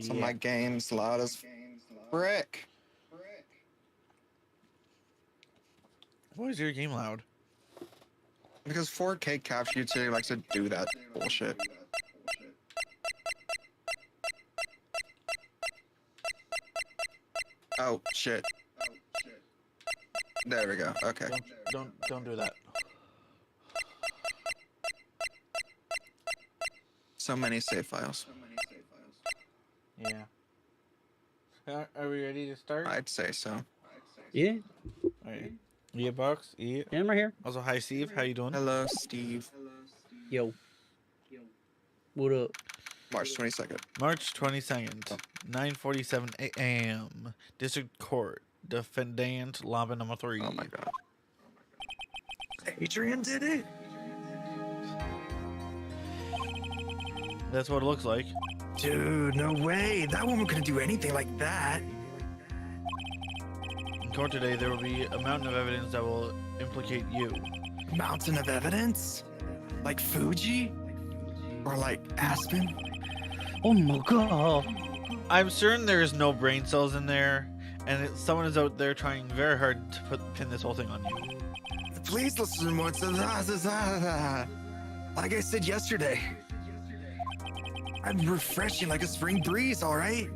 So my game's loud as frick. Why is your game loud? Because 4K Capture YouTube likes to do that bullshit. Oh, shit. There we go. Okay. Don't do that. So many save files. Yeah. Are we ready to start? I'd say so. Yeah. Alright. Yeah, Box. Yeah. Yeah, I'm right here. Also, hi, Steve. How you doing? Hello, Steve. Yo. What up? March 22nd. March 22nd, 9:47 a.m. District Court. Defendant Lava number 3. Oh my god. Adrian did it! That's what it looks like. Dude, no way. That woman couldn't do anything like that. In court today, there will be a mountain of evidence that will implicate you. Mountain of evidence? Like Fuji? Or like Aspen? Oh my god. I'm certain there is no brain cells in there, and someone is out there trying very hard to pin this whole thing on you. Please listen more to that. Like I said yesterday, I'm refreshing like a spring breeze, alright?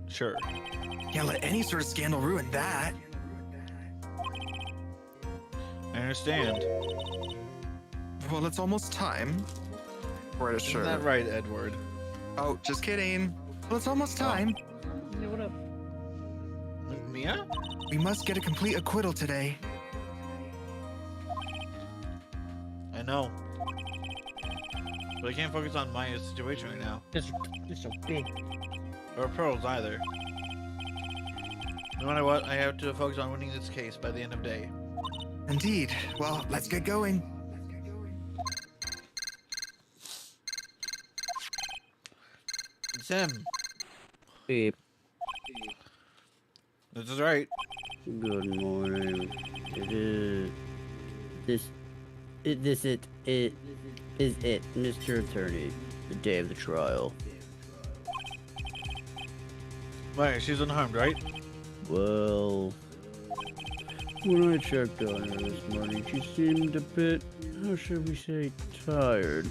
Sure. Can't let any sort of scandal ruin that. I understand. Well, it's almost time. For it to Isn't show. that right, Edward? Oh, just kidding. Well, it's almost time. Yeah, what up? Mia? We must get a complete acquittal today. I know. But I can't focus on Maya's situation right now. This is so big. Or Pearl's either. No matter what, I have to focus on winning this case by the end of day. Indeed. Well, let's get going. Sim, Beep. this is right. Good morning. It is. This is it, Mr. Attorney. The day of the trial. Maya, she's unharmed, right? Well, when I checked on her this morning, she seemed a bit, how should we say, tired.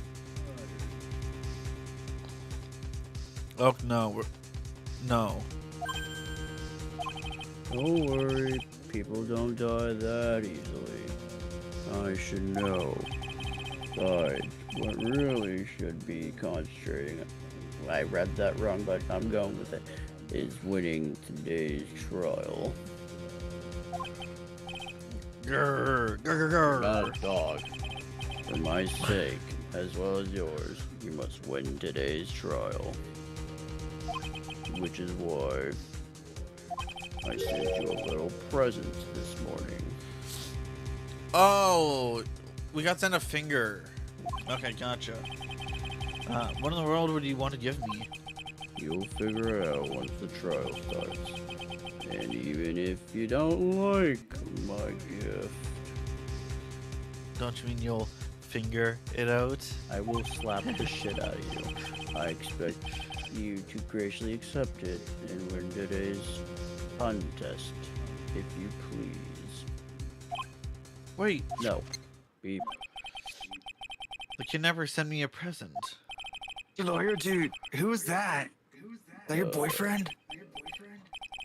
Oh, no. No. Don't worry, people don't die that easily. I should know. Besides, what really should be concentrating, I read that wrong, but I'm going with it, is winning today's trial. Grr, grr, grr, grr. Not a dog. For my sake, as well as yours, you must win today's trial. Which is why I sent you a little present this morning. Oh, we got sent a finger. Okay, gotcha. What in the world would you want to give me? You'll figure it out once the trial starts. And even if you don't like my gift, Don't you mean you'll finger it out? I will slap the shit out of you. I expect you to graciously accept it and win today's contest, if you please. Wait, No. Beep. the kidnapper sent me a present. Lawyer dude, who is that? Is that your boyfriend?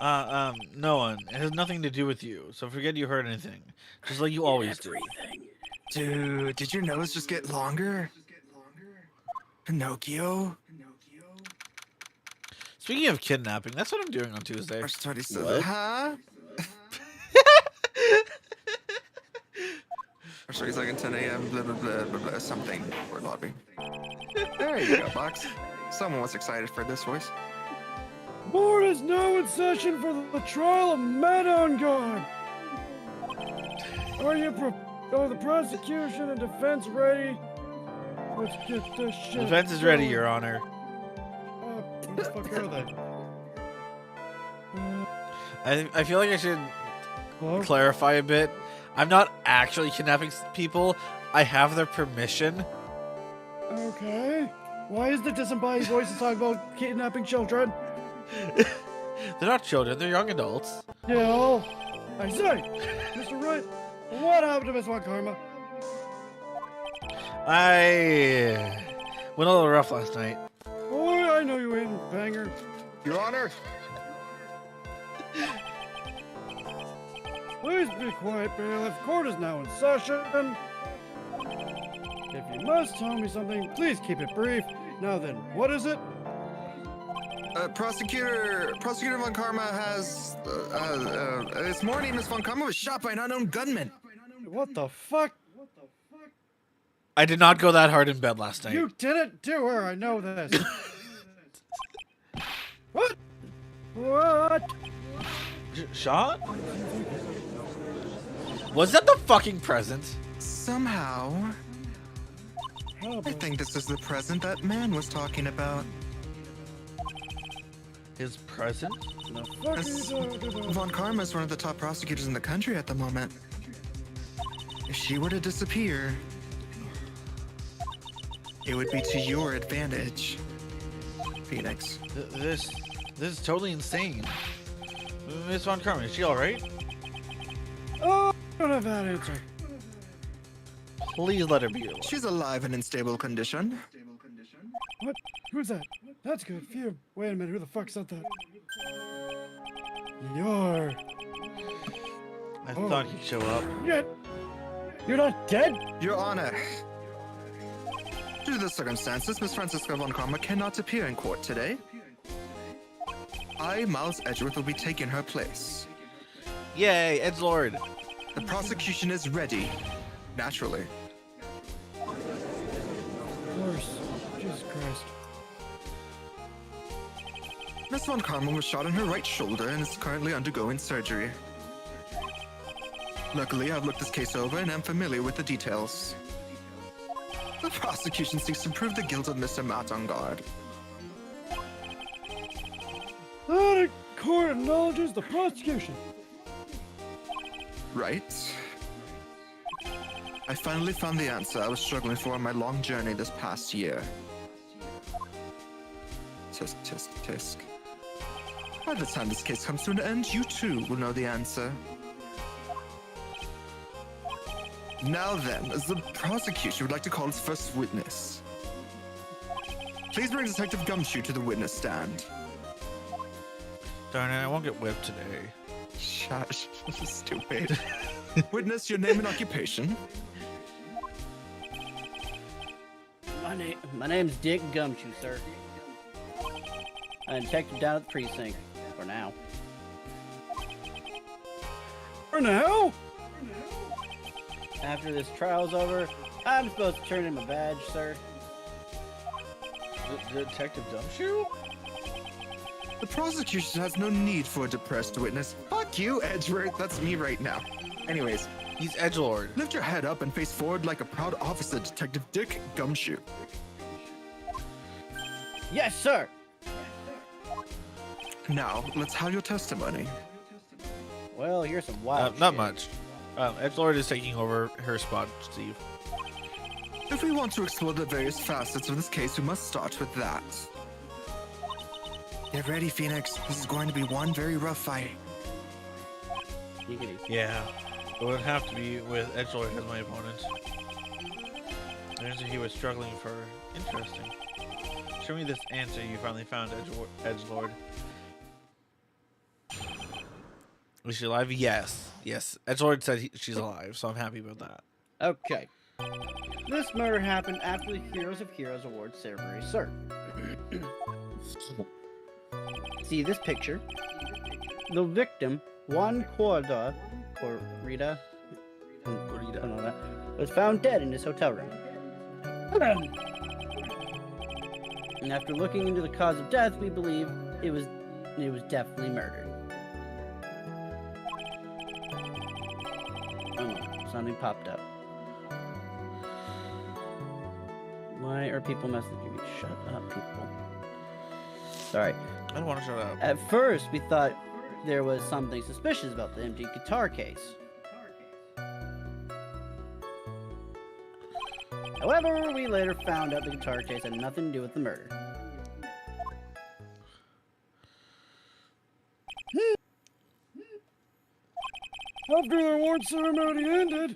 No one. It has nothing to do with you, so forget you heard anything. Just like you always do. Dude, did your nose just get longer? Pinocchio? Speaking of kidnapping, that's what I'm doing on Tuesday. March 27th. What? Huh? March 22nd, 10 a.m. Blah blah blah blah blah. Something. Court lobby. There you go, Box. Someone was excited for this voice. Board is now in session for the trial of Madon God. Are the prosecution and defense ready? Let's get this shit. Defense is ready, going. Your Honor. What the fuck are they? I feel like I should Hello? clarify a bit. I'm not actually kidnapping people. I have their permission. Okay. Why is the disembodied voice talking about kidnapping children? They're not children, they're young adults. Yeah. I say, Mr. Wright, what happened to Miss Von Karma? I went a little rough last night. Oh, I know you ain't banger. Your Honor. Please be quiet, bailiff. Court is now in session. If you must tell me something, please keep it brief. Now then, what is it? Prosecutor Von Karma has, this morning Miss Von Karma was shot by an unknown gunman. What the fuck? I did not go that hard in bed last night. You didn't do her, I know this. What? What? Shot? Was that the fucking present? Somehow, I think this is the present that man was talking about. His present? The fuck are you talking about? Von Karma is one of the top prosecutors in the country at the moment. If she were to disappear, it would be to your advantage, Phoenix. This is totally insane. Miss Von Karma, is she alright? Oh, I don't have that answer. Please let her be alive. She's alive and in stable condition. What? Who's that? That's good. Phew. Wait a minute. Who the fuck said that? You're... I thought he'd show up. You're not dead? Your Honor, due to the circumstances, Miss Francisca Von Karma cannot appear in court today. I, Miles Edgeworth, will be taking her place. Yay, edgelord. The prosecution is ready, naturally. Of course. Jesus Christ. Miss Von Karma was shot in her right shoulder and is currently undergoing surgery. Luckily, I've looked this case over and am familiar with the details. The prosecution seeks to prove the guilt of Mr. Matangard. The court acknowledges the prosecution. Right? I finally found the answer I was struggling for on my long journey this past year. Tisk, tisk, tisk. By the time this case comes to an end, you too will know the answer. Now then, as the prosecution would like to call its first witness. Please bring Detective Gumshoe to the witness stand. Darn it, I won't get whipped today. Shush, this is stupid. Witness, your name and occupation. My name's Dick Gumshoe, sir. I'm a detective down at the precinct. For now. For now? After this trial's over, I'm supposed to turn in my badge, sir. Detective Gumshoe? The prosecution has no need for a depressed witness. Fuck you, Edgeworth. That's me right now. Anyways, He's edgelord. lift your head up and face forward like a proud officer, Detective Dick Gumshoe. Yes, sir. Now, let's have your testimony. Well, here's some wild Not shit. much. Edgelord is taking over her spot, Steve. If we want to explore the various facets of this case, we must start with that. Get ready, Phoenix. This is going to be one very rough fight. Giggity. Yeah, it would have to be with edgelord as my opponent. There's he was struggling for. Interesting. Show me this answer you finally found, edgelord. Is she alive? Yes. Yes. Edgelord said she's alive, so I'm happy about that. Okay. This murder happened after the Heroes of Heroes Award ceremony, sir. See this picture? The victim, Juan Corda, or Rita, I don't know that, was found dead in his hotel room. And after looking into the cause of death, we believe it was definitely murder. Oh, something popped up. Why are people messaging me? Shut up, people. Sorry. I don't want to shut up. At first, we thought there was something suspicious about the empty guitar case. However, we later found out the guitar case had nothing to do with the murder. After the award ceremony ended,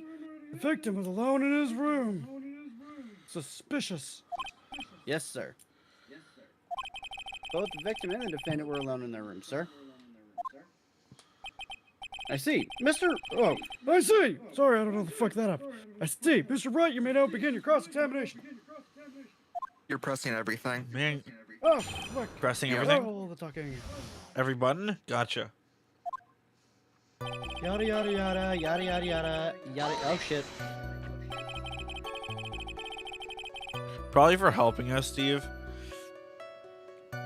the victim was alone in his room. Suspicious. Yes, sir. Both the victim and the defendant were alone in their room, sir. I see. Mr. Oh, I see. Sorry, I don't know the fuck that up. I see. Mr. Wright, you may now begin your cross-examination. You're pressing everything. Man, Oh, fuck. pressing Yeah. everything? All the talking. Every button? Gotcha. Yada yada yada yada yada yada yada. Oh shit. Probably for helping us, Steve.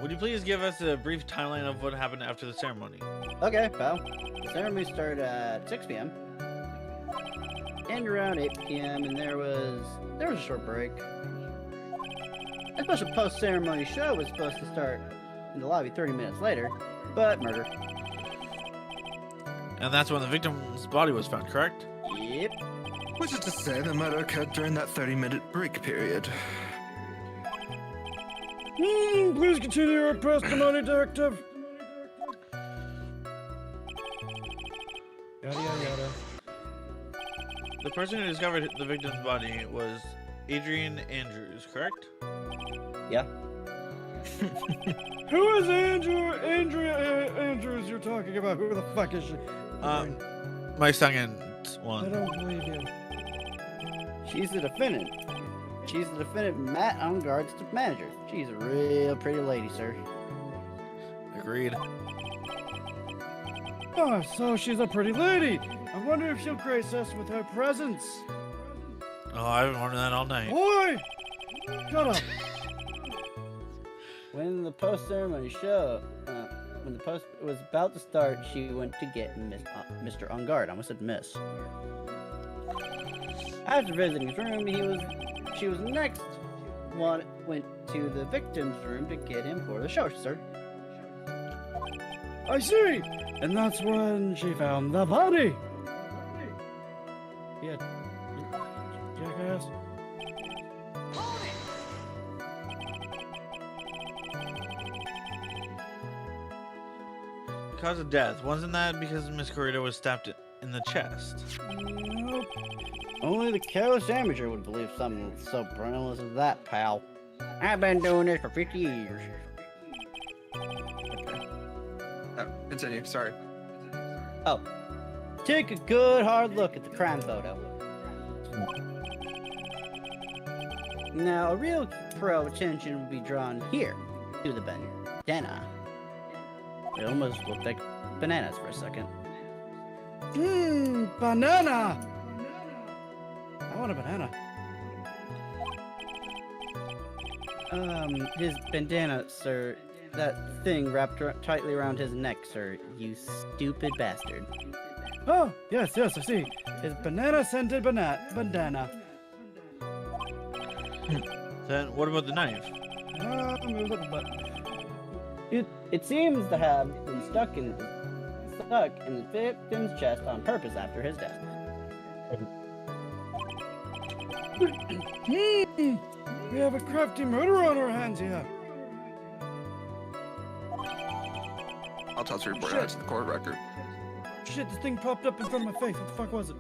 Would you please give us a brief timeline of what happened after the ceremony? Okay, pal. The ceremony started at 6 p.m. and around 8 p.m. and there was a short break. A special post-ceremony show was supposed to start in the lobby 30 minutes later, but murder. And that's when the victim's body was found, correct? Yep. Which is to say, the murder occurred during that 30-minute break period. Please continue your testimony, detective. Yada yada yada. The person who discovered the victim's body was Adrian Andrews, correct? Yeah. Who is Andrea Andrews you're talking about? Who the fuck is she? My second I one. don't believe you. She's the defendant. She's the defendant, Matt Unguard's manager. She's a real pretty lady, sir. Agreed. Oh, so she's a pretty lady. I wonder if she'll grace us with her presence. Oh, I've been wondering that all night. Boy! Shut up. When the post-ceremony show, when the post was about to start, she went to get Mr. Ungard. I almost said Miss. After visiting his room, she was next went to the victim's room to get him for the show, sir. I see. And that's when she found the body. Yeah. Jackass. Cause of death. Wasn't that because Miss Corrida was stabbed in the chest? Nope. Only the careless amateur would believe something so brainless as that, pal. I've been doing this for 50 years. Continue, sorry. Oh, take a good hard look at the crime photo. Now, a real pro attention will be drawn here to the bandana. It almost looked like bananas for a second. Banana. I want a banana. His bandana, sir. That thing wrapped tightly around his neck, sir. You stupid bastard. Oh, yes, I see. His banana-scented bandana. Then what about the knife? It seems to have been stuck in the victim's chest on purpose after his death. We have a crafty murderer on our hands here. I'll toss your report Shit. out to the court record. Shit, this thing popped up in front of my face. What the fuck was it?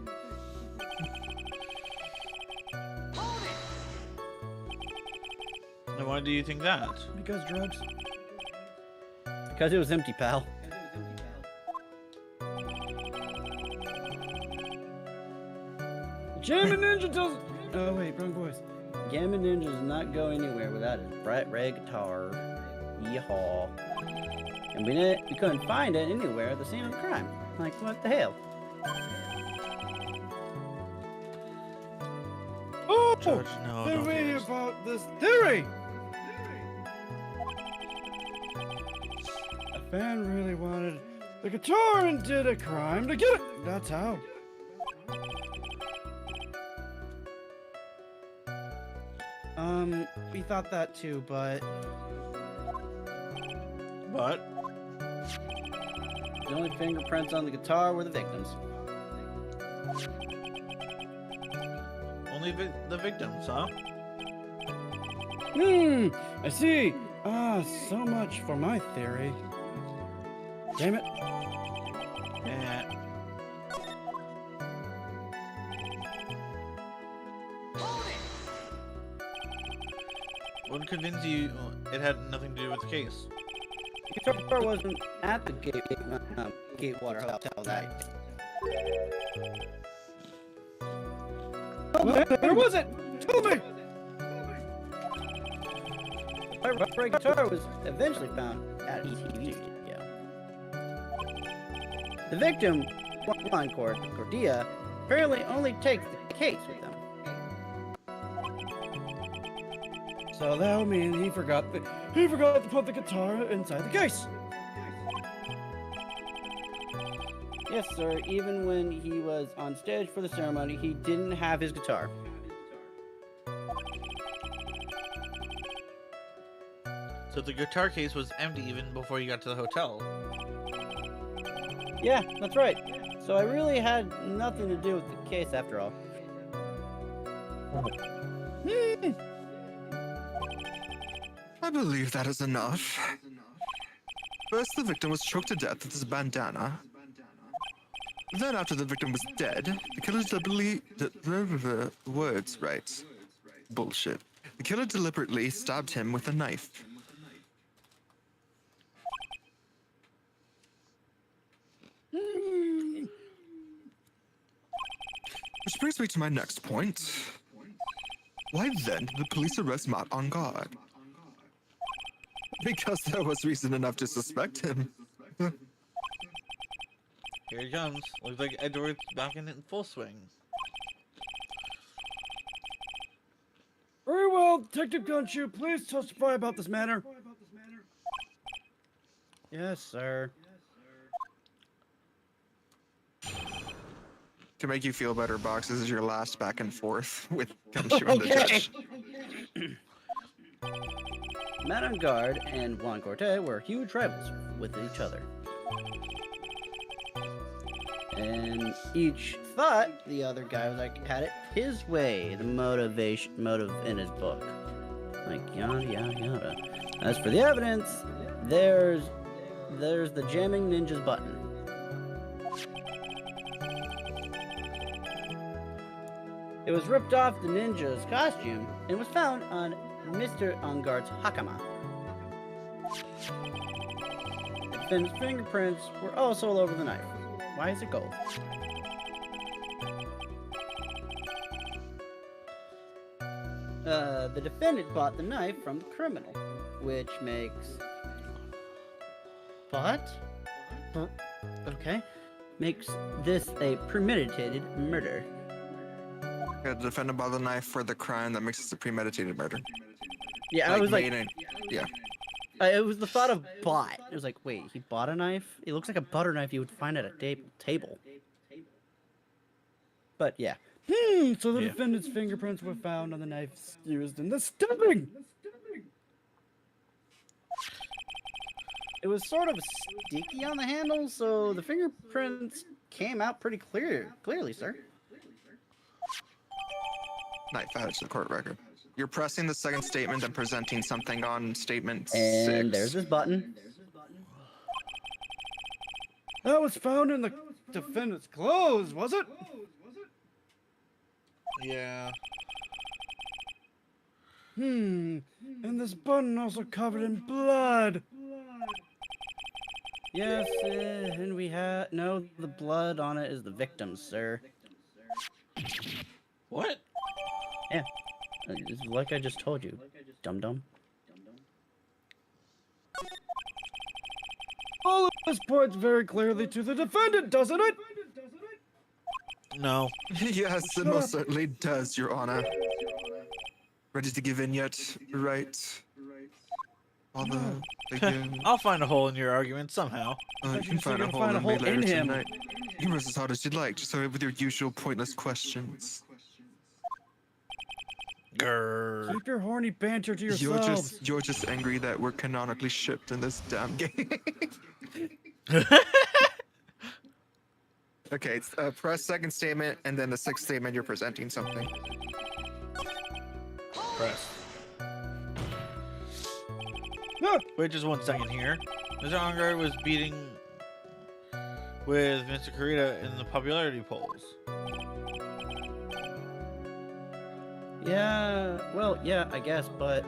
And why do you think that? Because drugs. Because it was empty, pal. Jammin' Ninja tells... Oh, wait, wrong voice. Jammin' Ninja does not go anywhere without his bright red guitar. Yeehaw. And we couldn't find it anywhere at the scene of the crime. Like, what the hell? Oh! Judge, no, Then don't do we this. about this theory! A fan really wanted the guitar and did a crime to get it. That's how. We thought that too, but... But The only fingerprints on the guitar were the victims. only the victims, huh? I see. Ah, so much for my theory. Damn it. Eh. What convinced you it had nothing to do with the case? The guitar wasn't at the Gatewater Hotel that night. Where was it? Tell me! The guitar was eventually found at a TV studio. The victim, Juan Cordia, apparently only takes the case with them. So that would mean he forgot to put the guitar inside the case. Yes, sir. Even when he was on stage for the ceremony, he didn't have his guitar. So the guitar case was empty even before you got to the hotel. Yeah, that's right. So I really had nothing to do with the case after all. I believe that is enough. First, the victim was choked to death with his bandana. Then, after the victim was dead, the killer words right. Bullshit. The killer deliberately stabbed him with a knife. Which brings me to my next point. Why then did the police arrest Matt on guard? Because there was reason enough to suspect him. Here he comes. Looks like Edward's back in full swing. Very well, Detective Gunshoe, please testify about this matter. Yes, sir. To make you feel better, Box, this is your last back and forth with Gumshoe and the judge. Matt on guard and Juan Corte were huge rivals with each other. And each thought the other guy was like had it his way, the motive in his book. Like yada yada yada. As for the evidence, there's the jamming ninjas button. It was ripped off the ninja's costume and was found on Mr. Unguard's hakama. The defendant's fingerprints were also all over the knife. Why is it gold? The defendant bought the knife from the criminal, which makes... Okay. Makes this a premeditated murder. The defendant bought the knife for the crime that makes it a premeditated murder. Yeah, I was like... Yeah. It was the thought of bought. It was like, wait, he bought a knife? It looks like a butter knife you would find at a table. But yeah. So the defendant's fingerprints were found on the knife used in the stabbing. It was sort of sticky on the handle, so the fingerprints came out pretty clearly, sir. Knife added to the court record. You're pressing the second statement and presenting something on statement 6. And there's this button. That was found in the defendant's clothes, was it? Yeah. And this button also covered in blood. Yes, and we have... No, the blood on it is the victim's, sir. What? Yeah. It's like I just told you, dum-dum. All of this points very clearly to the defendant, doesn't it? No. Yes, it most certainly does, Your Honor. Ready to give in yet, Wright? I'll find a hole in your argument somehow. You can find a hole in me later tonight. You can rest as hard as you'd like, just with your usual pointless questions. Grrr. Keep your horny banter to yourselves. You're just angry that we're canonically shipped in this damn game. Okay, it's press second statement, and then the sixth statement you're presenting something. Press. Wait just 1 second here. Mr. Onguard was beating with Mr. Kurita in the popularity polls. Yeah, well, yeah, I guess, but...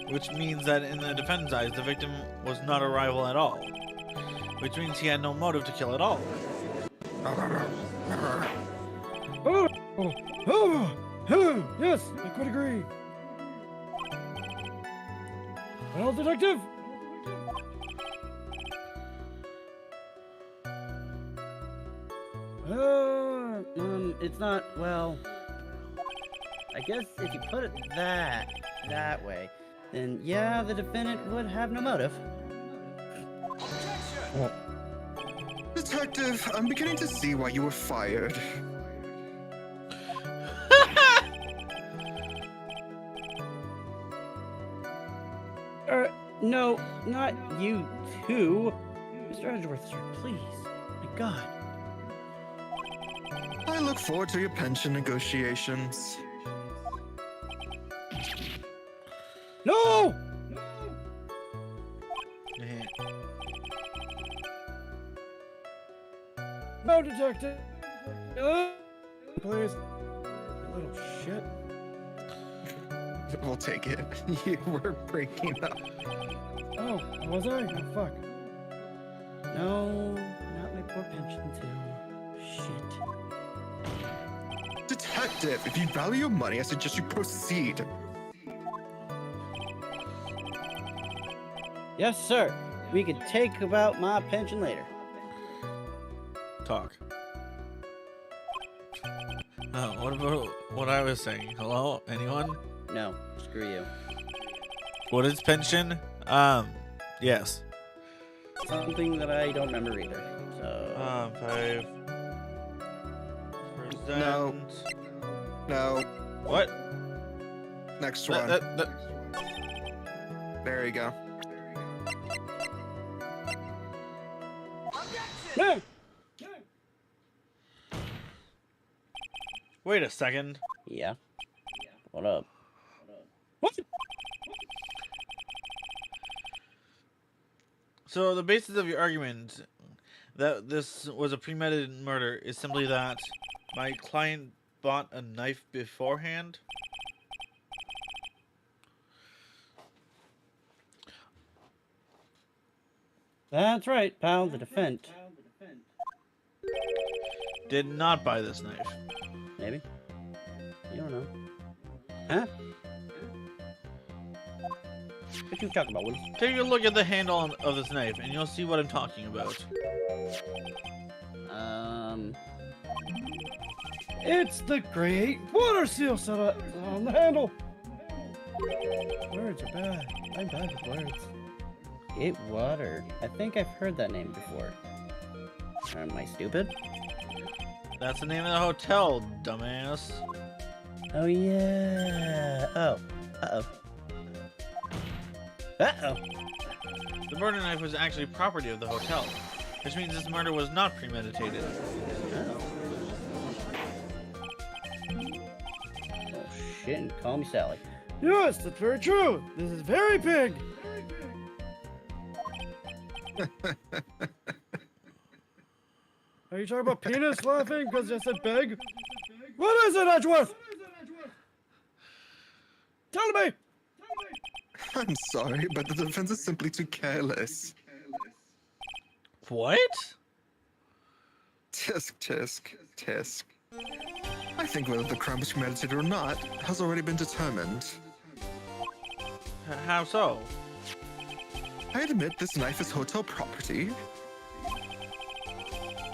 Which means that in the defendant's eyes, the victim was not a rival at all. Which means he had no motive to kill at all. Yes, I could agree. Well, detective? It's not, well... I guess if you put it that way, then yeah, the defendant would have no motive. Detective, I'm beginning to see why you were fired. No, not you too. Mr. Edgeworth, sir, please. My God. I look forward to your pension negotiations. No! No, detective! Please. You little shit. We'll take it. You were breaking up. Oh, was I? Oh, fuck. No, not my poor pension too. Shit. Detective, if you value your money, I suggest you proceed. Yes, sir. We could take about my pension later. Talk. What about what I was saying? Hello? Anyone? No, screw you. What is pension? Yes. Something that I don't remember either. So. 5%. No. No. What? Next one. There you go. No! Wait a second. Yeah. What up? What? So the basis of your argument that this was a premeditated murder is simply that my client bought a knife beforehand? That's right, pal. The defendant. Did not buy this knife. Maybe. You don't know. Huh? What you talking about, Willis? Take a look at the handle of this knife and you'll see what I'm talking about. It's the Great Water Seal set up on the handle. Words are bad. I'm bad with words. It Water. I think I've heard that name before. Am I stupid? That's the name of the hotel, dumbass. Oh yeah. Oh. Uh-oh. Uh-oh. The murder knife was actually property of the hotel, which means this murder was not premeditated. Oh. Oh shit, and call me Sally. Yes, that's very true. This is very big. Are you talking about penis laughing because I said big? What is it, Edgeworth? Tell me! I'm sorry, but the defense is simply too careless. What? Tisk, tisk, tisk. I think whether the crime was premeditated or not has already been determined. How so? I admit this knife is hotel property.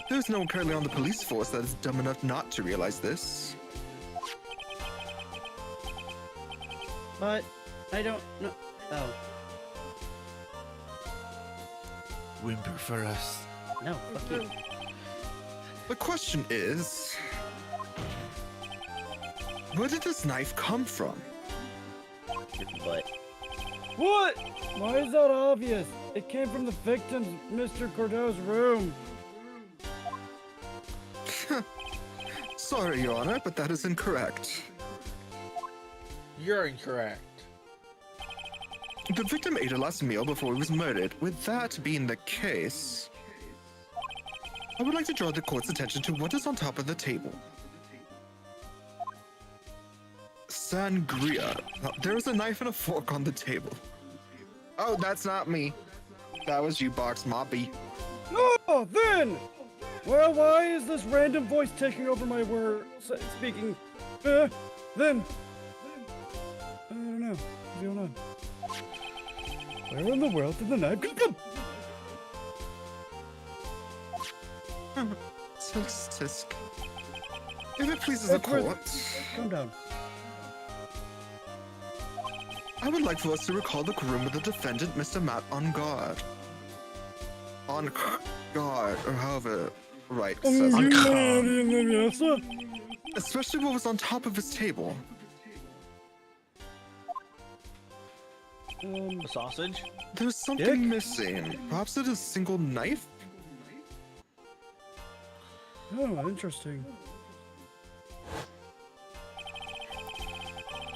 There's no one currently on the police force that is dumb enough not to realize this. But I don't know. Oh. Whimper for us. No, fuck you. The question is, where did this knife come from? But What? Why is that obvious? It came from the victim's Mr. Cordell's room. Sorry, Your Honor, but that is incorrect. You're incorrect. The victim ate a last meal before he was murdered. With that being the case, I would like to draw the court's attention to what is on top of the table. Sangria. There is a knife and a fork on the table. Oh, that's not me. That was you, Box Moppy. Oh, then! Well, why is this random voice taking over my word speaking? Then. I don't know. What's going on? Where in the world did the knife come from? Tisk. If it pleases the court, Calm down. I would like for us to recall the room with the defendant, Mr. Matt, on guard. On guard, or however Wright says it. Especially what was on top of his table. A sausage? There's something missing. Perhaps it is a single knife? Oh, interesting.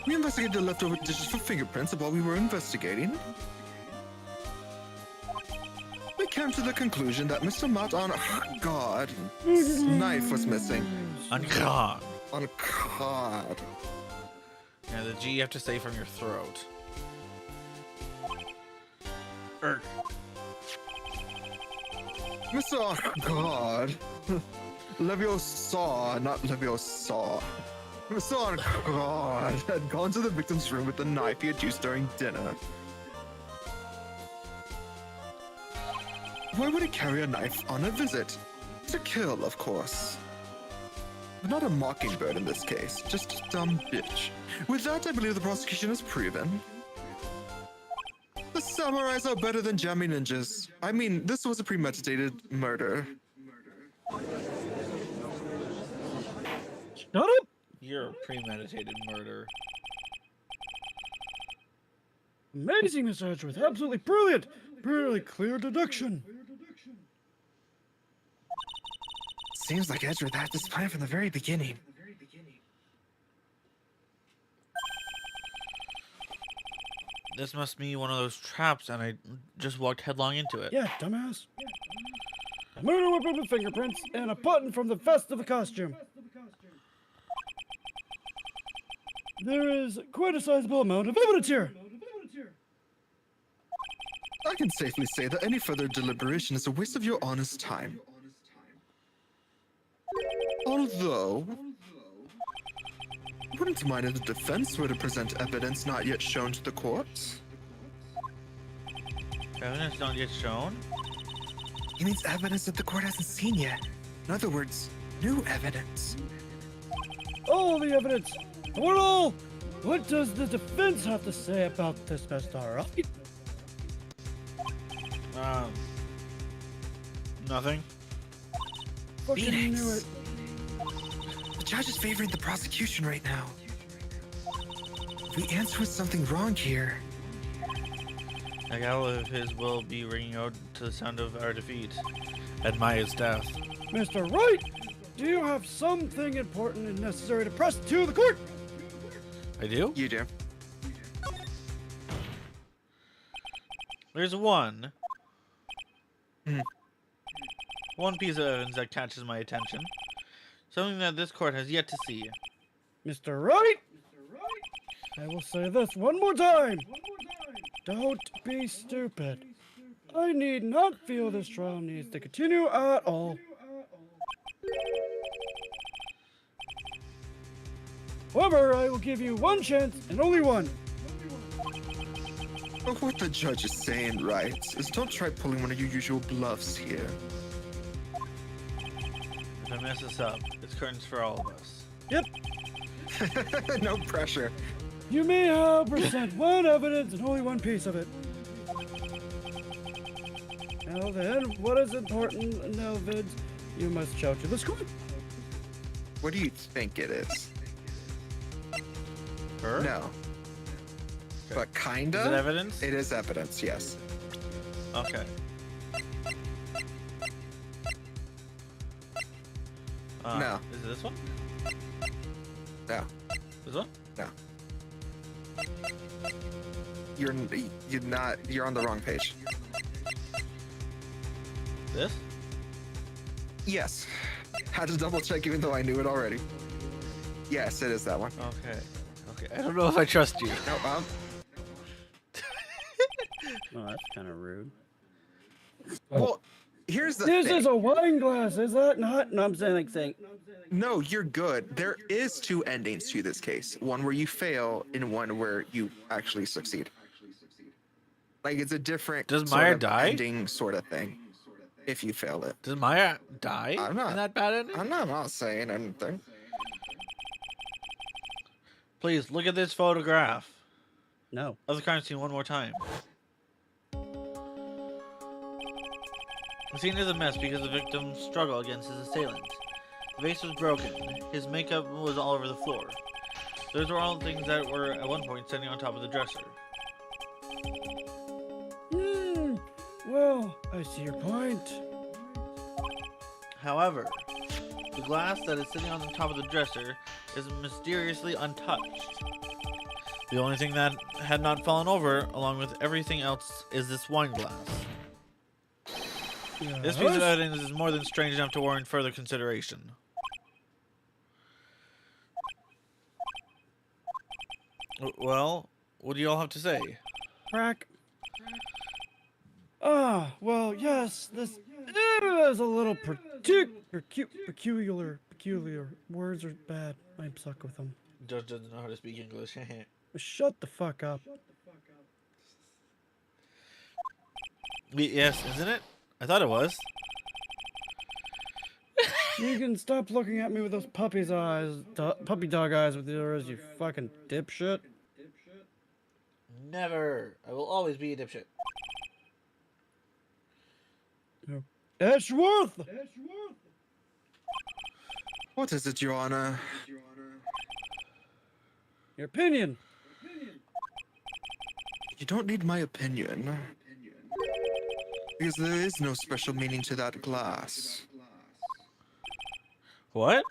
We investigated the leftover dishes for fingerprints while we were investigating. We came to the conclusion that Mr. Matt on guard's knife was missing. On God. On guard. Yeah, the G you have to say from your throat. Erk. Mr. God. Leviosa, not Leviosa. Mr. God had gone to the victim's room with the knife he had used during dinner. Why would he carry a knife on a visit? To kill, of course. But not a mockingbird in this case, just a dumb bitch. With that, I believe the prosecution is proven. The samurais are better than jammy ninjas. I mean, this was a premeditated murder. Shut up! You're a premeditated murder. Amazing, Mr. Edgeworth. Absolutely brilliant. Brilliantly clear deduction. Seems like Edgeworth had this plan from the very beginning. This must be one of those traps, and I just walked headlong into it. Yeah, dumbass. A murder weapon with fingerprints and a button from the vest of the costume. There is quite a sizable amount of evidence here. I can safely say that any further deliberation is a waste of your honest time. Although, I wouldn't mind if the defense were to present evidence not yet shown to the court. Evidence not yet shown? He means evidence that the court hasn't seen yet. In other words, new evidence. All the evidence. What all? What does the defense have to say about this, Mr. Wright? Nothing. Fucking knew it. The judge is favoring the prosecution right now. If we answer with something wrong here, A gall of his will be ringing out to the sound of our defeat. At Maya's death. Mr. Wright, do you have something important and necessary to press to the court? I do? you do. There's one. Mhm. One piece of evidence that catches my attention. Something that this court has yet to see. Mr. Wright, I will say this one more time. Don't be stupid. I need not feel this trial needs to continue at all. However, I will give you one chance and only one. But what the judge is saying, right, is don't try pulling one of your usual bluffs here. If I mess this up, it's curtains for all of us. Yep, No pressure. you may have present one evidence and only one piece of it. Now then, what is important now, Vince? You must shout to the court. What do you think it is? Her? No. But kinda? Is it evidence? It is evidence, yes. Okay. No. Is it this one? No. This one? No. you're not. You're on the wrong page. This? Yes. Had to double check even though I knew it already. Yes, it is that one. Okay. Okay. I don't know if I trust you. No, Oh, that's kind of rude. well, here's the This thing. is a wine glass, is that not? No, I'm saying. No, you're good. There is two endings to this case. One where you fail and one where you actually succeed. Like, it's a different Does sort Maya of die? ending sort of thing if you fail it. Does Maya die I'm not- in that bad ending? I'm not saying anything. Please look at this photograph No. of the crime scene one more time. The scene is a mess because the victim struggled against his assailant. The vase was broken. His makeup was all over the floor. Those were all things that were at one point sitting on top of the dresser. Well, I see your point. However, the glass that is sitting on the top of the dresser is mysteriously untouched. The only thing that had not fallen over, along with everything else, is this wine glass. This piece of evidence is more than strange enough to warrant further consideration. Well, what do you all have to say? Crack. Ah, well, yes, this is a little peculiar. Words are bad. I'm stuck with them. Judge doesn't know how to speak English. Shut the fuck up. Yes, isn't it? I thought it was. You can stop looking at me with those puppy dog eyes with yours, you fucking dipshit. Never. I will always be a dipshit. Edgeworth! What is it, Your Honor? Your opinion. You don't need my opinion. Because there is no special meaning to that glass. What?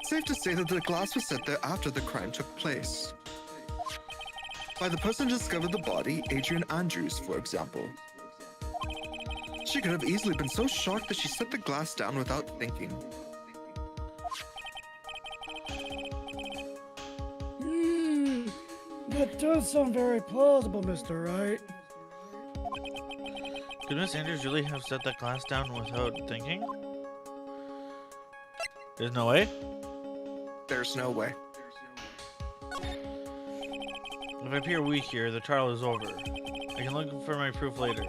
Safe to say that the glass was set there after the crime took place. By the person who discovered the body, Adrian Andrews, for example. She could have easily been so shocked that she set the glass down without thinking. That does sound very plausible, Mr. Wright. Could Miss Andrews really have set that glass down without thinking? There's no way? There's no way. If I appear weak here, the trial is over. I can look for my proof later.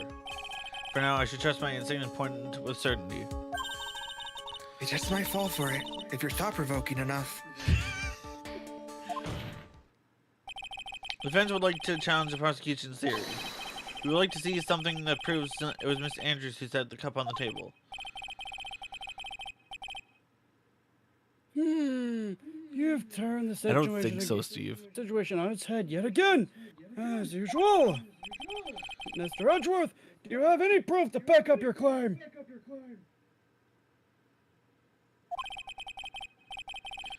For now, I should trust my instinct and point with certainty. You just might fall for it, if you're thought-provoking enough. The defense would like to challenge the prosecution's theory. We would like to see something that proves it was Miss Andrews who set the cup on the table. You've turned the I situation, don't think so, Steve. situation on its head yet again, as usual. Mr. Edgeworth, do you have any proof to back up your claim?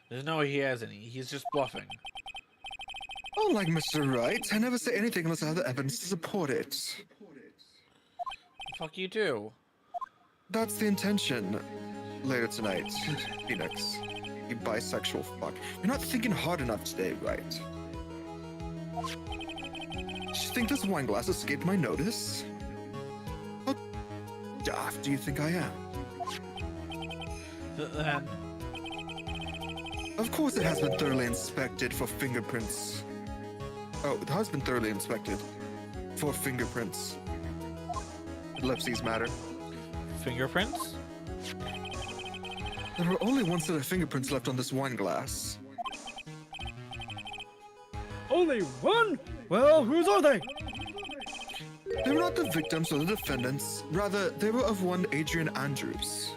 There's no way he has any. He's just bluffing. Unlike Mr. Wright, I never say anything unless I have the evidence to support it. Fuck you too. That's the intention. Later tonight, Phoenix. You bisexual fuck. You're not thinking hard enough today, right? Do you think this wine glass escaped my notice? How daft do you think I am? Then, Of course it has been thoroughly inspected for fingerprints. Oh, it has been thoroughly inspected for fingerprints. Ellipses matter. fingerprints? There were only one set of fingerprints left on this wine glass. Only one? Well, whose are they? They were not the victims or the defendants. Rather, they were of one Adrian Andrews.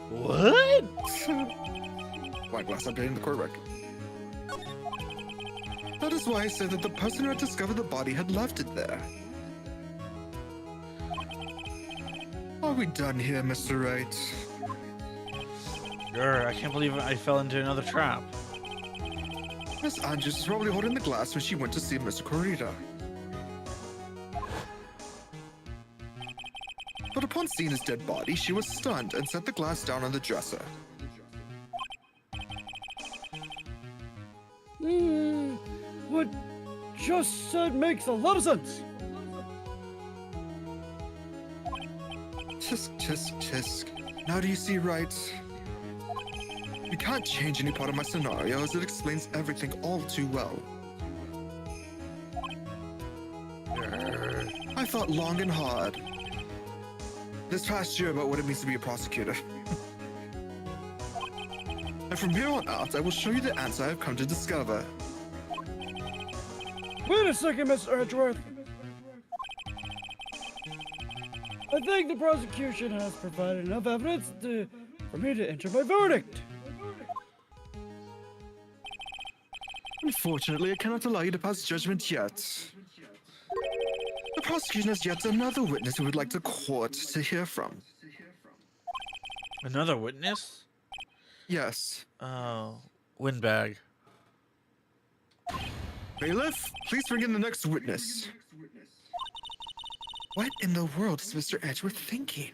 What? Wine glass updating the court record. That is why I said that the person who had discovered the body had left it there. Are we done here, Mr. Wright? I can't believe I fell into another trap. Miss Andrews was probably holding the glass when she went to see Mr. Corita. But upon seeing his dead body, she was stunned and set the glass down on the dresser. What just said makes a lot of sense. Tisk, tisk, tisk. Now do you see, Wright? You can't change any part of my scenario as it explains everything all too well. I thought long and hard this past year about what it means to be a prosecutor. And from here on out, I will show you the answer I've come to discover. Wait a second, Mr. Edgeworth. I think the prosecution has provided enough evidence for me to enter my verdict. Unfortunately, I cannot allow you to pass judgment yet. The prosecution has yet another witness who would like the court to hear from. Another witness? Yes. Oh, windbag. Bailiff, please bring in the next witness. What in the world is Mr. Edgeworth thinking?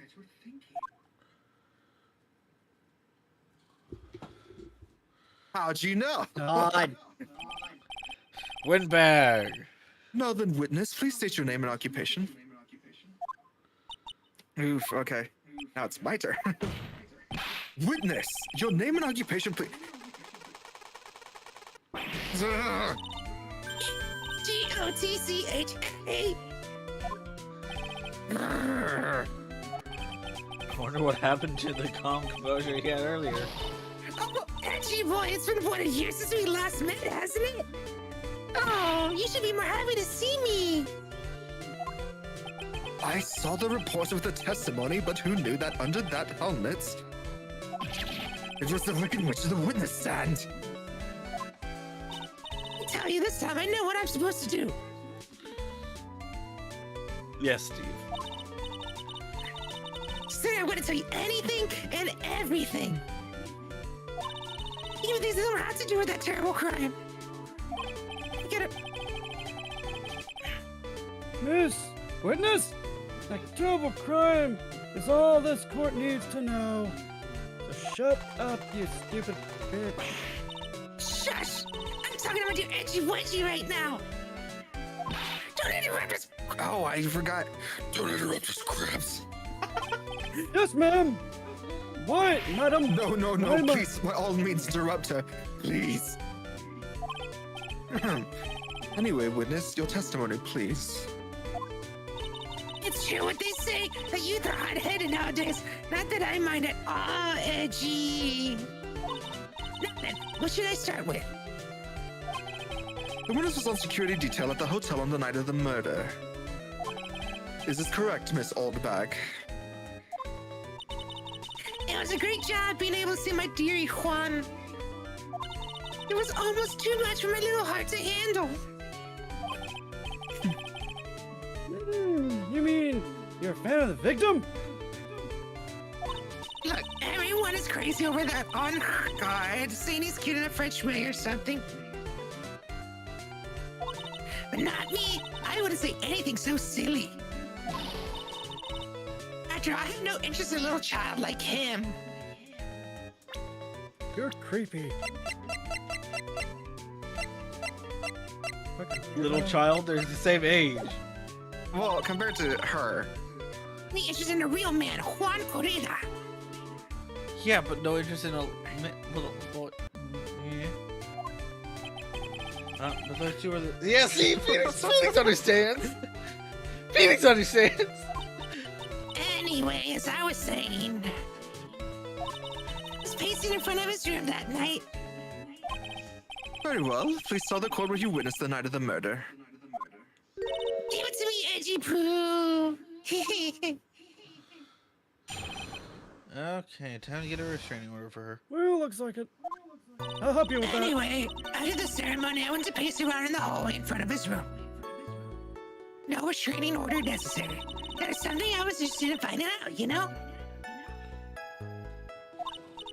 How'd you know? God. Windbag. Now then, witness, please state your name and occupation. Oof, okay. Now it's my turn. Witness, your name and occupation, please. G-O-T-C-H-A. I wonder what happened to the calm composure he had earlier. Oh, Edgy boy, it's been what, a year since we last met, hasn't it? Oh, you should be more happy to see me. I saw the reports with the testimony, but who knew that under that helmet, it was the Wicked Witch of the witness stand. I tell you this time, I know what I'm supposed to do. Yes, Steve. Say I'm gonna tell you anything and everything. Even things that don't have to do with that terrible crime. Get it? Miss Witness, that terrible crime is all this court needs to know. So shut up, you stupid bitch. Shush! I'm talking about your edgy wedgie right now. Don't interrupt us. Oh, I forgot. Don't interrupt us, Crabs. Yes, ma'am. What, madam? No, Madam. please, by all means, interrupt her. Please. Anyway, witness, your testimony, please. It's true what they say, that youth are hot-headed nowadays. Not that I mind at all, edgy. Now then, what should I start with? The witness was on security detail at the hotel on the night of the murder. Is this correct, Miss Oldbag? It was a great job being able to see my dearie Juan. It was almost too much for my little heart to handle. You mean you're a fan of the victim? Look, everyone is crazy over that on guard, saying he's cute in a French way or something. But not me. I wouldn't say anything so silly. After all, I have no interest in a little child like him. You're creepy. Little child, they're the same age. Well, compared to her. The interest in a real man, Juan Corrida. Yeah, but no interest in a little boy. Yeah. But those two are the. Yeah, see, Phoenix understands. Phoenix understands. Anyway, as I was saying, I was pacing in front of his room that night. Very well. Please tell the court what you witnessed the night of the murder. Give it to me, Edgy Poo. Okay, time to get a restraining order for her. Well, looks like it. I'll help you with that. Anyway, after the ceremony, I went to pace around in the hallway in front of his room. No restraining order necessary. There's something I was interested in finding out, you know?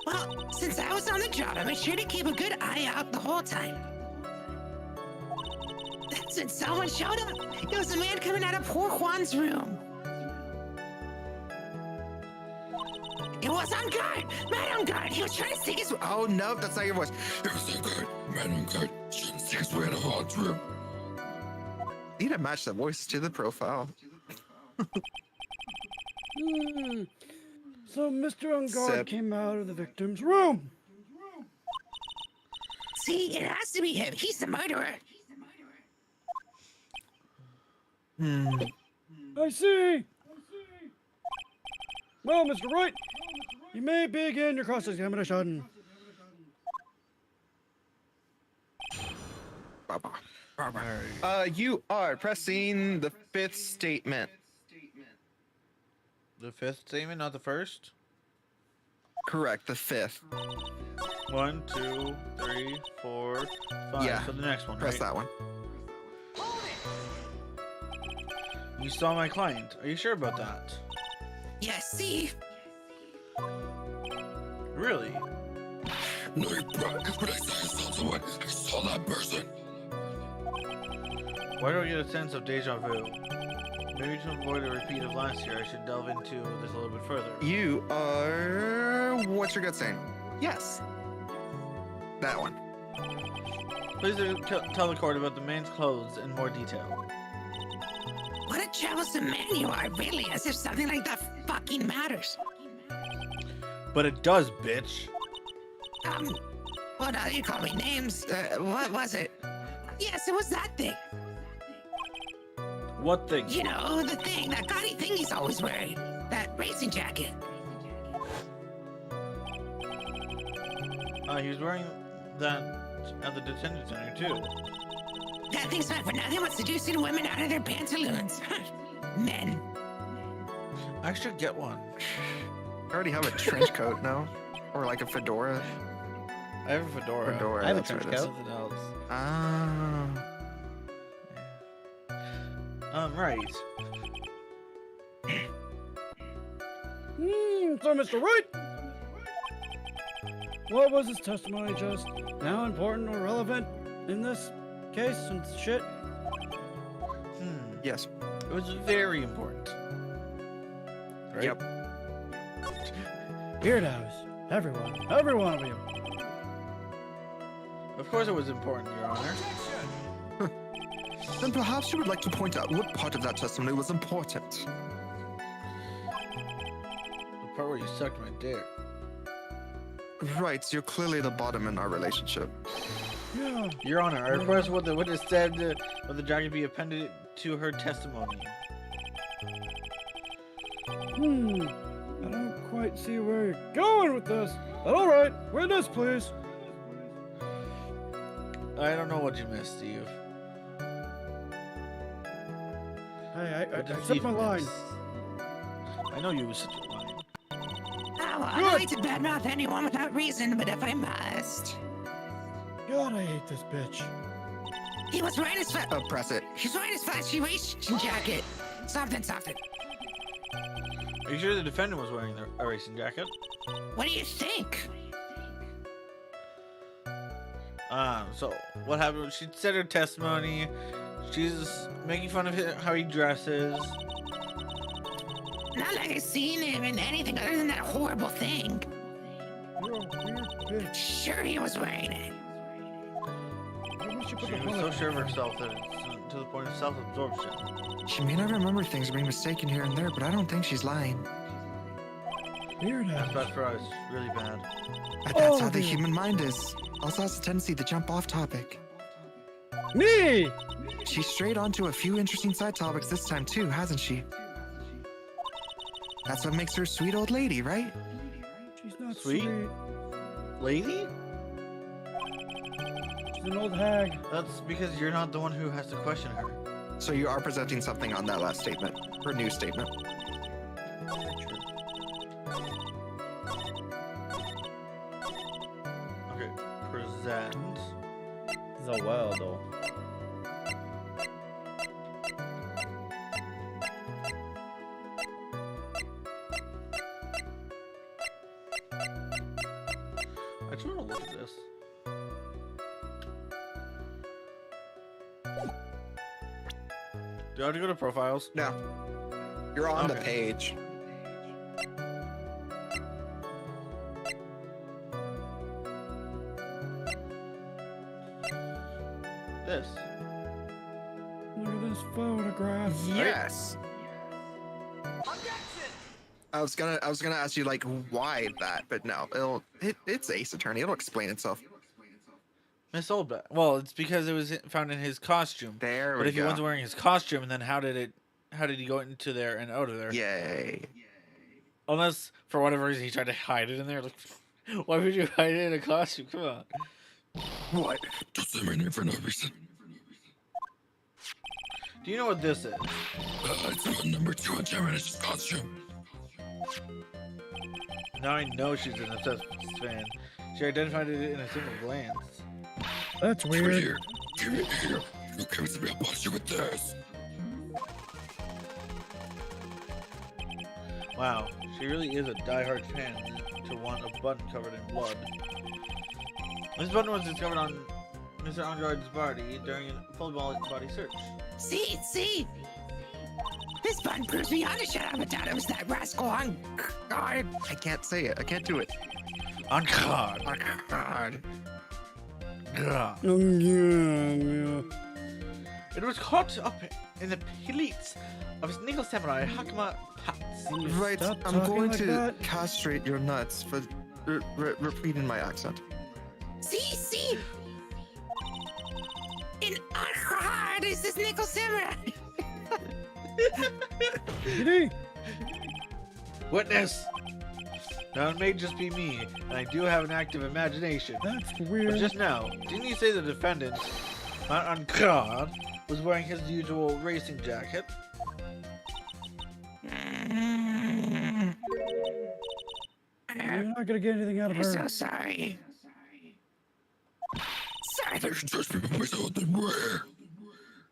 Well, Well, since I was on the job, I made sure to keep a good eye out the whole time. That's when someone showed up. It was a man coming out of poor Juan's room. It was on guard, Madam Guard. He was trying to stick his. Oh no, that's not your voice. It was so good. Madam God, shouldn't see his way out of Hog's room. Need to match the voice to the profile. So Mr. On Guard Sip. came out of the victim's room. See, it has to be him. He's the murderer. I see. Well, Mr. Wright, you may begin your cross-examination. You are pressing the 5th statement. The 5th statement, not the 1st? Correct, the 5th. 1, 2, 3, 4, 5. Yeah. So the next one, Press right? that one. You saw my client. Are you sure about that? Yeah, see? Really? No, bro. When I say I saw someone, I saw that person. Why do I get a sense of deja vu? Maybe to avoid a repeat of last year, I should delve into this a little bit further. You are... What's your gut saying? Yes. That one. Please tell the court about the man's clothes in more detail. What a troublesome man you are, really, as if something like that fucking matters. But it does, bitch. Well, now you call me names. What was it? Yes, it was that thing. What thing? You know, the thing, that gaudy thing he's always wearing. That racing jacket. He was wearing that at the detention center, too. That thing's fine for nothing but seducing women out of their pantaloons. Men. I should get one. I already have a trench coat now. Or like a fedora. I have a fedora. Fedora, I have a that's what trench it is. coat. Something else. Ah. Right. So Mr. Wright, what was his testimony just? How important or relevant in this case and shit? Yes. It was very important. Right? Yep. Weirdos. Every one of you. Of course it was important, Your Honor. Then perhaps you would like to point out what part of that testimony was important. The part where you sucked my dick. Right, you're clearly the bottom in our relationship. Yeah. Your Honor, I request what the witness said that the jacket be appended to her testimony. I don't quite see where you're going with this. But all right, witness, please. I don't know what you missed, Steve. Hey, What did I said Steve my line. miss? I know you was such a line. Oh, I don't like to badmouth anyone without reason, but if I must. God, I hate this bitch. He was wearing his Press it. he's wearing his flashy racing jacket. Something. Are you sure the defendant was wearing a racing jacket? What do you think? So what happened? She said her testimony. She's making fun of how he dresses. Not like I've seen him in anything other than that horrible thing. You're a weird bitch. Sure, he was wearing it. Maybe we should put She the was bullet so sure of herself that it's to the point of self-absorption. She may not remember things being mistaken here and there, but I don't think she's lying. That's Weirdo. bad for us. Really bad. But that's Oh, how the dear. human mind is. Also has a tendency to jump off topic. Me! She's strayed onto a few interesting side topics this time too, hasn't she? That's what makes her a sweet old lady, right? She's not Sweet? sweet. Lady? She's an old hag. That's because you're not the one who has to question her. So you are presenting something on that last statement, or new statement. Okay, present. It's a while though. Do I have to go to profiles? No. You're on the Okay. page. This. Look at this photograph. Yes. I was gonna ask you like why that, but no, it's Ace Attorney. It'll explain itself. Miss Oldback. Well, it's because it was found in his costume. There But we if he go. wasn't wearing his costume, then how did he go into there and out of there? Yay. Unless for whatever reason he tried to hide it in there. Like, why would you hide it in a costume? Come on. What? Don't say my name for no reason. Do you know what this is? It's number 2 on Gemini's costume. Now I know she's an obsessed fan. She identified it in a single glance. That's Give it weird. here. Give it here. You give it to me, I'll punch you with this. Wow, she really is a diehard fan to want a button covered in blood. This button was discovered on Mr. Engarde's body during a full body search. See? This button proves beyond a shadow of a doubt it was that rascal on guard. I can't say it. I can't do it. On guard. Oh, God. Gah. Yeah. It was caught up in the pleats of his nickel samurai Hakama Pats. Right, Stop I'm talking going like to that. castrate your nuts for repeating my accent. See? In Arkhard is this nickel samurai. Kitty? Witness! Now it may just be me, and I do have an active imagination. That's But weird. just now, didn't you say the defendant, not on guard, was wearing his usual racing jacket? You're not gonna get anything out of I'm so her. sorry. Sorry I for can judge me by myself, then where?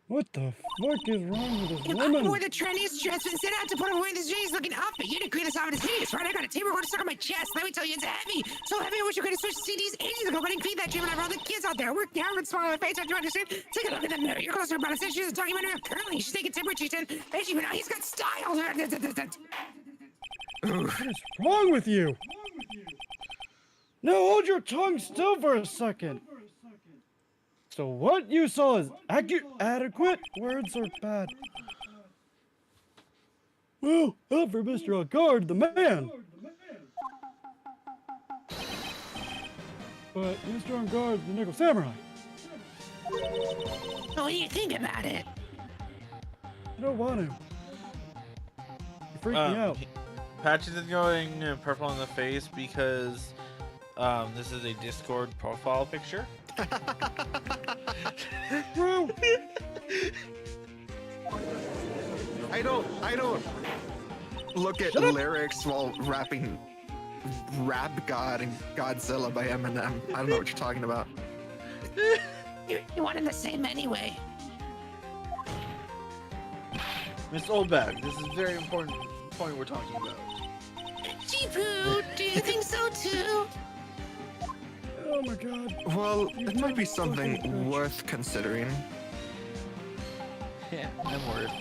What the fuck is wrong with this if I wore woman? the trendiest dress and set out to put away this Jay's looking outfit, you'd agree this outfit is hideous, right? I got a tape recorder stuck on my chest. Let me tell you, it's heavy. So heavy, I wish I could have switched CDs ages ago, but I didn't feed that dream when I brought the kids out there. I worked hard and smile on my face. Don't you understand? Take a look at the mirror. You're closer about it. Since she's a documentary of curling. She's taking temperature, and she went out. He's got style. What is wrong with you? Now hold your tongue still for a second. So what you saw is adequate? Words are bad. Well, help for Mr. Alcard, the man. But Mr. Alcard, the nickel samurai. What do you think about it? I don't want to. You freak me out. Patches is going purple in the face because this is a Discord profile picture. Bro, I don't look at Shut up. lyrics while rapping Rap God and Godzilla by Eminem. I don't know what you're talking about. You wanted the same anyway. Miss Oldbag, this is a very important point we're talking about. Chifu, do you think so too? oh my god. Well, it might be something worth considering. Yeah, I'm worried.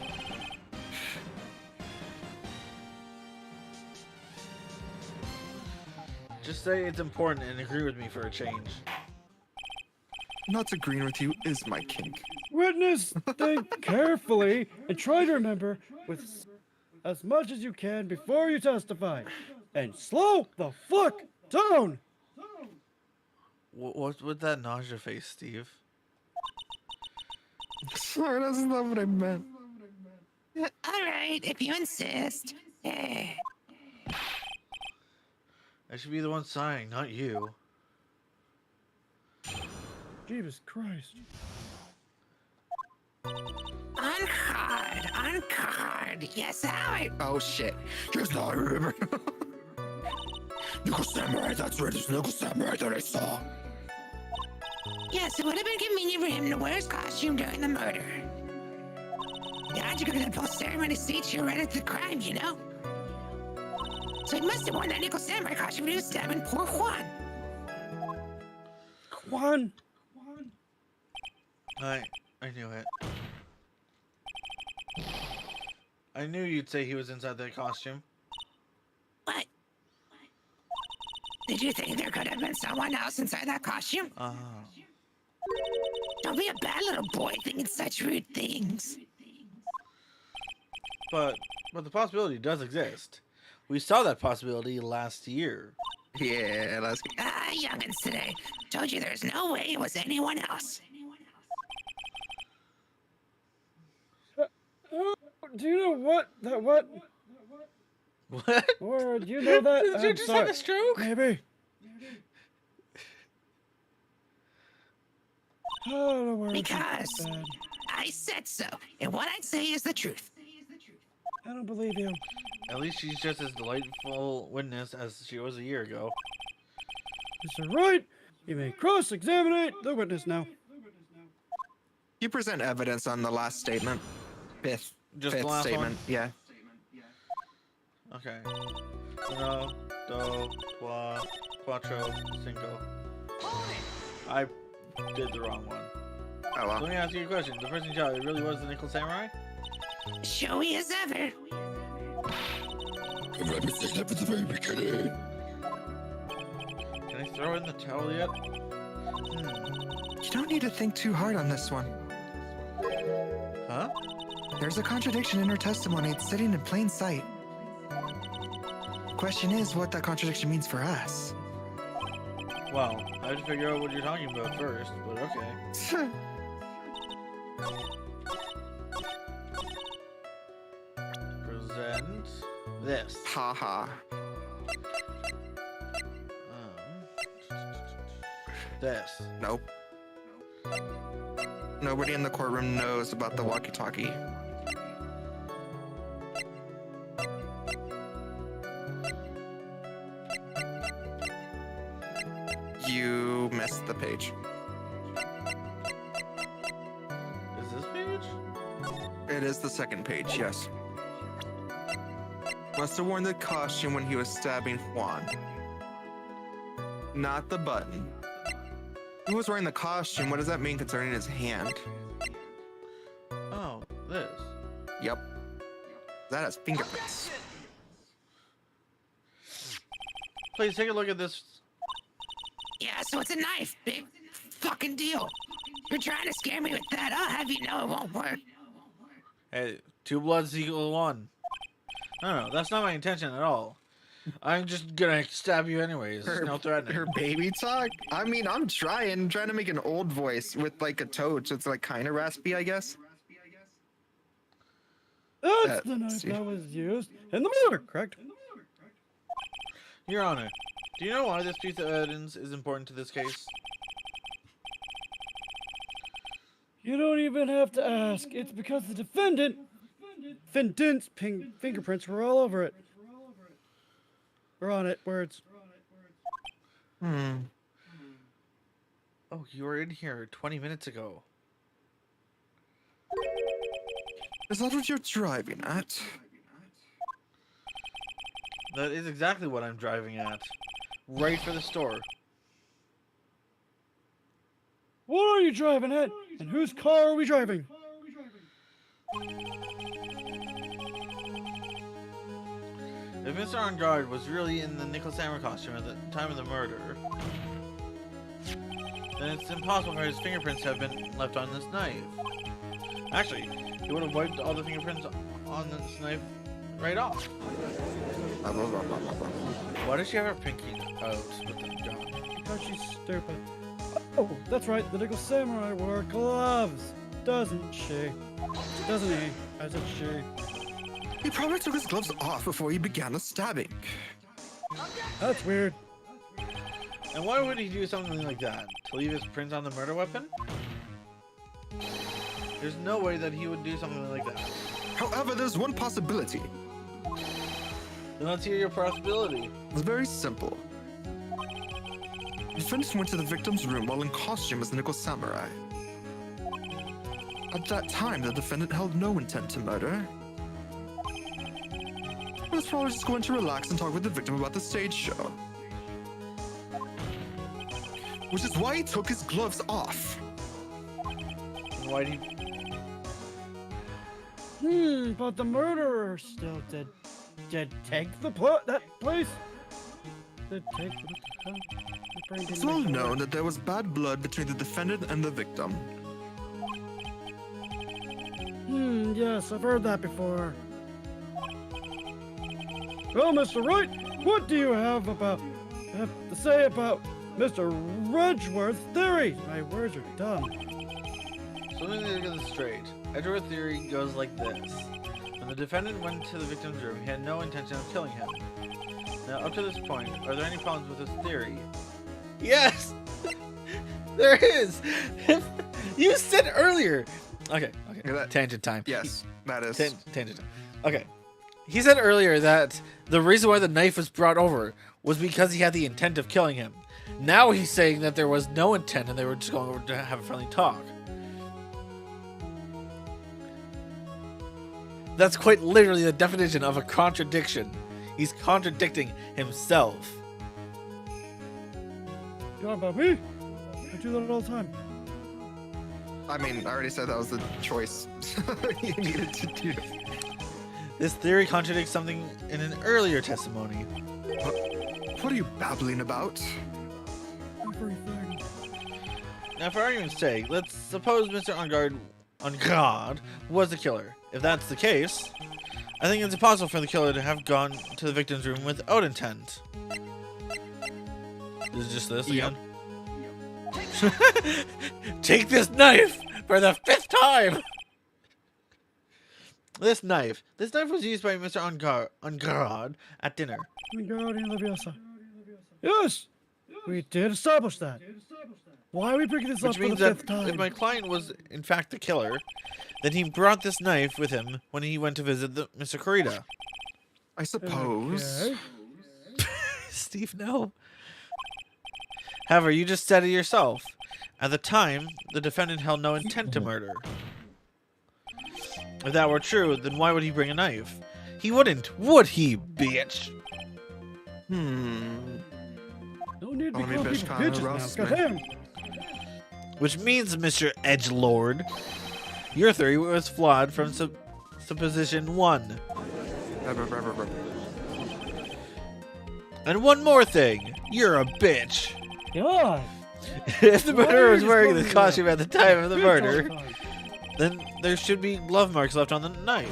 Just say it's important and agree with me for a change. Not agreeing with you is my kink. Witness, think carefully and try to remember with as much as you can before you testify. And slow the fuck down! What's with that nausea face, Steve? Sorry, that's not what I meant. All right, if you insist. Eh. I should be the one sighing, not you. Jesus Christ. On card. Yes, Howard. Oh shit. Yes, now I remember. Nickel Samurai, that's right, it's Nickel Samurai that I saw. Yes, it would have been convenient for him to wear his costume during the murder. The logic of that post-ceremony states you're right at the crime, you know? So he must have worn that nickel samurai costume when he was stabbing poor Juan. Juan! I knew it. I knew you'd say he was inside that costume. What? Did you think there could have been someone else inside that costume? Don't be a bad little boy thinking such rude things. But the possibility does exist. We saw that possibility last year. Yeah, let's go. Youngins today. Told you there's no way it was anyone else. Do you know what? What? What? Or do you know that? Did you I'm just sorry. have a stroke? Maybe. Oh, don't worry. Because It's bad. I said so, and what I say is the truth. I don't believe you. At least she's just as delightful witness as she was a year ago. Mr. Wright, you may cross-examine the witness now. You present evidence on the last statement. Just the Fifth last statement. one? Yeah. Okay. Uno, dos, trois, cuatro, cinco. I did the wrong one. Oh So well. let me ask you a question. The person you shot, it really was the Nickel Samurai? Showy as ever. If I mistake that from the very beginning. Can I throw in the towel yet? You don't need to think too hard on this one. Huh? There's a contradiction in her testimony. It's sitting in plain sight. Question is what that contradiction means for us. Well, I have to figure out what you're talking about first, but okay. Present this. Haha. This. Nope. Nobody in the courtroom knows about the walkie-talkie. You missed the page. Is this page? It is the second page, yes. Must have worn the costume when he was stabbing Juan. Not the button. Who was wearing the costume? What does that mean concerning his hand? Oh, this. Yep. That has fingerprints. Please take a look at this. Yeah, so it's a knife. Big fucking deal. You're trying to scare me with that. I'll have you know it won't work. Hey, 2 bloods equal 1. No, that's not my intention at all. I'm just gonna stab you anyways. There's no threatening. Her baby talk? I mean, I'm trying to make an old voice with like a toad, so it's like kind of raspy, I guess. That's the Let's knife see. that was used in the murder, correct? Your Honor, do you know why this piece of evidence is important to this case? You don't even have to ask. It's because the defendant's fingerprints were all over it. Or on it, words. Hmm. Oh, you were in here 20 minutes ago. Is that what you're driving at? That is exactly what I'm driving at. Right for the store. What are you driving at? And whose car are we driving? If Mr. Andrade was really in the Nickel Samurai costume at the time of the murder, then it's impossible for his fingerprints to have been left on this knife. Actually, he would have wiped all the fingerprints on this knife right off. Why does she have her pinky out with the gun? Because she's stupid. Oh, that's right. The Nickel Samurai wore gloves. Doesn't she? Doesn't he? I said she. He probably took his gloves off before he began the stabbing. That's weird. And why would he do something like that? To leave his prints on the murder weapon? There's no way that he would do something like that. However, there's one possibility. Then let's hear your possibility. It's very simple. The defendant went to the victim's room while in costume as the Nickel Samurai. At that time, the defendant held no intent to murder. He was probably just going to relax and talk with the victim about the stage show. Which is why he took his gloves off. And why did he... But the murderer still did take that place? Did take the It's well known that there was bad blood between the defendant and the victim. Yes, I've heard that before. Well, Mr. Wright, what do you have to say about Mr. Ridgeworth's theory? My words are dumb. So let me get this straight. Edgeworth's theory goes like this. When the defendant went to the victim's room, he had no intention of killing him. Now, up to this point, are there any problems with this theory? Yes! There is! You said earlier! Okay. Tangent time. Yes, that is. Tangent time. Okay. He said earlier that the reason why the knife was brought over was because he had the intent of killing him. Now he's saying that there was no intent and they were just going over to have a friendly talk. That's quite literally the definition of a contradiction. He's contradicting himself. You talking about me? I do that all the time. I mean, I already said that was the choice you needed to do. This theory contradicts something in an earlier testimony. What are you babbling about? Everything. Now, for argument's sake, let's suppose Mr. Ungard was the killer. If that's the case, I think it's impossible for the killer to have gone to the victim's room without intent. Is it just this again? Take this knife for the 5th time! This knife was used by Mr. Ungard at dinner. Yes! We did establish that. Why are we bringing this up Which for the means that 5th time? if my client was in fact the killer, then he brought this knife with him when he went to visit Mr. Corita. I suppose. Okay. Steve, no. However, you just said it yourself. At the time, the defendant held no intent to murder. If that were true, then why would he bring a knife? He wouldn't, would he, bitch? No need to be Only calling bitch people kinda bitches now. roast me. Goddamn. Which means, Mr. Edgelord, your theory was flawed from supposition 1. And one more thing, you're a bitch. God. If the murderer was you wearing the explaining costume at the time of the Bitch all murder, the time. then there should be glove marks left on the knife.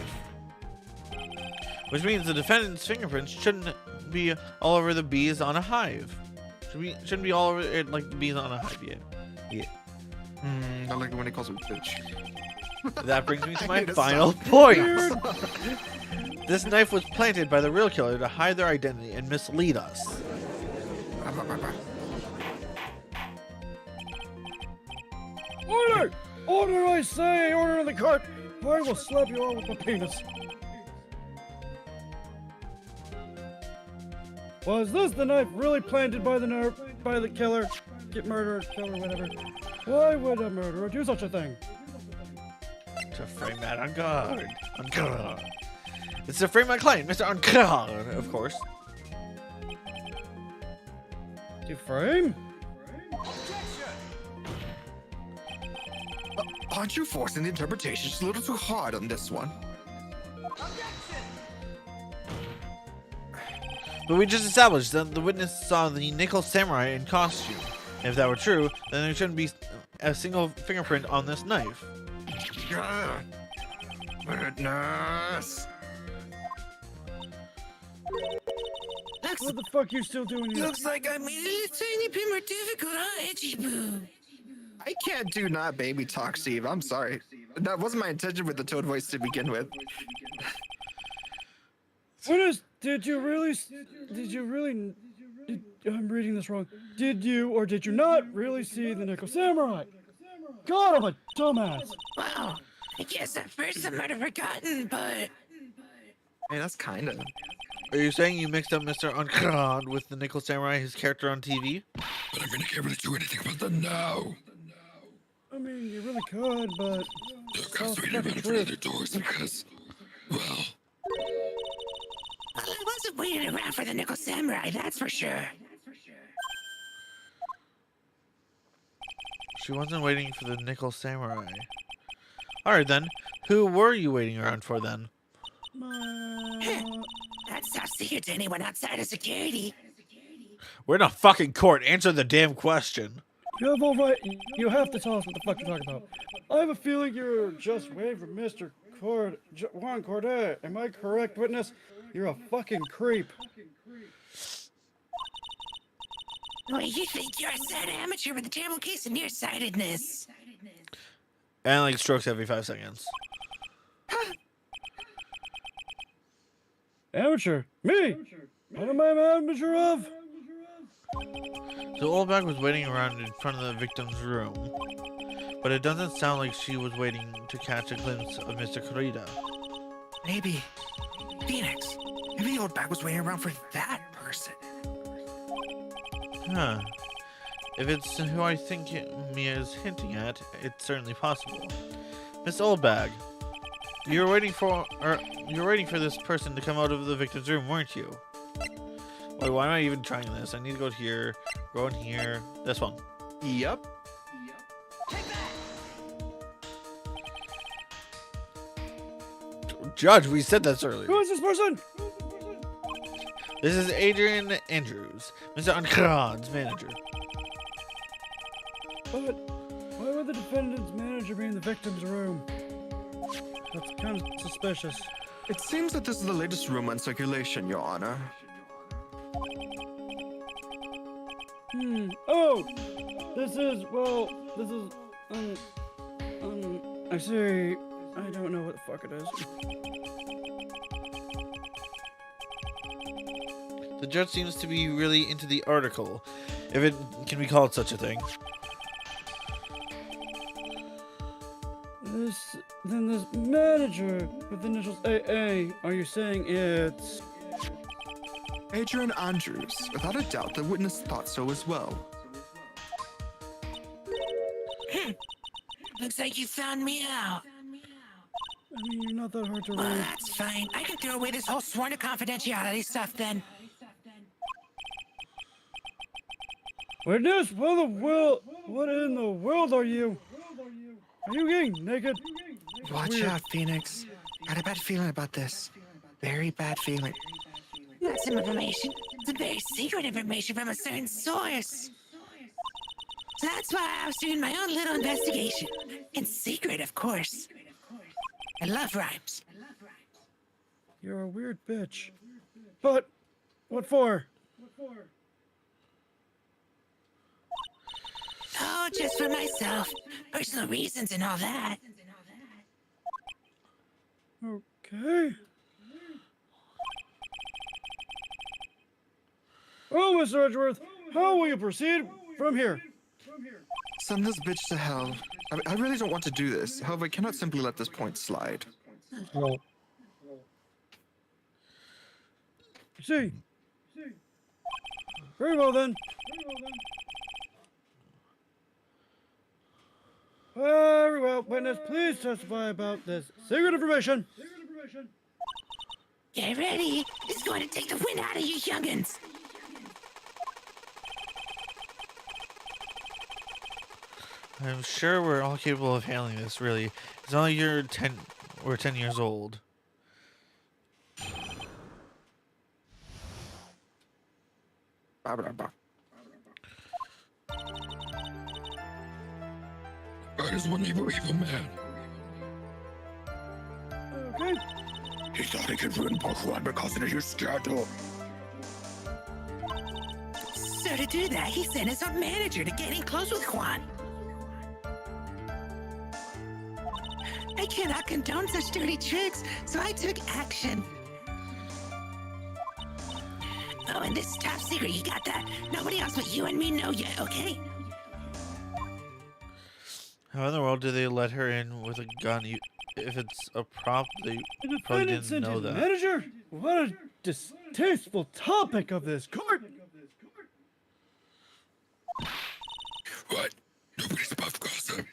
Which means the defendant's fingerprints shouldn't be all over the bees on a hive. Shouldn't be all over it like the bees on a hive, yeah. I like it when he calls me bitch. That brings me to I my need a final song. point. This knife was planted by the real killer to hide their identity and mislead us. Order! Order, I say! Order in the cart! I will slap you all with my penis. Was this the knife really planted by the killer? Get murdered, killer, whatever. Why would a murderer do such a thing? To frame that on guard. On guard. It's to frame my client, Mr. On guard, of course. To frame? Aren't you forcing the interpretation just a little too hard on this one? But we just established that the witness saw the nickel samurai in costume. And if that were true, then there shouldn't be a single fingerprint on this knife. Witness! What the fuck you still doing here? Looks like I made it a tiny bit more difficult, huh, Edgy Boo? I can't do not baby talk, Steve. I'm sorry. That wasn't my intention with the tone voice to begin with. Did you really, I'm reading this wrong. Did you or did you not really see the nickel samurai? God, I'm a dumbass. Wow, I guess at first I might have forgotten, but... Hey, that's kind of. Are you saying you mixed up Mr. Uncrod with the nickel samurai, his character on TV? But I'm gonna get able to do anything about that now. I mean, you really could, but... Look, I was waiting around for other doors because, well, Well, I wasn't waiting around for the Nickel Samurai, that's for sure. She wasn't waiting for the nickel samurai. Alright then, Who were you waiting around for then? That's top secret to anyone outside of security. We're in a fucking court. Answer the damn question. You have all right. You have to tell us what the fuck you're talking about. I have a feeling you're just waiting for Mr. Juan Corday. Am I correct, witness? You're a fucking creep. Wait, you think you're a sad amateur with a terrible case of nearsightedness? And like strokes every 5 seconds. Amateur? Me? What am I an amateur of? So Oldback was waiting around in front of the victim's room, but it doesn't sound like she was waiting to catch a glimpse of Mr. Corrida. Maybe. Phoenix. Maybe old Bag was waiting around for that person. Huh. If it's who I think Mia is hinting at, it's certainly possible. Miss Oldbag, you were waiting for this person to come out of the victim's room, weren't you? Wait, why am I even trying this? I need to go here, go in here, this one. Yep. Judge, we said this earlier. Who is this person? This is Adrian Andrews, Mr. Ankrad's manager. But why would the defendant's manager be in the victim's room? That's kind of suspicious. It seems that this is the latest rumor in circulation, Your Honor. Oh! This is, I see. I don't know what the fuck it is. The judge seems to be really into the article, if it can be called such a thing. This manager with the initials AA, are you saying it's... Adrian Andrews. Without a doubt, the witness thought so as well. Looks like you found me out. I mean, you're not that hard to Well, read. that's fine. I can throw away this whole sworn to confidentiality stuff then. Witness, what in the world are you? Are you getting naked? Watch Weird. out, Phoenix. Got a bad feeling about this. Very bad feeling. That's some information. Some very secret information from a certain source. So that's why I was doing my own little investigation. In secret, of course. I love rhymes. You're a weird bitch. But, what for? Oh, just for myself. Personal reasons and all that. Okay. Oh, Mr. Edgeworth, how will you proceed from here? Send this bitch to hell. I really don't want to do this. However, I cannot simply let this point slide. See. Very well then. Very well. Witness, please testify about this secret information. Get ready. It's going to take the wind out of you youngins. I'm sure we're all capable of handling this, really. It's only we're 10 years old. Bah, bah, bah. That is one evil man. Okay. He thought he could ruin Pokemon because of his scandal. So to do that, he sent his own manager to get in close with Juan. I cannot condone such dirty tricks, so I took action. Oh, and this is top secret, you got that? Nobody else but you and me know yet, okay? How in the world do they let her in with a gun? If it's a prop, they The probably defendant didn't sent know his that. manager? What a distasteful topic of this court. What? Nobody's above gossip.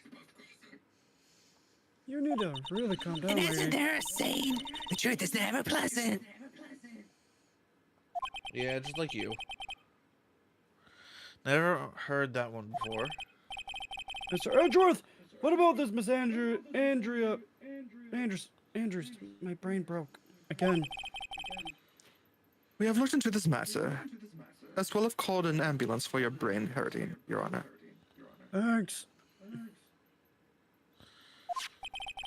You need to really calm down, And lady. isn't there a saying? The truth is never pleasant. Yeah, just like you. Never heard that one before. Mr. Edgeworth, what about this Miss Andrea Andrews, my brain broke. Again. We have looked into this matter, as well have called an ambulance for your brain hurting, Your Honor, Thanks.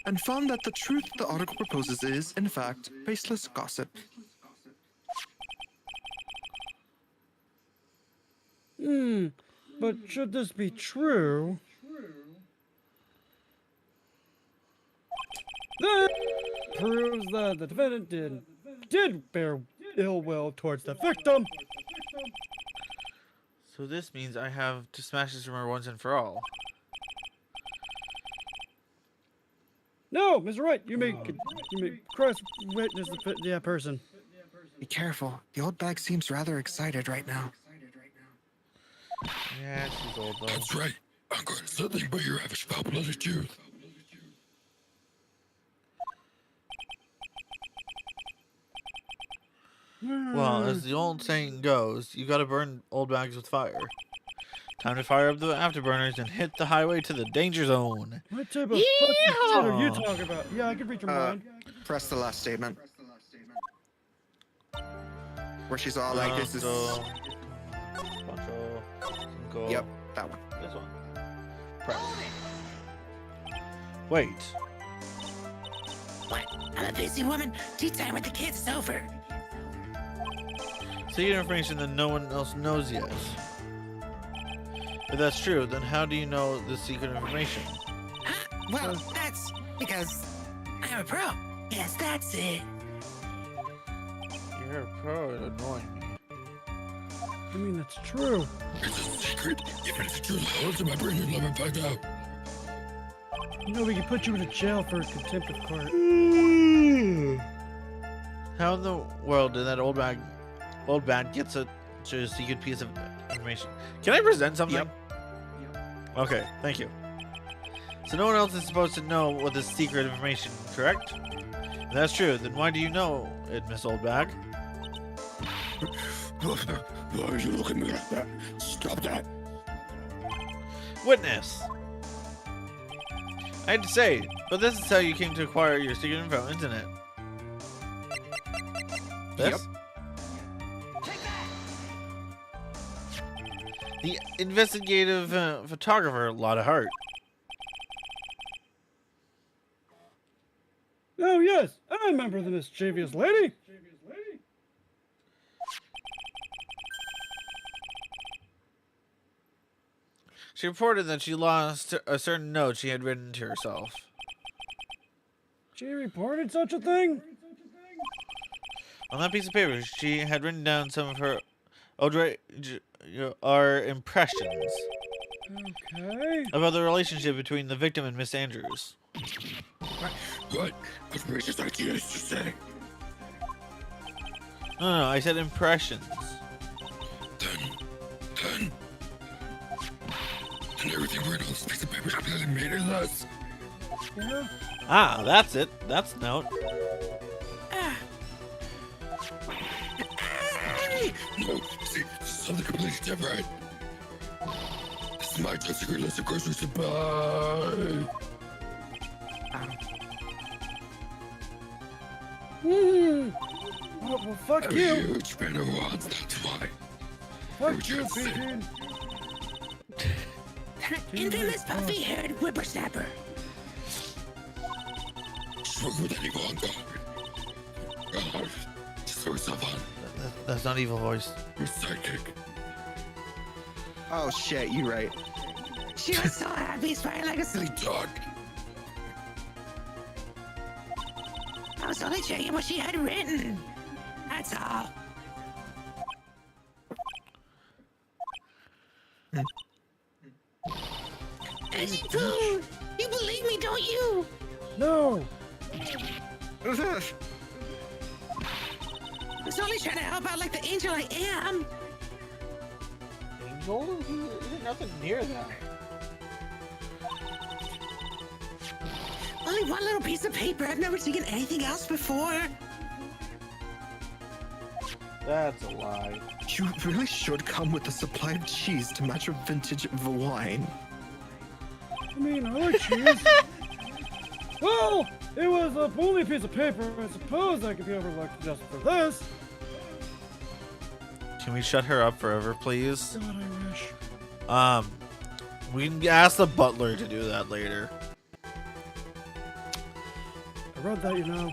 and found that the truth the article proposes is, in fact, baseless gossip. But should this be true? That proves that the defendant did bear ill will towards the victim. So this means I have to smash this rumor once and for all. No, Mr. Wright, you may cross witness the person. Be careful. The old bag seems rather excited right now. Yeah, she's old though. That's right. I'm going to something but your average foul-blooded youth. Well, as the old saying goes, you gotta burn old bags with fire. Time to fire up the afterburners and hit the highway to the danger zone. What type of fucking shit are you talking about? Yeah, I can read your mind. Press the last statement. Where she's all like, this is... Yep, that one. This one. Press. Wait. What? I'm a busy woman. Tea time with the kids is over. Secret information that no one else knows yet. If that's true, then how do you know the secret information? Well, that's because I'm a pro. Yes, that's it. You're a pro at annoying me. I mean, that's true. It's a secret. Even if it's true, how else am I bringing love and find out? You know, we can put you in jail for contempt of court. How in the world did that old bag get such a secret piece of information? Can I present something? Yep. Okay, thank you. So no one else is supposed to know what this secret information, correct? If that's true, then why do you know it, Miss Oldbag? Why are you looking at me like that? Stop that. Witness! I hate to say it, but this is how you came to acquire your secret info, isn't it? This? The investigative photographer, a lot of heart. Oh, yes, I remember the mischievous lady. She reported that she lost a certain note she had written to herself. She reported such a thing? On that piece of paper, she had written down some of her our impressions Okay. about the relationship between the victim and Miss Andrews. What outrageous idea is to say? No, I said impressions. Then everything written on this piece of paper is completely meaningless. Yeah. Ah, that's it. That's the note. No, see, this is something completely different. This is my top secret list of groceries to buy. Well, fuck I'm a you. huge fan of wands, that's why. Fuck you, B-tean. Infamous puffy-haired whippersnapper. Smoke with any wand, God. Just throw yourself on. That's not evil voice. Your sidekick. Oh shit, you right. She was so happy, smiling like a Silly dog. I was only checking what she had written. That's all. As you do. You believe me, don't you? No. I was only trying to help out like the angel I am. Angel? Nothing near that. Only one little piece of paper. I've never seen anything else before. That's a lie. You really should come with a supply of cheese to match your vintage of wine. I mean, I like cheese. Oh! It was a only piece of paper. I suppose that could be overlooked just for this. Can we shut her up forever, please? God, I wish. We can ask the butler to do that later. I read that, you know.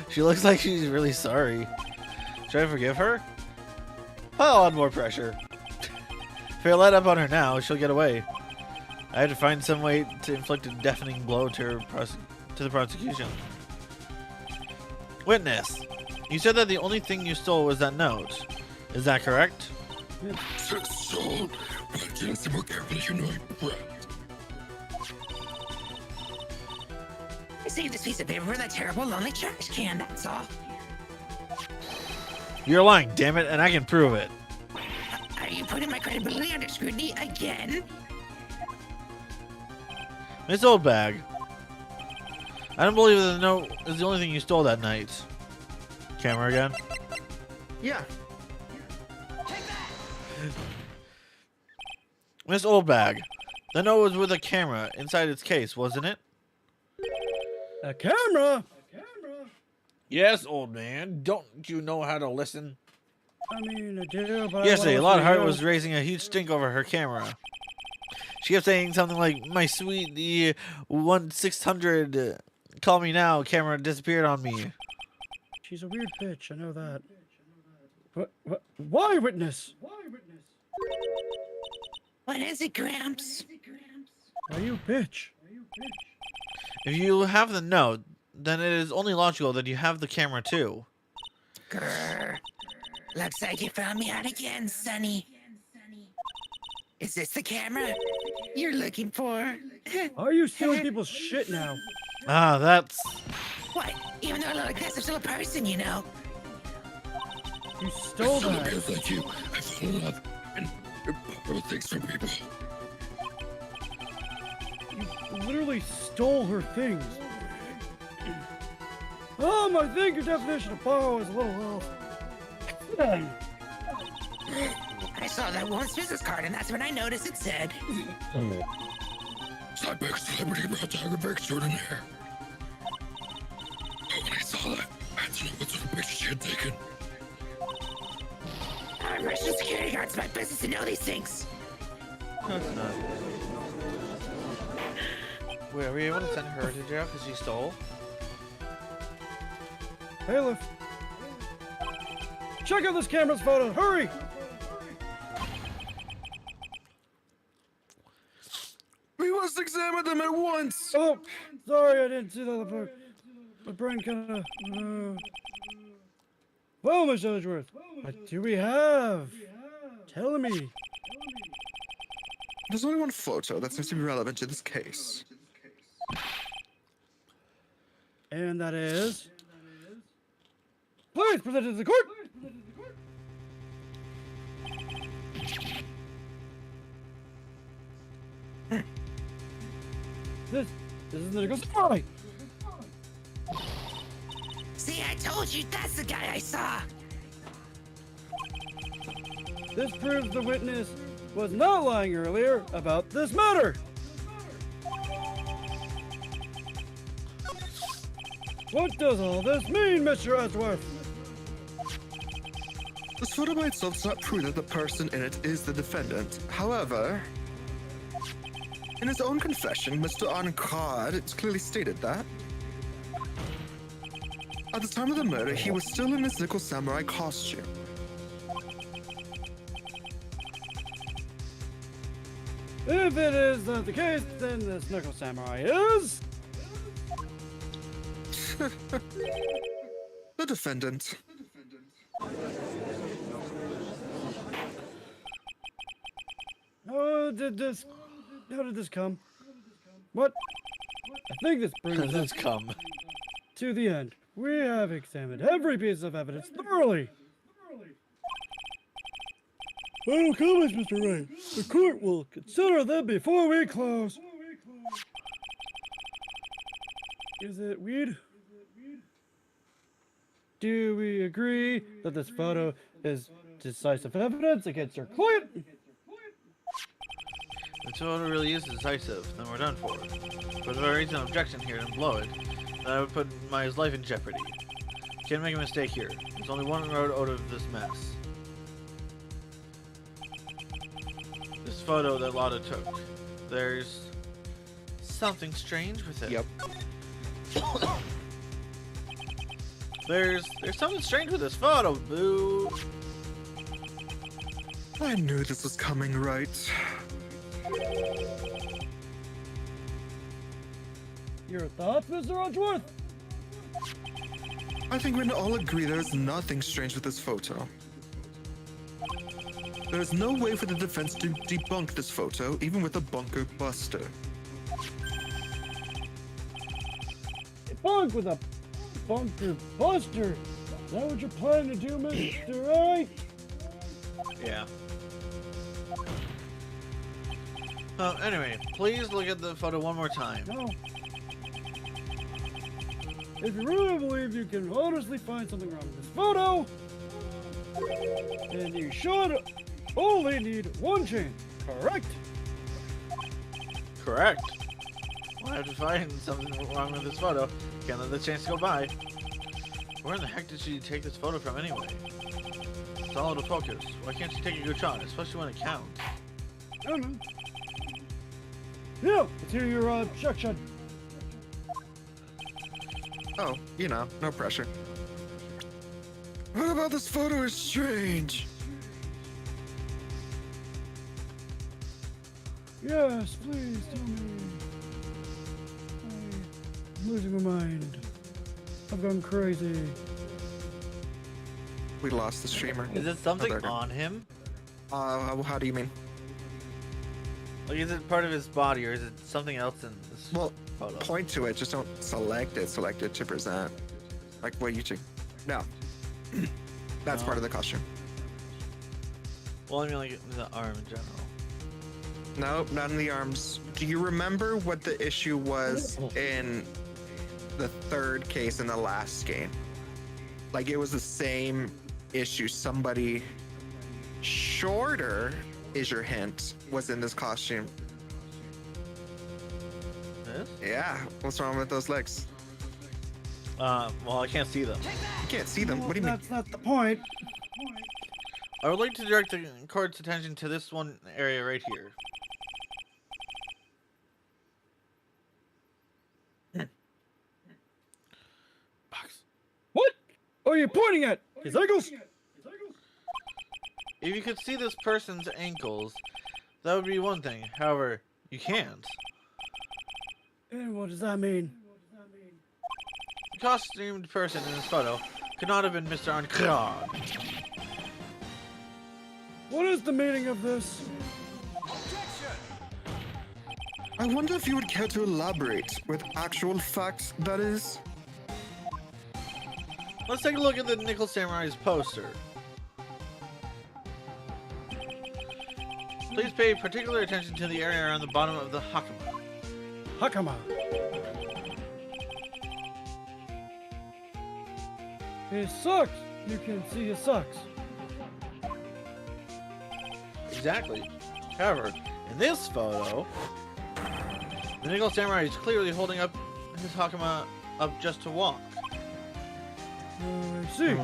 She looks like she's really sorry. Should I forgive her? Pile on more pressure. If I let up on her now, she'll get away. I have to find some way to inflict a deafening blow to her to the prosecution. Witness, you said that the only thing you stole was that note. Is that correct? So, but you listen more carefully, you know, Wright. I saved this piece of paper for that terrible, lonely trash can, that's all. You're lying, damn it, and I can prove it. Are you putting my credibility under scrutiny again? Miss Oldbag, I don't believe that the note is the only thing you stole that night. Camera again? Yeah. Miss Oldbag, the note was with a camera inside its case, wasn't it? A camera? Yes, old man. Don't you know how to listen? I mean, I do, but Yesterday, I Lockhart was raising a huge stink over her camera. She kept saying something like, "My sweet, the 1-600, call me now, camera disappeared on me." She's a weird bitch, I know that. What? Why, witness? What is it, Gramps? Are you bitch? If you have the note, then it is only logical that you have the camera too. Grr. Looks like you found me out again, Sonny. Is this the camera you're looking for? Are you stealing people's shit now? Ah, that's... What? Even though I look like this, I'm still a person, you know? You stole Some that. appears like you. I fall in love and borrow things from people. You literally stole her things. I think your definition of borrow is a little off. I saw that woman's business card, and that's when I noticed it said, Sideback celebrity brought tiger back extraordinaire. But when I saw that, I had to know what sort of picture she had taken. I'm Russian security guard. It's my business to know these things. No, it's not. Wait, are we able to send her to jail because she stole? Bailiff. Check out this camera's photo. Hurry! We must examine them at once. Oh, sorry, I didn't see that before. My brain kind of. Well, Mr. Edgeworth, what do we have? Tell me. There's only one photo that seems to be relevant to this case. And that is. Please present it to the court. This is the Nickel Spy. See, I told you that's the guy I saw. This proves the witness was not lying earlier about this matter. What does all this mean, Mr. Edgeworth? This photo by itself does not prove that the person in it is the defendant. However, in his own confession, Mr. Ancard clearly stated that at the time of the murder, he was still in his nickel samurai costume. If it is not the case, then this Nickel Samurai is... The defendant. How did this come? What? I think this brings us come. to the end. We have examined every piece of evidence thoroughly. Final comments, Mr. Wright. The court will consider them before we close. Is it weed? Do we agree that this photo is decisive evidence against your client? If photo really is decisive, then we're done for. But if I raise an objection here and blow it, then I would put Maya's life in jeopardy. Can't make a mistake here. There's only one road out of this mess. This photo that Lotta took. There's something strange with it. Yep. There's something strange with this photo, boo. I knew this was coming, right? Your thoughts, Mr. Edgeworth? I think we can all agree there is nothing strange with this photo. There is no way for the defense to debunk this photo, even with a bunker buster. Debunk with a bunker buster. Is that what you're planning to do, Mr. Wright? Yeah. Anyway, please look at the photo one more time. No. If you really believe you can honestly find something wrong with this photo, then you should only need one chance, correct? Correct. Well, I have to find something wrong with this photo. Can't let the chance go by. Where in the heck did she take this photo from anyway? It's all out of focus. Why can't she take a good shot, especially when it counts? I don't know. Yeah, let's hear your objection. Oh, you know, no pressure. What about this photo is strange? Yes, please tell me. I'm losing my mind. I've gone crazy. We lost the streamer. Is it something Oh, there. on him? How do you mean? Like, is it part of his body, or is it something else in this Well, photo? point to it, just don't select it. Select it to present. Like what you think. No. That's No. part of the costume. Well, I mean, like, the arm in general. No, not in the arms. Do you remember what the issue was in the third case in the last game? Like, it was the same issue. Somebody shorter, is your hint, was in this costume. This? Yeah. What's wrong with those legs? Well, I can't see them. You can't see them. What do you mean? That's not the point. I would like to direct the court's attention to this one area right here. Box. What are you pointing at? His ankles? If you could see this person's ankles, that would be one thing. However, you can't. And what does that mean? The costumed person in this photo could not have been Mr. Ancrad. What is the meaning of this? I wonder if you would care to elaborate with actual facts, that is. Let's take a look at the Nickel Samurai's poster. Please pay particular attention to the area around the bottom of the hakama. Hakama. His socks. You can see his socks. Exactly. However, in this photo, the Nickel Samurai is clearly holding up his hakama up just to walk. I see.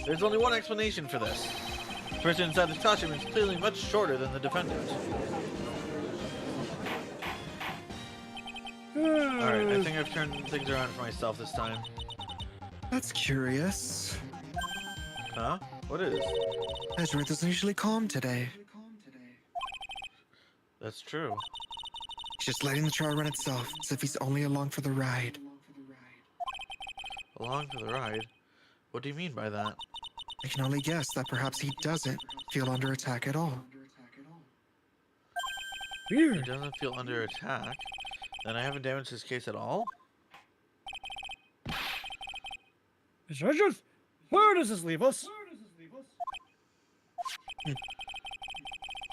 There's only one explanation for this. The person inside this costume is clearly much shorter than the defendant. Alright, I think I've turned things around for myself this time. That's curious. Huh? What is? Edgeworth isn't usually calm today. That's true. He's just letting the trial run itself, as if he's only along for the ride. Along for the ride? What do you mean by that? I can only guess that perhaps he doesn't feel under attack at all. He Weird. doesn't feel under attack. Then I haven't damaged his case at all? Mr. Edgeworth, where does this leave us?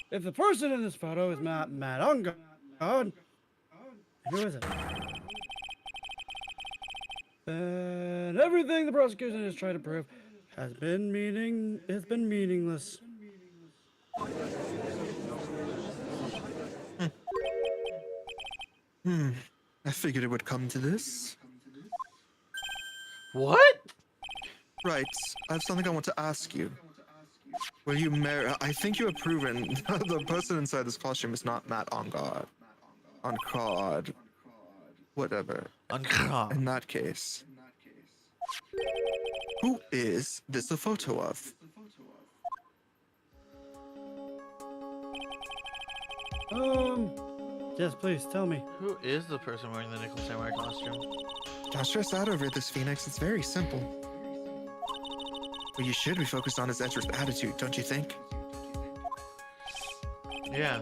If the person in this photo is Matt Unga, who is it? And everything the prosecution has tried to prove has been meaningless. I figured it would come to this. What? Right, I have something I want to ask you. Will you marry? I think you have proven the person inside this costume is not Matt on God. On God. Whatever. In that case, who is this a photo of? Yes, please tell me. Who is the person wearing the Nickel Samurai costume? Don't stress out over this, Phoenix. It's very simple. What you should be focused on is Ezra's attitude, don't you think? Yeah.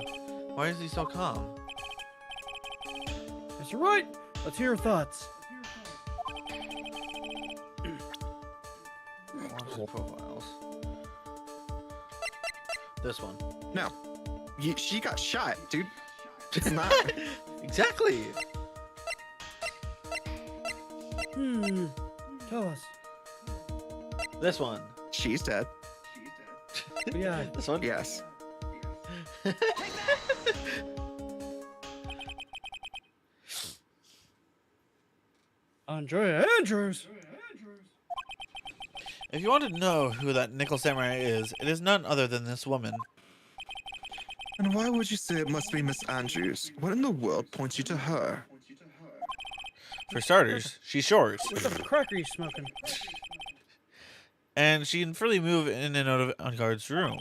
Why is he so calm? Mr. Wright, let's hear your thoughts. Watch his profiles. This one. No. She got shot, dude. It's not. Exactly. Tell us. This one. She's dead. Yeah. This one. Yes. Andrea Andrews. If you want to know who that Nickel Samurai is, it is none other than this woman. And why would you say it must be Miss Andrews? What in the world points you to her? For starters, she's short, What the crack are you smoking? and she can freely move in and out of Encard's room.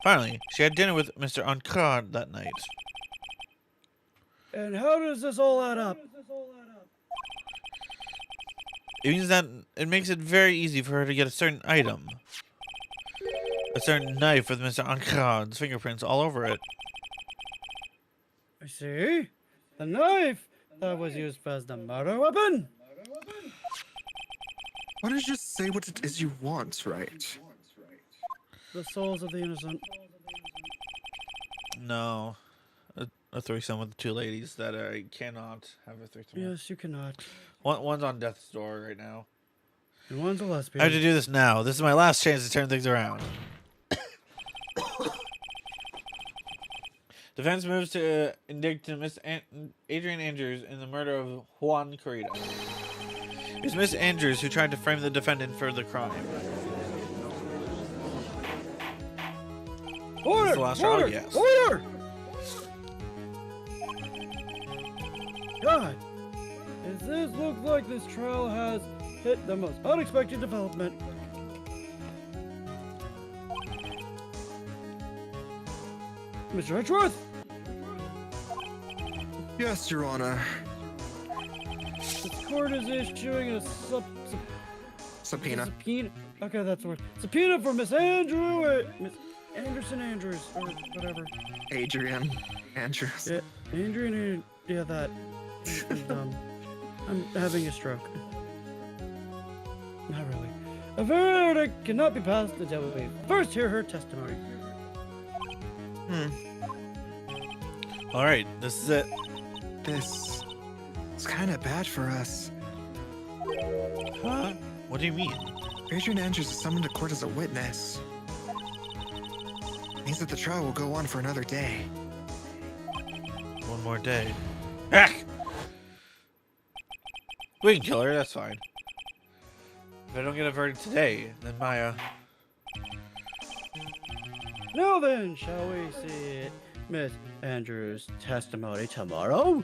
Finally, she had dinner with Mr. Encard that night. And how does this all add up? It means that it makes it very easy for her to get a certain item. A certain knife with Mr. Encard's fingerprints all over it. I see. The knife that was used as the murder weapon. Why don't you just say what it is you want, right? The souls of the innocent. No. A threesome with the two ladies that I cannot have a threesome with. Yes, you cannot. One's on death's door right now. And one's a lesbian. I have to do this now. This is my last chance to turn things around. Defense moves to indict Miss Adrian Andrews in the murder of Juan Corrida. It was Miss Andrews who tried to frame the defendant for the crime. Order! This is the last trial? Order! Yes. Order! God, does this look like this trial has hit the most unexpected development? Mr. Edgeworth? Yes, Your Honor. The court is issuing a Subpoena. subpoena. Okay, that's the word. Subpoena for Miss Andrew, Miss Anderson Andrews, or whatever. Adrian Andrews. Yeah, Adrian, yeah, that. I'm having a stroke. Not really. A verdict cannot be passed until we first hear her testimony. All right, this is it. This is kind of bad for us. Huh? What do you mean? Adrian Andrews is summoned to court as a witness. Means that the trial will go on for another day. One more day. Heck! We can kill her, that's fine. If I don't get a verdict today, then Maya... Now then, shall we see Miss Andrews' testimony tomorrow?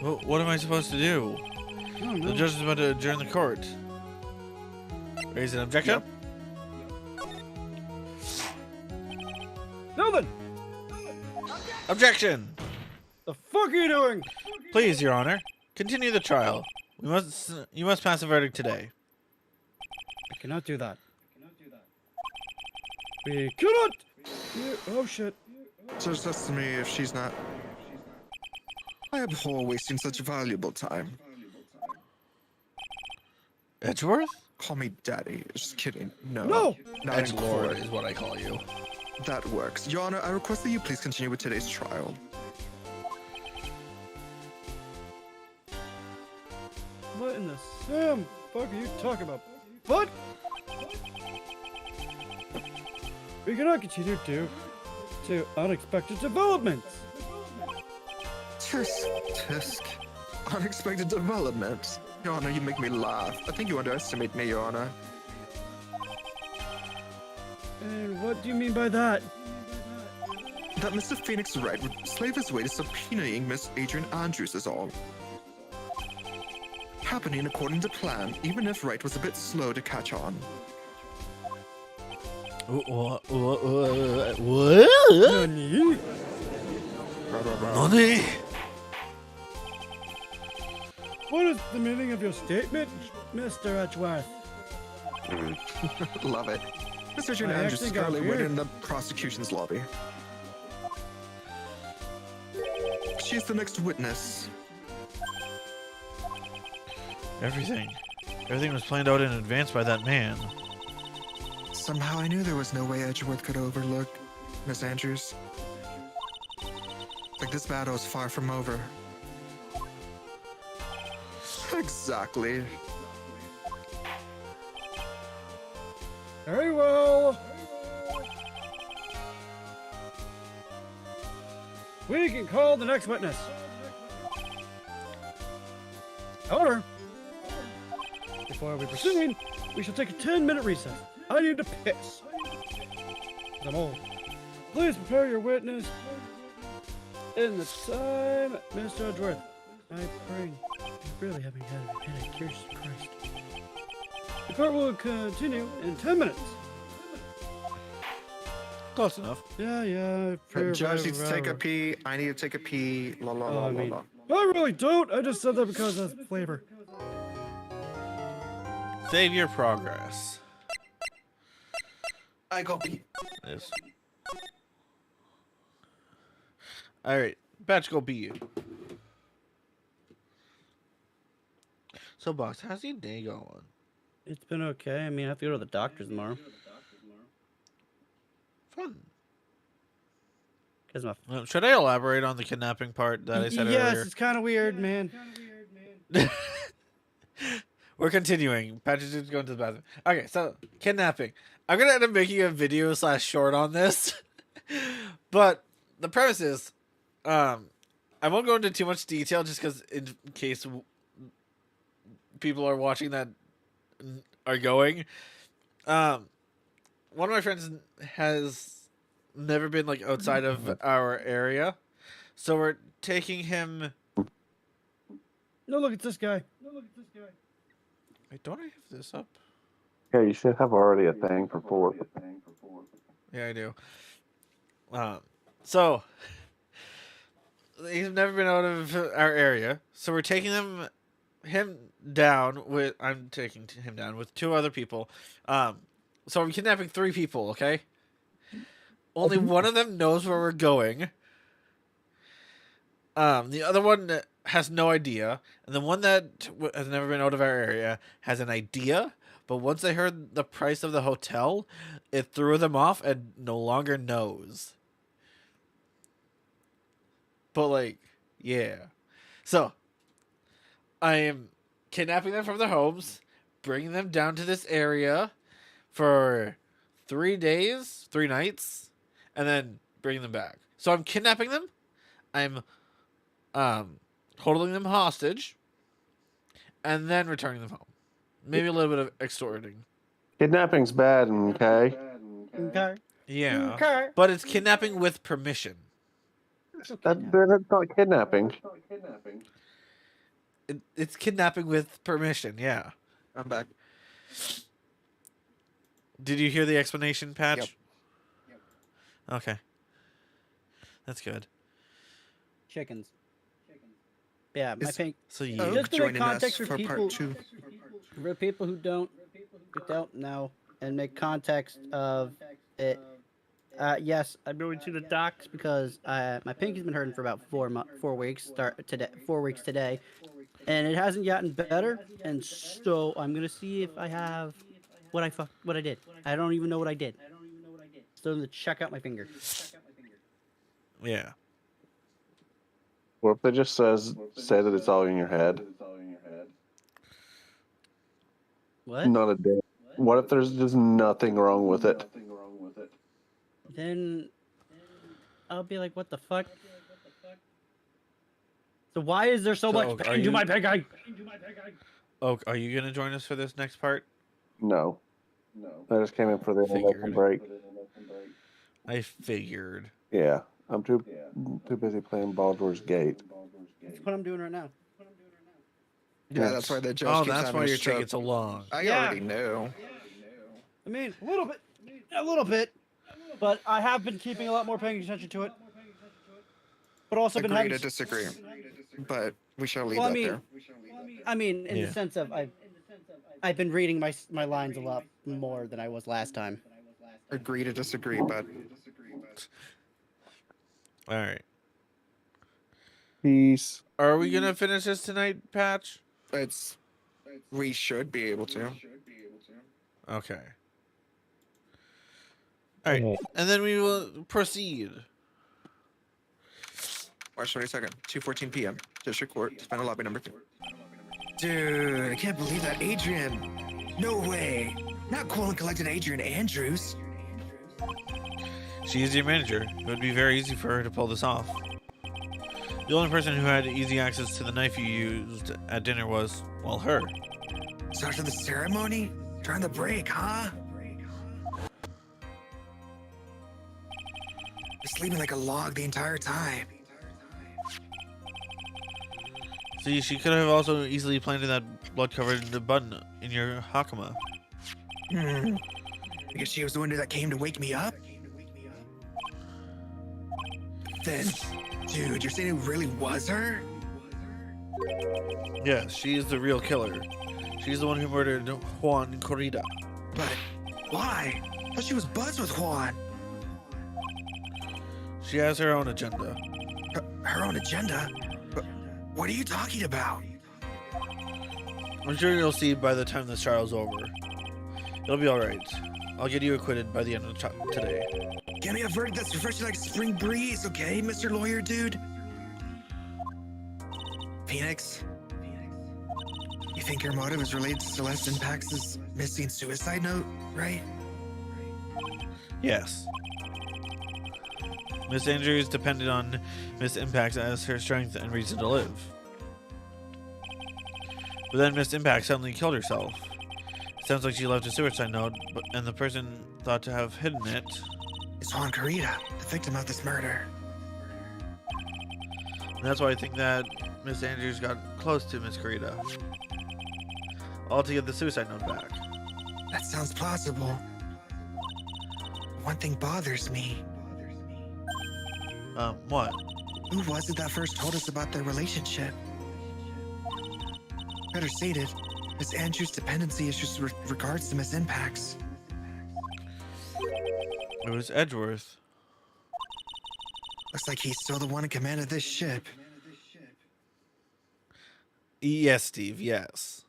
What am I supposed to do? I don't know. The judge is about to adjourn the court. Raise an objection? Now then, Objection! the fuck are you doing? Please, Your Honor, continue the trial. You must pass a verdict today. I cannot do that. We cannot. Oh shit. Judge says to me if she's not. I abhor wasting such valuable time. Edgeworth? Call me daddy. Just kidding. No. No! Not in court. Edgelord is what I call you. That works. Your Honor, I request that you please continue with today's trial. What in the Sam fuck are you talking about? What? We cannot continue due to unexpected developments. Tisk. Unexpected development. Your Honor, you make me laugh. I think you underestimate me, Your Honor. And what do you mean by that? That Mr. Phoenix Wright would slave his way to subpoenaing Miss Adrian Andrews is all. Happening according to plan, even if Wright was a bit slow to catch on. What? Nani? Nani? What is the meaning of your statement, Mr. Edgeworth? Love it. Miss Adrian I Andrews is actually got currently weird. waiting in the prosecution's lobby. She's the next witness. Everything was planned out in advance by that man. Somehow I knew there was no way Edgeworth could overlook Miss Andrews. Like this battle is far from over. Exactly. Very well. We can call the next witness. However, before we proceed, we shall take a 10-minute recess. I need to piss. I'm old. Please prepare your witness. In the time, Mr. Edgeworth, my brain is really having a headache. Jesus Christ. The court will continue in 10 minutes. Close enough. Yeah. Judge needs to take a pee. I need to take a pee. La la la I la mean, la. I really don't. I just said that because of flavor. Save your progress. I go pee. Yes. Alright, Batch, go be you. So, Box, how's your day going? It's been okay. I mean, I have to go to the doctor's tomorrow. Fun. Cause my Should I elaborate on the kidnapping part that I said yes, earlier? it's kind of weird, man. We're continuing. Patrick is going to the bathroom. Okay, so kidnapping. I'm gonna end up making a video / short on this, but the premise is, I won't go into too much detail just because in case people are watching that are going. One of my friends has never been like outside of our area, so we're taking him. No, look at this guy. Wait, don't I have this up? Yeah, you should have already a thing for 4th. Yeah, I do. So he's never been out of our area, so we're taking him down with. I'm taking him down with 2 other people. So I'm kidnapping 3 people. Okay. Only one of them knows where we're going. The other one has no idea, and the one that has never been out of our area has an idea. But once they heard the price of the hotel, it threw them off and no longer knows. But like, yeah. So, I am kidnapping them from their homes, bringing them down to this area for 3 days, 3 nights, and then bringing them back. So I'm kidnapping them. I'm holding them hostage, and then returning them home. Maybe a little bit of extorting. Kidnapping's bad, okay? Okay. Yeah. Okay. But it's kidnapping with permission. That's not kidnapping. It's kidnapping with permission, yeah. I'm back. Did you hear the explanation, Patch? Yep. Okay. That's good. chickens. Yeah, my Is pink. So you... Oak Just to make joining us context for for people- part 2. For people who don't know and make context of it, yes, I'm going to the docs because my pinky's been hurting for about 4 weeks. Start today, 4 weeks today, and it hasn't gotten better. And so I'm gonna see if I have what I did. I don't even know what I did. So I'm gonna check out my finger. Yeah. What if they just say that it's all in your head? What? Not a day. What if there's just nothing wrong with it? Then I'll be like, what the fuck? So why is there so So, much are pain to you- my picking? Oh, are you gonna join us for this next part? No. I just came in for the intermission Figured. break. I figured. Yeah. I'm too busy playing Baldur's Gate. That's what I'm doing right now. Yeah, that's why the judge Oh, keeps that's having why to you're show- taking so long. I Yeah. already knew. I mean, a little bit, but I have been keeping a lot more paying attention to it. But also been Agree having. to disagree. But we shall leave Well, that there. I mean, in Yeah. the sense of I've been reading my lines a lot more than I was last time. Agree to disagree, but All right. Peace. Are we gonna finish this tonight, Patch? we should be able to. Okay. All right, and then we will proceed. March 22nd, 2:14 p.m. District Court, Defendant Lobby number 2. Dude, I can't believe that Adrian. No way. Not cool and collected Adrian Andrews. She is your manager. It would be very easy for her to pull this off. The only person who had easy access to the knife you used at dinner was, well, her. So after the ceremony, during the break, huh? You're sleeping like a log the entire time. See, she could have also easily planted that blood-covered button in your hakama. Because she was the one that came to wake me up? Then, dude, you're saying it really was her? Yes, she is the real killer. She's the one who murdered Juan Corrida. But why? I thought she was buds with Juan. She has her own agenda. Her own agenda? But what are you talking about? I'm sure you'll see by the time this trial's over. It'll be alright. I'll get you acquitted by the end of today. Give me a verdict that's refreshing like spring breeze, okay, Mr. Lawyer Dude? Phoenix? You think your motive is related to Celeste and Pax's missing suicide note, right? Yes. Miss Andrews depended on Miss Impact as her strength and reason to live. But then Miss Impact suddenly killed herself. It sounds like she left a suicide note, and the person thought to have hidden it. It's Juan Corrida, the victim of this murder. And that's why I think that Miss Andrews got close to Miss Corrida. All to get the suicide note back. That sounds plausible. One thing bothers me. What? Who was it that first told us about their relationship? Better stated, Miss Andrews' dependency issues with regards to Miss Impact's. It was Edgeworth. Looks like he's still the one in command of this ship. Yes, Steve, yes.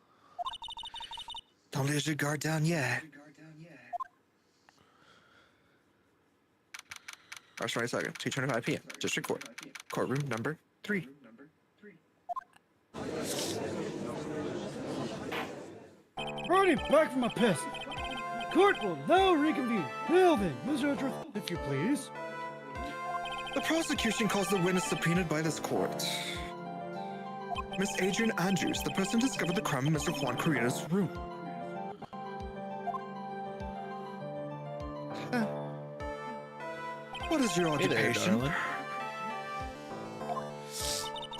Don't lose your guard down yet. March 22nd, 2:25 p.m. District Court. Courtroom number 3. Already back from a piss. Court will now reconvene. Now then, Mr. Edgeworth, if you please. The prosecution calls the witness subpoenaed by this court. Miss Adrian Andrews, the person who discovered the crime in Mr. Juan Corrida's room. Huh. What is your Hey there, occupation? darling.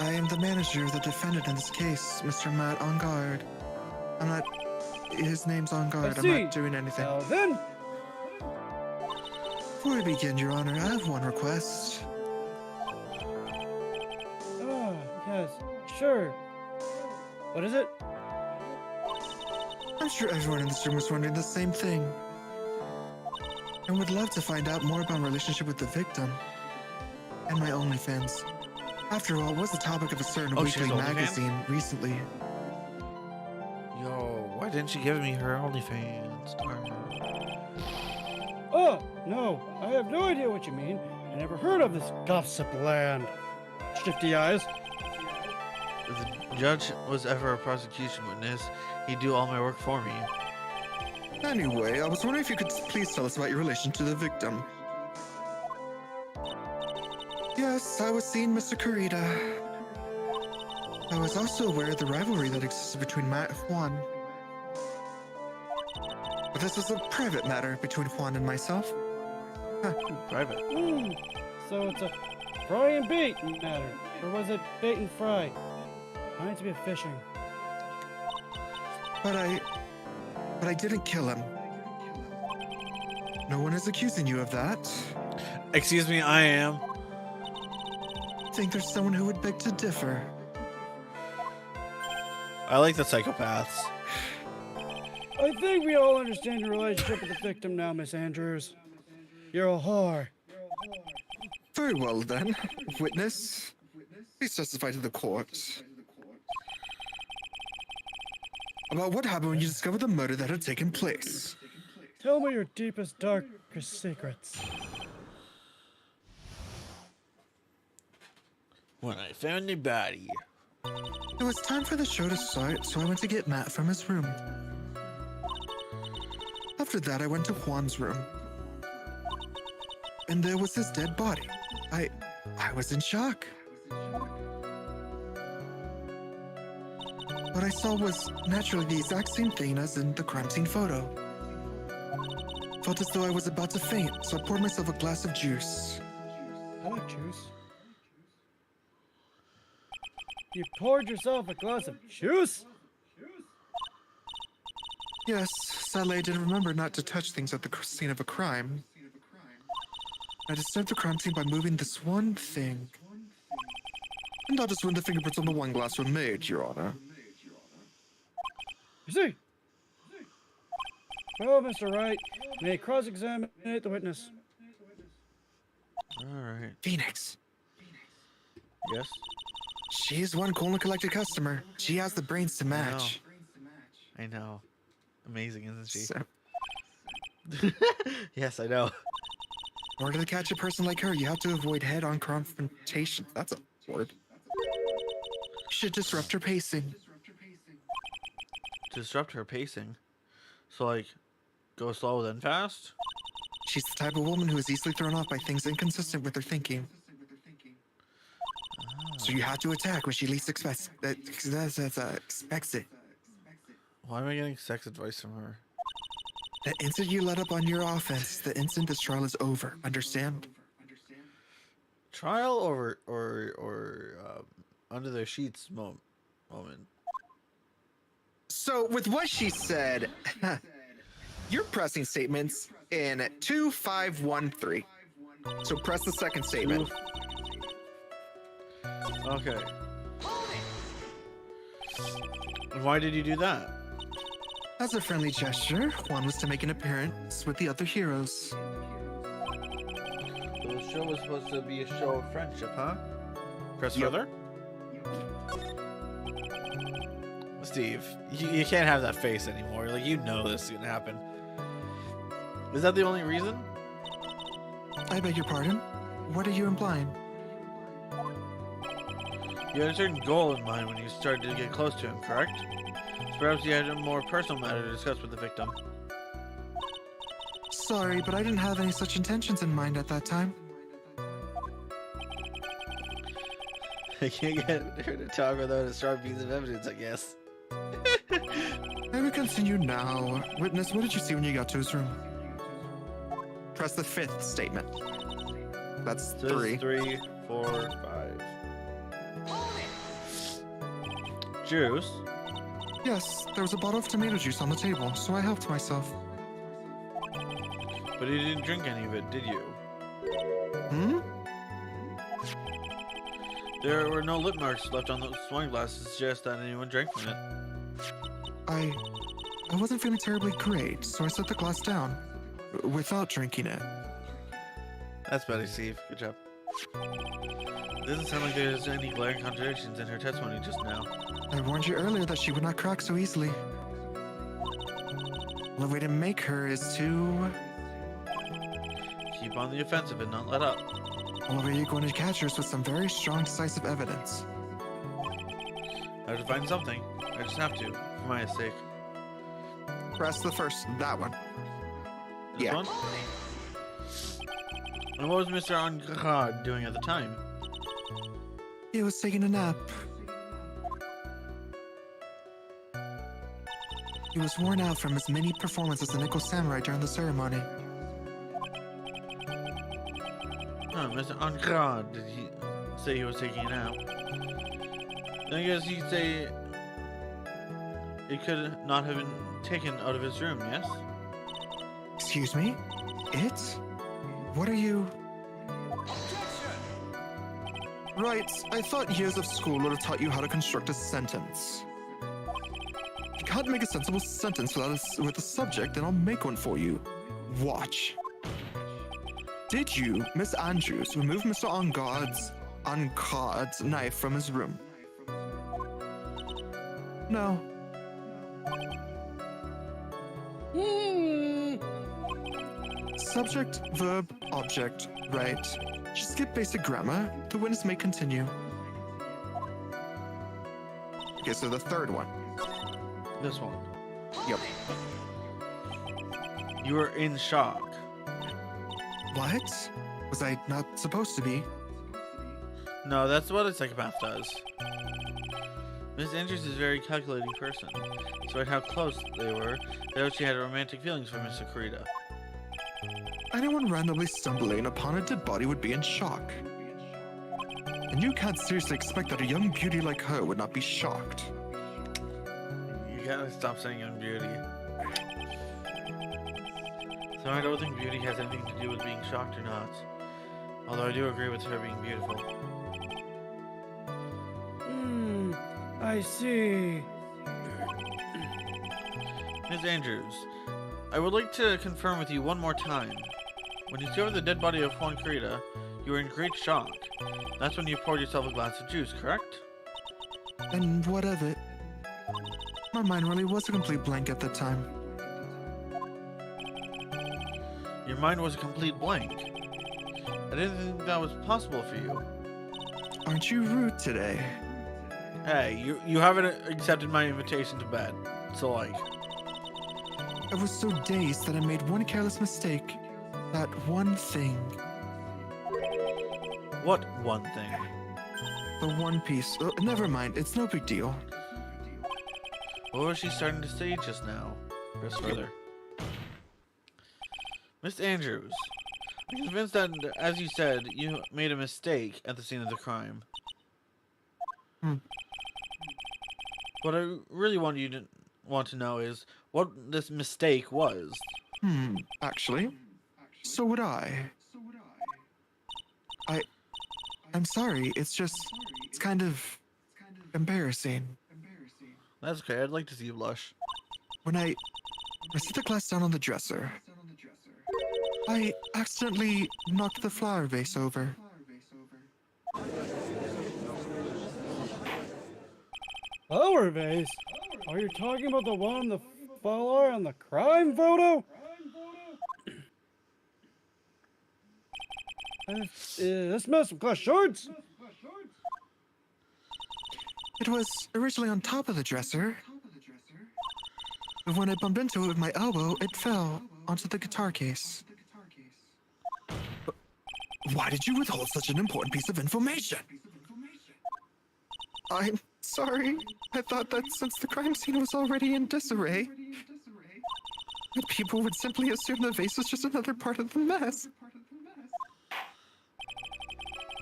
I am the manager of the defendant in this case, Mr. Matt On Guard. I'm not... His name's On Guard. I'm see. not doing anything. Now then, Before we begin, Your Honor, I have one request. yes, sure. What is it? I'm sure everyone in this room is wondering the same thing. And would love to find out more about my relationship with the victim. And my OnlyFans. After all, it was the topic of a certain Oh, she weekly has OnlyFans? magazine recently. Yo, why didn't she give me her OnlyFans? Darn. Oh, no, I have no idea what you mean. I never heard of this gossip land. Shifty eyes. If the judge was ever a prosecution witness, he'd do all my work for me. Anyway, I was wondering if you could please tell us about your relation to the victim. Yes, I was seeing Mr. Corrida. I was also aware of the rivalry that existed between Matt and Juan. But this was a private matter between Juan and myself. Private. So it's a fry and bait matter. Or was it bait and fry? I need to be fishing. But I didn't kill him. No one is accusing you of that. Excuse me, I am. I think there's someone who would beg to differ. I like the psychopaths. I think we all understand your relationship with the victim now, Miss Andrews. You're a whore. Very well then. Witness, please testify to the court about what happened when you discovered the murder that had taken place. Tell me your deepest, darkest secrets. When I found the body. It was time for the show to start, so I went to get Matt from his room. After that, I went to Juan's room. And there was his dead body. I was in shock. What I saw was naturally the exact same thing as in the crime scene photo. Felt as though I was about to faint, so I poured myself a glass of juice. I like juice. You poured yourself a glass of juice? Yes, sadly I didn't remember not to touch things at the scene of a crime. I disturbed the crime scene by moving this one thing. And that is when the fingerprints on the wine glass were made, Your Honor. You see? Well, Mr. Wright, may cross-examine the witness. Alright. Phoenix. Yes? She is one cool and collected customer. She has the brains to match. I know. Amazing, isn't she? So, Yes, I know. in order to catch a person like her, you have to avoid head-on confrontation. That's a word. You should disrupt her pacing. Disrupt her pacing. So, like, go slow then fast? She's the type of woman who is easily thrown off by things inconsistent with her thinking. So you have to attack when she least expects it. Why am I getting sex advice from her? The instant you let up on your offense, the instant this trial is over. Understand? Trial or under the sheets moment? So with what she said, you're pressing statements in 2513. So press the second statement. Okay. And why did you do that? As a friendly gesture, Juan was to make an appearance with the other heroes. So the show was supposed to be a show of friendship, huh? Press Yep. further. Steve, you can't have that face anymore. Like, you know this is gonna happen. Is that the only reason? I beg your pardon? What are you implying? You had a certain goal in mind when you started to get close to him, correct? So perhaps you had a more personal matter to discuss with the victim. Sorry, but I didn't have any such intentions in mind at that time. I can't get her to talk without a strong piece of evidence, I guess. I will continue now. Witness, what did you see when you got to his room? Press the fifth statement. That's So three. 3, 4, 5. Juice? Yes, there was a bottle of tomato juice on the table, so I helped myself. But you didn't drink any of it, did you? Hmm? There were no lip marks left on those wine glasses to suggest that anyone drank from it. I wasn't feeling terribly great, so I set the glass down without drinking it. That's better, Steve. Good job. It doesn't sound like there's any glaring contradictions in her testimony just now. I warned you earlier that she would not crack so easily. The way to make her is to... Keep on the offensive and not let up. Well, the way you're going to catch her is with some very strong, decisive evidence. I have to find something. I just have to, for my sake. Press the first, that one. This Yeah. one? And what was Mr. Angad doing at the time? He was taking a nap. He was worn out from his many performances as the Nickel Samurai during the ceremony. Oh, Mr. Angrad, did he say he was taking a nap? Then I guess you'd say it could not have been taken out of his room, yes? Excuse me? It? What are you... Right, I thought years of school would have taught you how to construct a sentence. If you can't make a sensible sentence with a subject, then I'll make one for you. Watch. Did you, Miss Andrews, remove Mr. Angard's knife from his room? No. Subject, verb, object, right. Just skip basic grammar. The witness may continue. Okay, so the third one. This one. Yep. You were in shock. What? Was I not supposed to be? No, that's what a psychopath does. Miss Andrews is a very calculating person. Despite how close they were, they know she had romantic feelings for Mr. Kurita. Anyone randomly stumbling upon a dead body would be in shock. And you can't seriously expect that a young beauty like her would not be shocked. You gotta stop saying young beauty. So I don't think beauty has anything to do with being shocked or not. Although I do agree with her being beautiful. I see. Miss Andrews, I would like to confirm with you one more time. When you discovered the dead body of Juan Kurita, you were in great shock. That's when you poured yourself a glass of juice, correct? And what of it? My mind really was a complete blank at that time. Your mind was a complete blank. I didn't think that was possible for you. Aren't you rude today? Hey, you haven't accepted my invitation to bed. So like... I was so dazed that I made one careless mistake. That one thing. What one thing? The one piece. Never mind, it's no big deal. What was she starting to say just now? Press further. Miss Andrews, I'm convinced that, as you said, you made a mistake at the scene of the crime. What I really want to know is what this mistake was. Actually, so would I. I'm sorry, it's kind of embarrassing. That's okay, I'd like to see you blush. When I set the glass down on the dresser, I accidentally knocked the flower vase over. Flower vase? Are you talking about the one on the floor on the crime photo? This mess of glass shards? It was originally on top of the dresser, but when I bumped into it with my elbow, it fell onto the guitar case. Why did you withhold such an important piece of information? I'm sorry. I thought that since the crime scene was already in disarray, that people would simply assume the vase was just another part of the mess.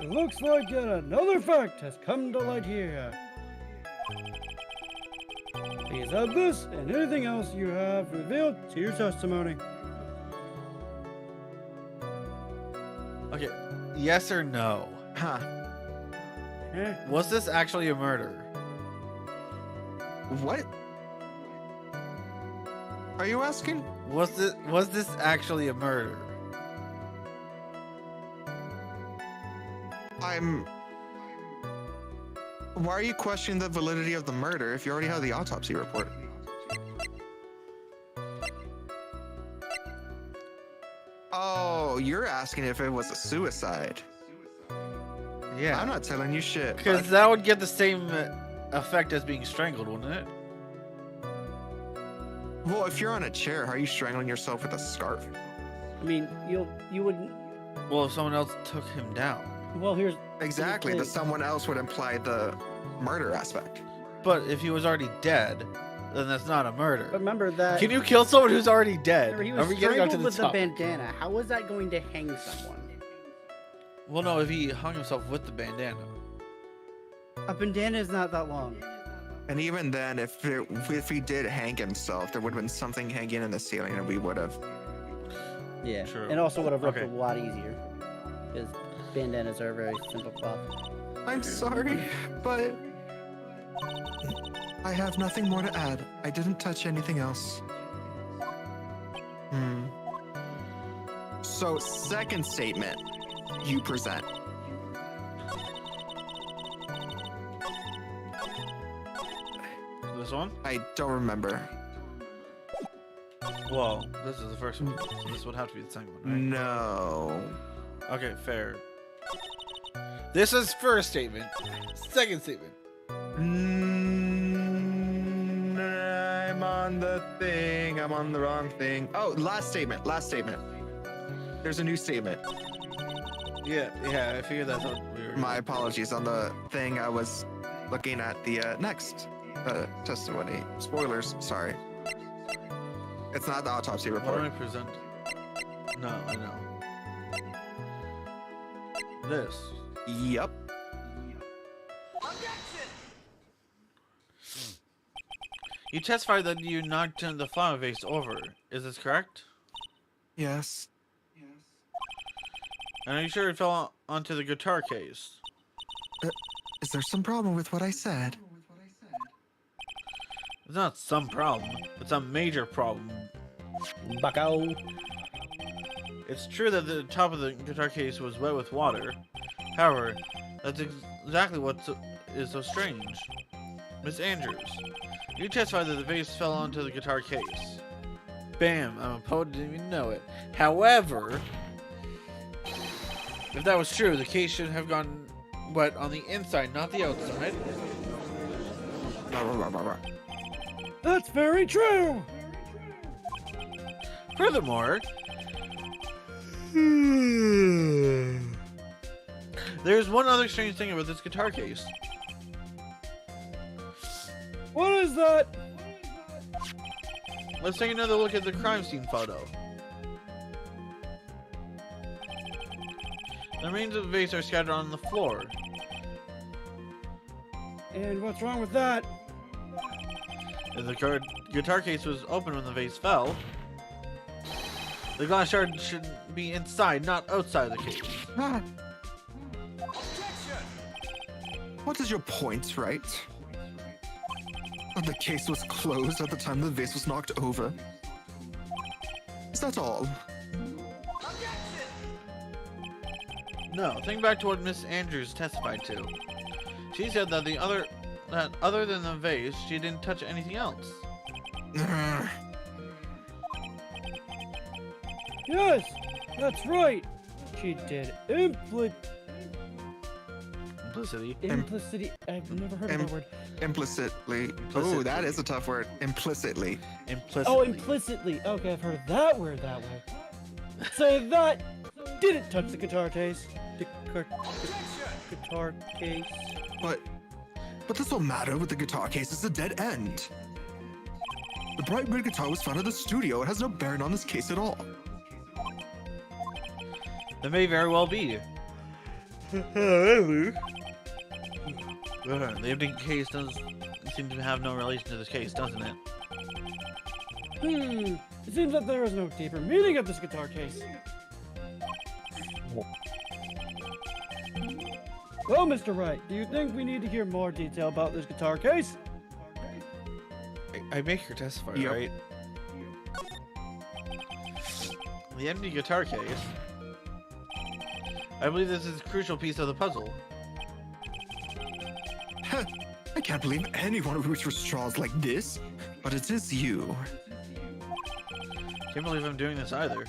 It looks like yet another fact has come to light here. Please add this and anything else you have revealed to your testimony. Okay, yes or no? Huh. Was this actually a murder? What? Are you asking? Was this actually a murder? Why are you questioning the validity of the murder if you already have the autopsy report? Oh, you're asking if it was a suicide. Yeah. I'm not telling you shit. Because that would get the same effect as being strangled, wouldn't it? Well, if you're on a chair, how are you strangling yourself with a scarf? I mean, you wouldn't. Well, if someone else took him down. Well, here's Exactly. the The thing. someone else would imply the murder aspect. But if he was already dead, then that's not a murder. Remember that. Can you kill someone who's already dead? Remember, he Are was we getting onto strangled the with the topic? bandana. How was that going to hang someone? Well, no, if he hung himself with the bandana. A bandana is not that long. And even then, if he did hang himself, there would have been something hanging in the ceiling, and we would have. Yeah. True. And also would have ripped Okay. a lot easier. Because bandanas are a very simple cloth. I'm sorry, but I have nothing more to add. I didn't touch anything else. So, second statement, you present. This one? I don't remember. Well, this is the first one. So this would have to be the second one, right? No. Okay, fair. This is first statement. Second statement. I'm on the thing. I'm on the wrong thing. Oh, last statement. Last statement. There's a new statement. Yeah, I figured that's what we were. My apologies. On the thing, I was looking at the next testimony. Spoilers. Sorry. It's not the autopsy What do I report. present? No, I know. This. Yep. You testified that you knocked the flower vase over. Is this correct? Yes. And are you sure it fell onto the guitar case? Is there some problem with what I said? It's not some problem. It's a major problem. Bucko. It's true that the top of the guitar case was wet with water. However, that's exactly what is so strange. Miss Andrews, you testified that the vase fell onto the guitar case. Bam, I'm a poet, didn't even know it. However, if that was true, the case should have gone wet on the inside, not the outside. That's very true. Furthermore, there's one other strange thing about this guitar case. What is that? Let's take another look at the crime scene photo. The remains of the vase are scattered on the floor. And what's wrong with that? If the guitar case was open when the vase fell, the glass shard should be inside, not outside the case. Ah. What is your point, Wright? That the case was closed at the time the vase was knocked over. Is that all? No, think back to what Miss Andrews testified to. She said that other than the vase, she didn't touch anything else. Yes, that's right. She did Implicity. implicity. I've never heard of that word. Implicitly. Implicitly. Oh, that is a tough word. Implicitly. Implicitly. Oh, implicitly. Okay, I've heard that word that way. Say that didn't touch the guitar case. Guitar case. But this will matter with the guitar case. It's a dead end. The bright red guitar was found in the studio. It has no bearing on this case at all. That may very well be. The empty case does seem to have no relation to this case, doesn't it? It seems that there is no deeper meaning of this guitar case. Well, Mr. Wright, do you think we need to hear more detail about this guitar case? I make her testify, Yep. right? The empty guitar case. I believe this is a crucial piece of the puzzle. Heh, I can't believe anyone would reach for straws like this. But it is you. Can't believe I'm doing this either.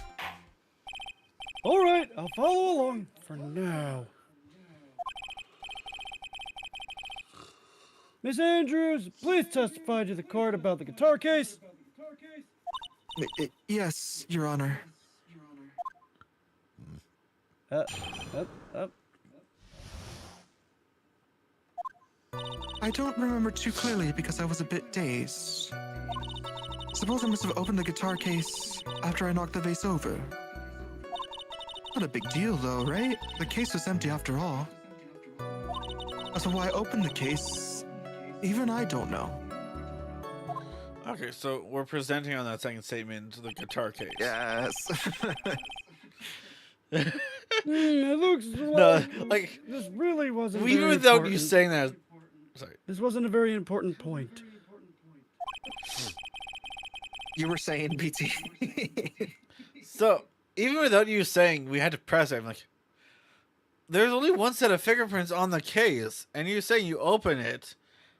All right, I'll follow along for now. Miss Andrews, please testify to the court about the guitar case. Yes, Your Honor. Up. I don't remember too clearly because I was a bit dazed. Suppose I must have opened the guitar case after I knocked the vase over. Not a big deal though, right? The case was empty after all. As for why I opened the case, even I don't know. Okay, so we're presenting on that second statement the guitar case. Yes. It looks like this really wasn't. Even very without important. you saying that, sorry. This wasn't a very important point. You were saying, B-tean. So even without you saying, we had to press it. I'm like, there's only one set of fingerprints on the case, and you're saying you open it.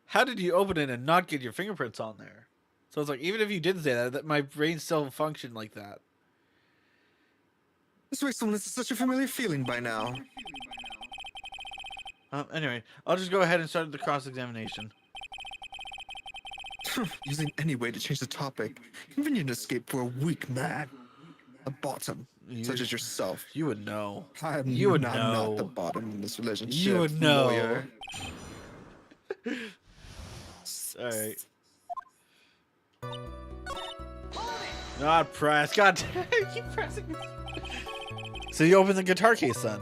How did you open it and not get your fingerprints on there? So it's like, even if you didn't say that my brain still functioned like that. This wastefulness is such a familiar feeling by now. Anyway, I'll just go ahead and start the cross-examination. Using any way to change the topic. Convenient escape for a weak man. A bottom, such as yourself. You would know. I'm You would not know. the bottom in this relationship. You would know. Lawyer. Alright. Not press. God damn it, keep pressing me. So you open the guitar case then?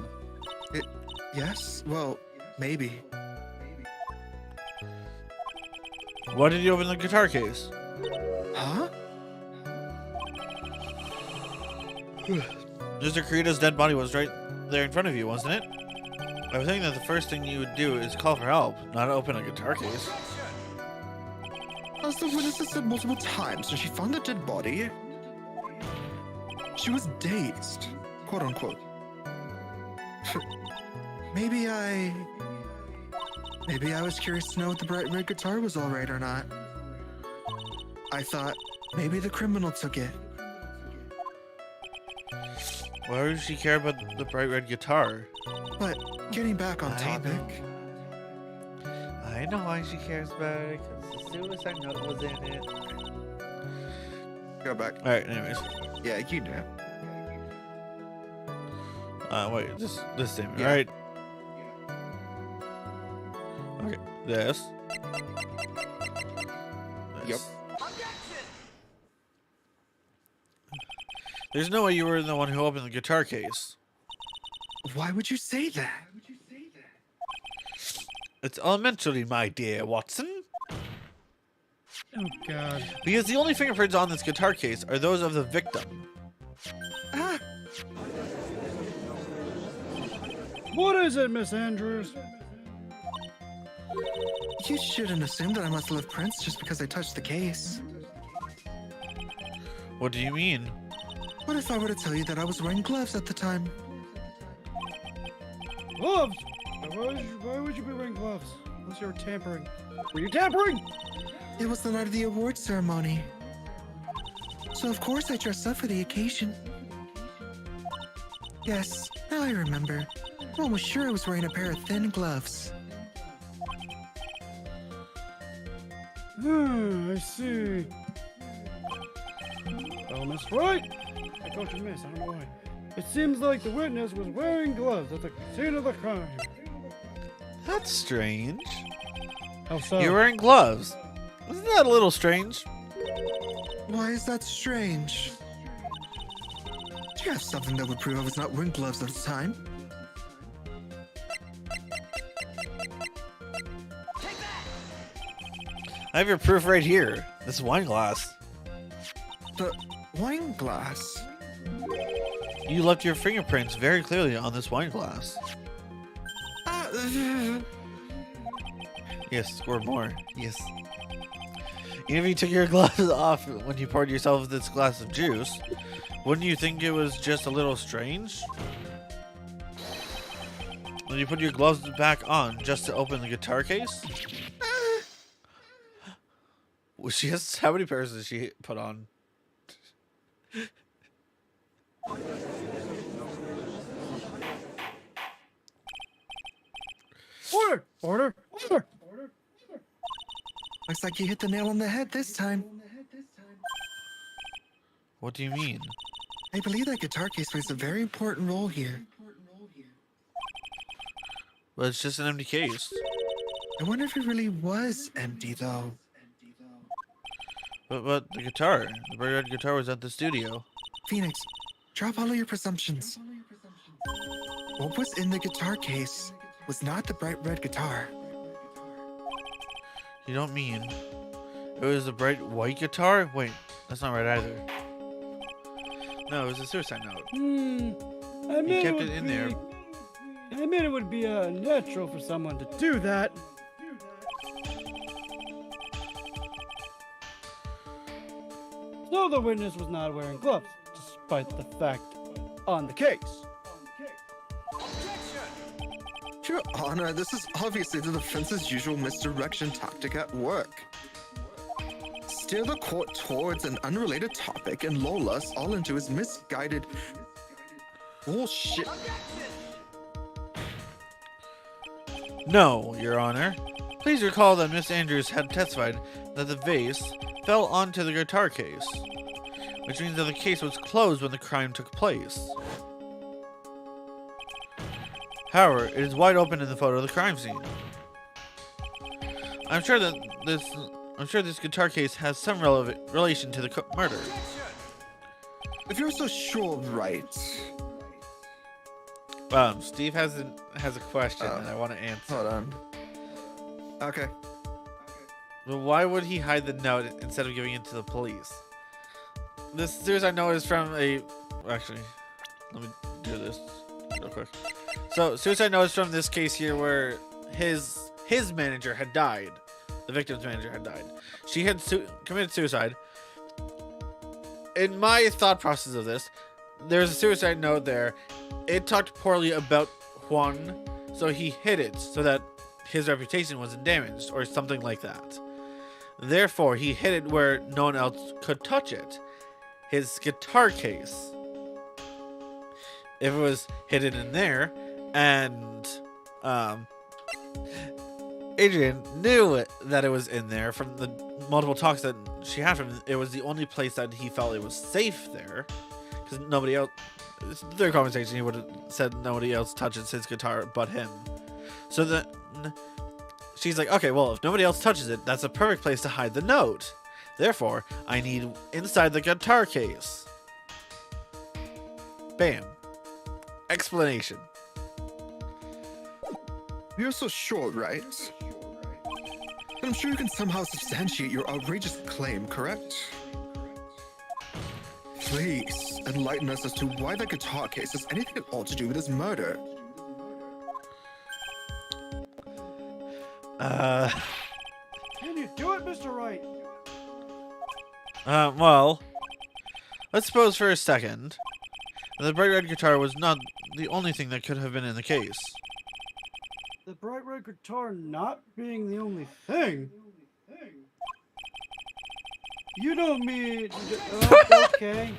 Yes? Well, maybe. Why did you open the guitar case? Huh? Mr. Kurita's dead body was right there in front of you, wasn't it? I was thinking that the first thing you would do is call for help, not open a guitar case. As the witness has said multiple times, when she found the dead body, she was dazed, quote unquote. Maybe I was curious to know if the bright red guitar was alright or not. I thought maybe the criminal took it. Why would she care about the bright red guitar? But getting back on topic. I know why she cares about it, because the suicide note was in it. Go back. Alright, anyways. Yeah, you know. Wait, this statement. Yeah. Alright. Okay, this. Yep. There's no way you were the one who opened the guitar case. Why would you say that? It's elementary, my dear Watson. Oh God. Because the only fingerprints on this guitar case are those of the victim. Ah, What is it, Miss Andrews? you shouldn't assume that I must have left prints just because I touched the case. What do you mean? What if I were to tell you that I was wearing gloves at the time? Gloves? Why would you be wearing gloves? Unless you were tampering. Were you tampering? It was the night of the award ceremony. So of course I dressed up for the occasion. Yes, now I remember. Mom was sure I was wearing a pair of thin gloves. I see. Well, Miss Wright, I called you Miss, I don't know why. It seems like the witness was wearing gloves at the scene of the crime. That's strange. How so? You're wearing gloves. Isn't that a little strange? Why is that strange? Do you have something that would prove I was not wearing gloves at the time? I have your proof right here. This wine glass. The wine glass? You left your fingerprints very clearly on this wine glass. Yes, score more. Yes. Even if you took your gloves off when you poured yourself this glass of juice, wouldn't you think it was just a little strange? When you put your gloves back on just to open the guitar case? Well, she has, how many pairs did she put on? Order! Order! Order! Looks like you hit the nail on the head this time. What do you mean? I believe that guitar case plays a very important role here. Well, it's just an empty case. I wonder if it really was empty, though. But the guitar, the bright red guitar was at the studio. Phoenix, drop all of your presumptions. What was in the guitar case was not the bright red guitar. You don't mean it was a bright white guitar? Wait, that's not right either. No, it was a suicide note. I mean, kept it in there. I mean, it would be natural for someone to do that. So the witness was not wearing gloves, despite the fact on the case. Your Honor, this is obviously the defense's usual misdirection tactic at work. Steer the court towards an unrelated topic and lull us all into his misguided bullshit. No, Your Honor. Please recall that Miss Andrews had testified that the vase fell onto the guitar case, which means that the case was closed when the crime took place. However, it is wide open in the photo of the crime scene. I'm sure this guitar case has some relation to the murder. If you're so sure, Wright. Steve has a question that I want to answer. Hold on. Okay. But why would he hide the note instead of giving it to the police? This suicide note is from a... Actually, let me do this real quick. So, suicide note is from this case here where his manager had died. The victim's manager had died. She had committed suicide. In my thought process of this, there's a suicide note there. It talked poorly about Juan, so he hid it so that his reputation wasn't damaged or something like that. Therefore, he hid it where no one else could touch it. His guitar case. If it was hidden in there, and Adrian knew that it was in there from the multiple talks that she had from him, it was the only place that he felt it was safe there, because nobody else. Their conversation, he would have said nobody else touches his guitar but him. So that she's like, okay, well, if nobody else touches it, that's a perfect place to hide the note. Therefore, I need inside the guitar case. Bam. Explanation. You're so sure, right? And I'm sure you can somehow substantiate your outrageous claim, correct? Please enlighten us as to why that guitar case has anything at all to do with his murder. Can you do it, Mr. Wright? Well, let's suppose for a second that the bright red guitar was not the only thing that could have been in the case. The bright red guitar not being the only thing? You don't mean... Oh, okay.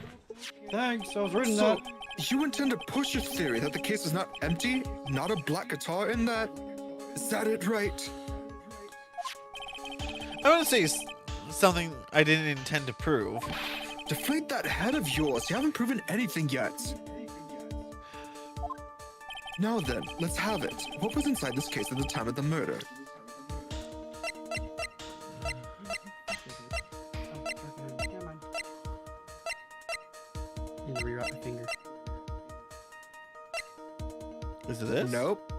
Thanks, I was reading So, that. you intend to push your theory that the case is not empty, not a black guitar in that? Is that it, right? I want to say something I didn't intend to prove. Deflate that head of yours. You haven't proven anything yet. Now then, let's have it. What was inside this case at the time of the murder? Never mind. Need to rewrap my finger. Is it this? Nope.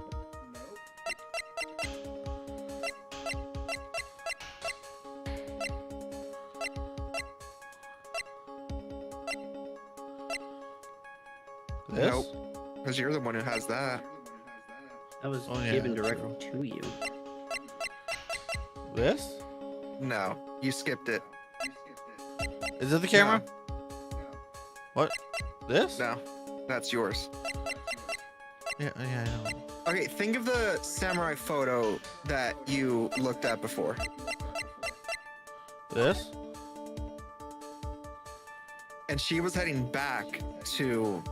This? Nope. Because you're the one who has that. That was Oh, yeah, given that's directly to you. This? No, you skipped it. Is it the camera? What? This? No, that's yours. Yeah, I know. Okay, think of the samurai photo that you looked at before. This? And she was heading back to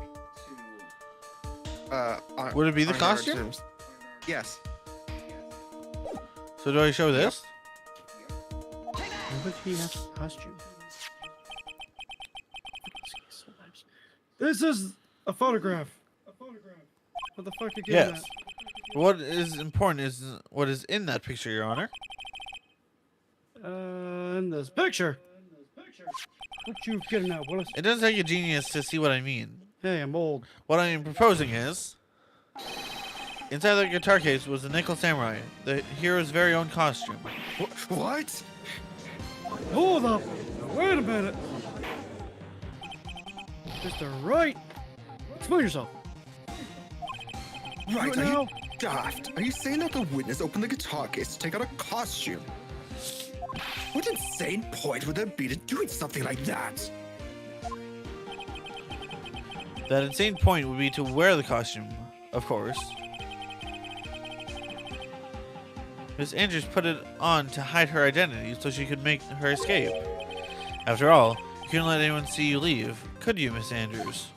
Would it be the Arnard's costume? rooms. Yes. So do I show this? Why would he have a costume? This is a photograph. What the fuck again? Yes. What is important is what is in that picture, Your Honor. In this picture. What you getting at, Willis? It doesn't take a genius to see what I mean. Hey, I'm old. What I am proposing is, inside the guitar case was the Nickel Samurai, the hero's very own costume. What? Hold up! Wait a minute! Mr. Wright! Explain yourself. Right, Do it are now. you daft? Are you saying that the witness opened the guitar case to take out a costume? What insane point would there be to doing something like that? That insane point would be to wear the costume, of course. Miss Andrews put it on to hide her identity so she could make her escape. After all, you couldn't let anyone see you leave, could you, Miss Andrews?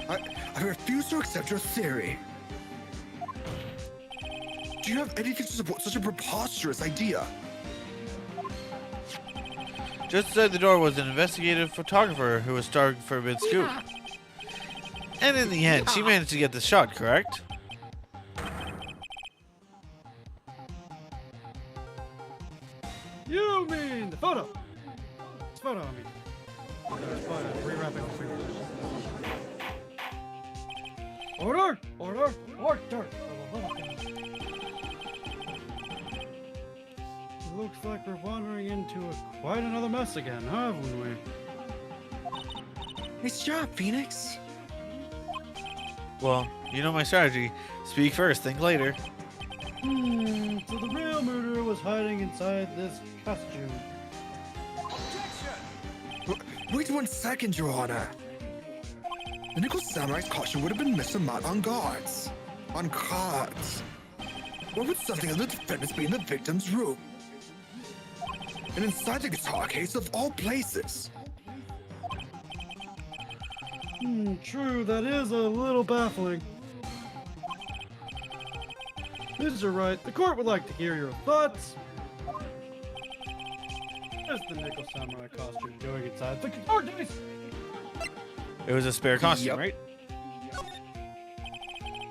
I refuse to accept your theory. Do you have anything to support such a preposterous idea? Just outside the door was an investigative photographer who was starving for a big scoop. And in the end, she managed to get the shot, correct? You mean the photo? It's photo, I mean. Photo, rewrapping the fingers. Order! Order! Order! It looks like we're wandering into quite another mess again, haven't we? Nice job, Phoenix. Well, you know my strategy. Speak first, think later. So the real murderer was hiding inside this costume. Wait 1 second, Your Honor. The Nickel Samurai's costume would have been mismarked on guards. On cards. What would something of the defendants be in the victim's room? And inside the guitar case of all places. True, that is a little baffling. Mr. Wright, the court would like to hear your thoughts. What's the Nickel Samurai costume doing inside the guitar case? It was a spare costume, Yep. right?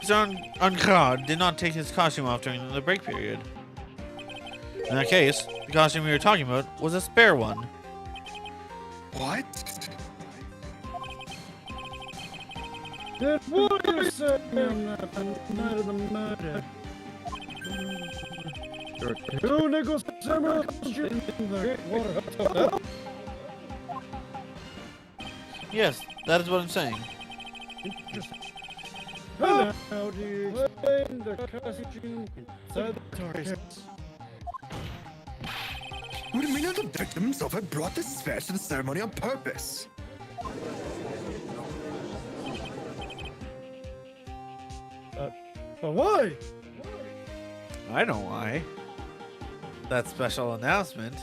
Mr. Uncard did not take his costume off during the break period. In that case, the costume we were talking about was a spare one. What? Then what are you saying that the night of the murder? There are two Nickel Samurai costumes in the Water Hotel? Yes, that is what I'm saying. Interesting. How do you explain the costume inside the guitar case? Would it mean that the victim himself had brought this sphere to the ceremony on purpose? But why? I know why. That special announcement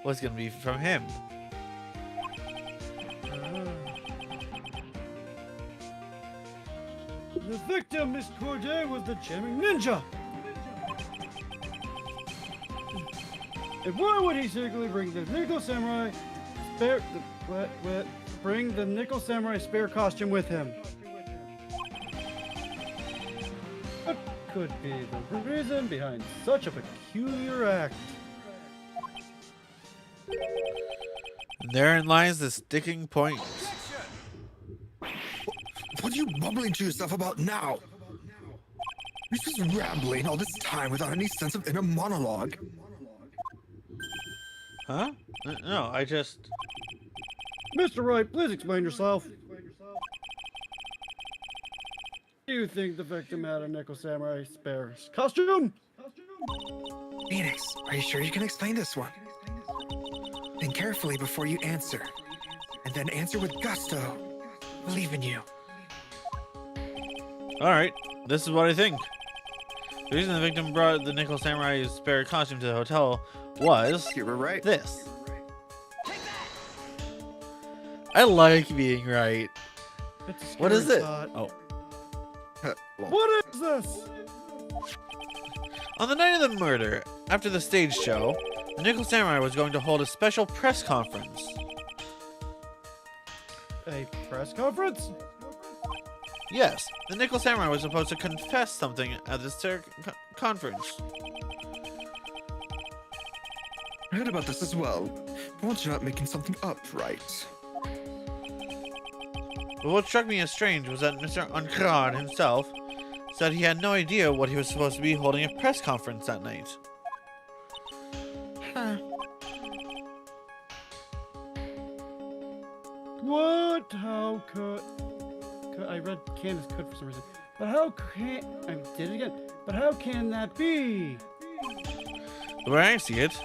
was going to be from him. The victim, Miss Corday, was the jamming ninja. And why would he secretly bring the Nickel Samurai bring the Nickel Samurai spare costume with him? What could be the reason behind such a peculiar act? And therein lies the sticking point. What are you mumbling to yourself about now? You're just rambling all this time without any sense of inner monologue. Huh? No, I just... Mr. Wright, please explain yourself. Do you think the victim had a Nickel Samurai spare costume? Phoenix, are you sure you can explain this one? Think carefully before you answer. And then answer with gusto. Believe in you. Alright, this is what I think. The reason the victim brought the Nickel Samurai's spare costume to the hotel was You were right. this. I like being right. It's a What is scary it? thought. Oh. What is this? On the night of the murder, after the stage show, the Nickel Samurai was going to hold a special press conference. A press conference? Yes, the Nickel Samurai was supposed to confess something at this conference. I heard about this as well. But once you're not making something up, right? But what struck me as strange was that Mr. Ankran himself said he had no idea what he was supposed to be holding a press conference that night. Huh. What? How could I read Candace could for some reason. But how can I did it again? But how can that be? The way I see it,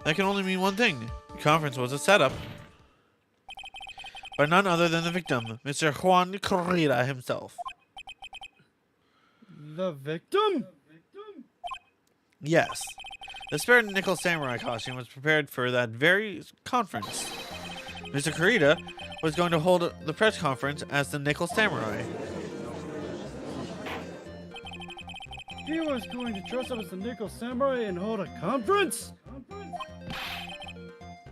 that can only mean one thing. The conference was a setup. By none other than the victim, Mr. Juan Corrida himself. The victim? Yes. The spare nickel samurai costume was prepared for that very conference. Mr. Corrida was going to hold the press conference as the nickel samurai. He was going to dress up as the Nickel Samurai and hold a conference?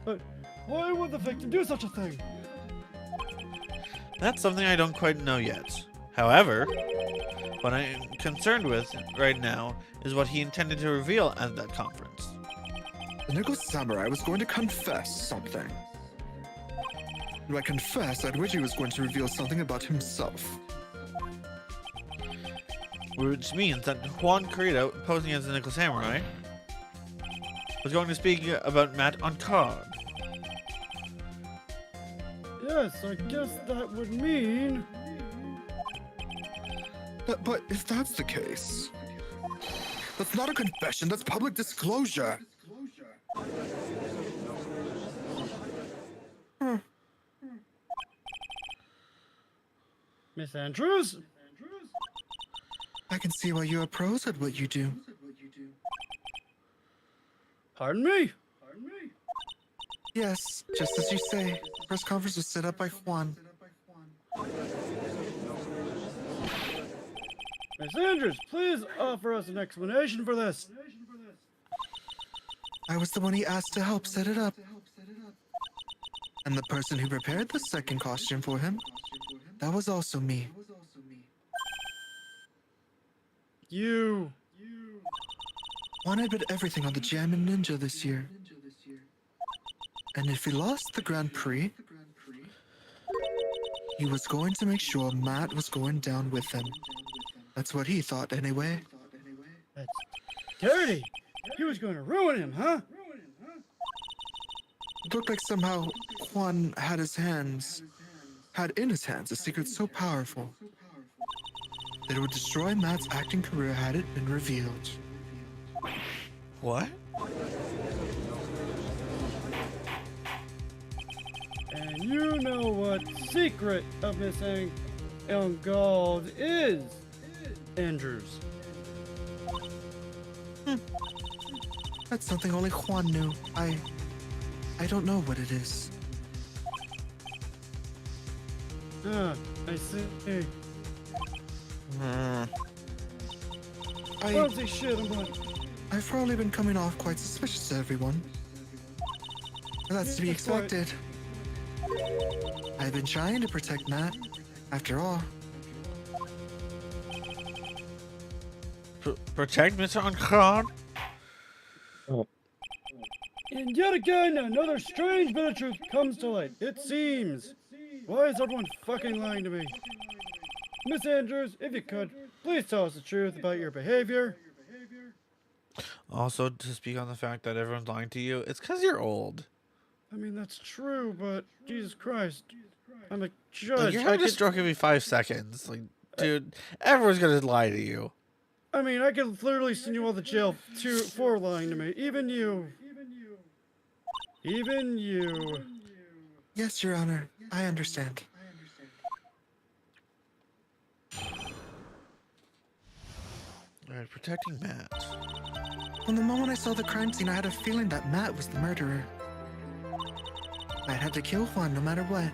But why would the victim do such a thing? That's something I don't quite know yet. However, what I am concerned with right now is what he intended to reveal at that conference. The Nickel Samurai was going to confess something. By confess, I'd wish he was going to reveal something about himself. Which means that Juan Corrida, posing as the Nickel Samurai, was going to speak about Matt on card. Yes, I guess that would mean... But if that's the case, that's not a confession, that's public disclosure. Miss Andrews? I can see why you are pros at what you do. Pardon me? Yes, just as you say. Press conference was set up by Juan. Miss Andrews, please offer us an explanation for this. I was the one he asked to help set it up. And the person who prepared the second costume for him, that was also me. You... Juan had bet everything on the Jammin' Ninja this year. And if he lost the Grand Prix, he was going to make sure Matt was going down with him. That's what he thought anyway. That's dirty. He was going to ruin him, huh? It looked like somehow Juan had in his hands a secret so powerful that it would destroy Matt's acting career had it been revealed. What? And you know what secret of Miss Gold is, Andrews. That's something only Juan knew. I don't know what it is. Ah, I see. Don't say shit, I'm going. I've probably been coming off quite suspicious to everyone. And that's to be That's right. expected. I've been trying to protect Matt, after all. Protect Mr. Ankran? And yet again, another strange bit of truth comes to light. It seems. Why is everyone fucking lying to me? Miss Andrews, if you could, please tell us the truth about your behavior. Also, to speak on the fact that everyone's lying to you, it's because you're old. I mean, that's true, but Jesus Christ. I'm a judge. You're having a stroke every 5 seconds. Like, dude, everyone's gonna lie to you. I mean, I could literally send you all to jail for lying to me. Even you. Even you. Yes, Your Honor, I understand. Alright, protecting Matt. From the moment I saw the crime scene, I had a feeling that Matt was the murderer. I had to kill Juan no matter what.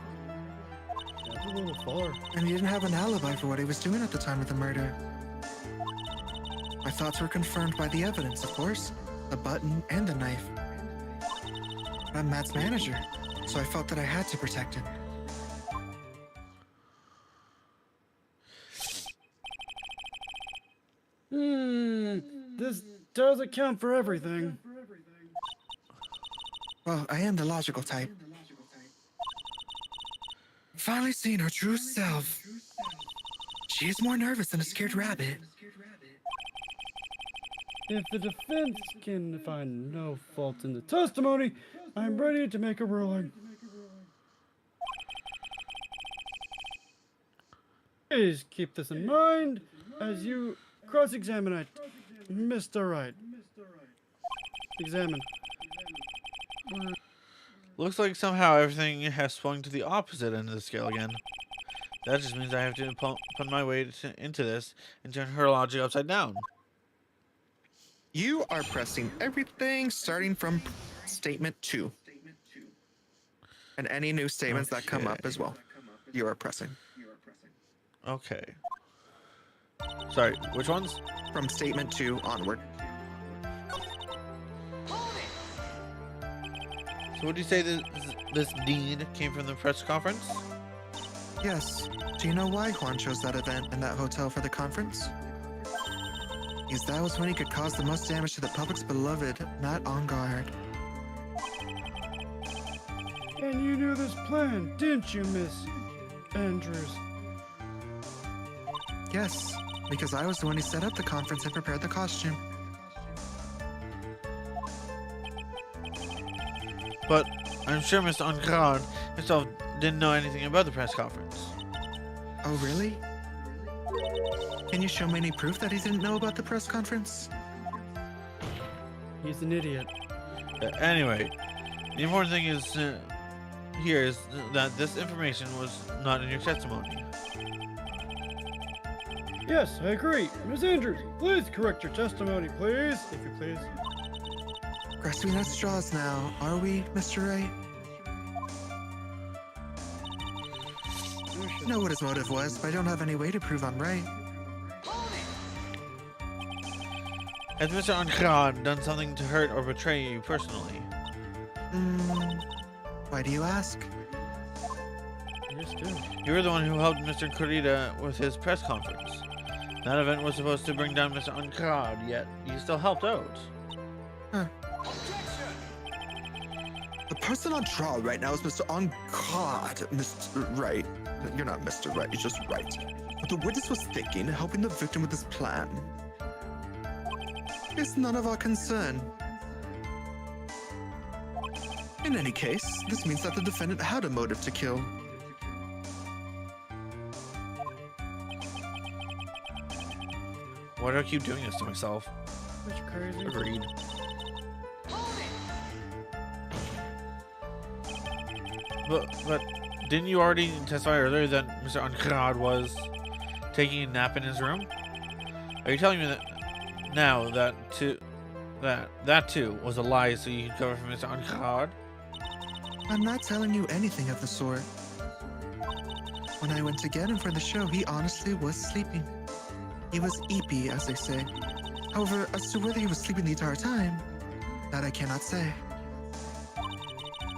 That's a little far. And he didn't have an alibi for what he was doing at the time of the murder. My thoughts were confirmed by the evidence, of course. The button and the knife. But I'm Matt's manager, so I felt that I had to protect him. This does account for everything. Well, I am the logical type. Finally seeing her true self. She is more nervous than a scared rabbit. If the defense can find no fault in the testimony, I'm ready to make a ruling. Please keep this in mind as you cross-examine it, Mr. Wright. Examine. Looks like somehow everything has swung to the opposite end of the scale again. That just means I have to put my weight into this and turn her logic upside down. You are pressing everything starting from statement 2. And any new statements that come up as well. You are pressing. Okay. Sorry, which ones? From statement 2 onward. So would you say this deed came from the press conference? Yes. Do you know why Juan chose that event and that hotel for the conference? Because that was when he could cause the most damage to the public's beloved Matt on guard. And you knew this plan, didn't you, Miss Andrews? Yes, because I was the one who set up the conference and prepared the costume. But I'm sure Mr. Ancrard himself didn't know anything about the press conference. Oh, really? Can you show me any proof that he didn't know about the press conference? He's an idiot. Anyway, the important thing is here is that this information was not in your testimony. Yes, I agree. Miss Andrews, please correct your testimony, please, if you please. Grasping at straws now, are we, Mr. Wright? I know what his motive was, but I don't have any way to prove I'm right. Has Mr. Ancrard done something to hurt or betray you personally? Why do you ask? Yes, too. You were the one who helped Mr. Corrida with his press conference. That event was supposed to bring down Mr. Ancrard, yet you still helped out. Huh. The person on trial right now is Mr. Ancrard, Mr. Wright. You're not Mr. Wright, you're just Wright. But the witness was thinking, helping the victim with his plan. It's none of our concern. In any case, this means that the defendant had a motive to kill. Why do I keep doing this to myself? That's crazy. Agreed. But didn't you already testify earlier that Mr. Ancrard was taking a nap in his room? Are you telling me that now that too was a lie so you could cover for Mr. Ancrard? I'm not telling you anything of the sort. When I went to get him for the show, he honestly was sleeping. He was eepy, as they say. However, as to whether he was sleeping the entire time, that I cannot say.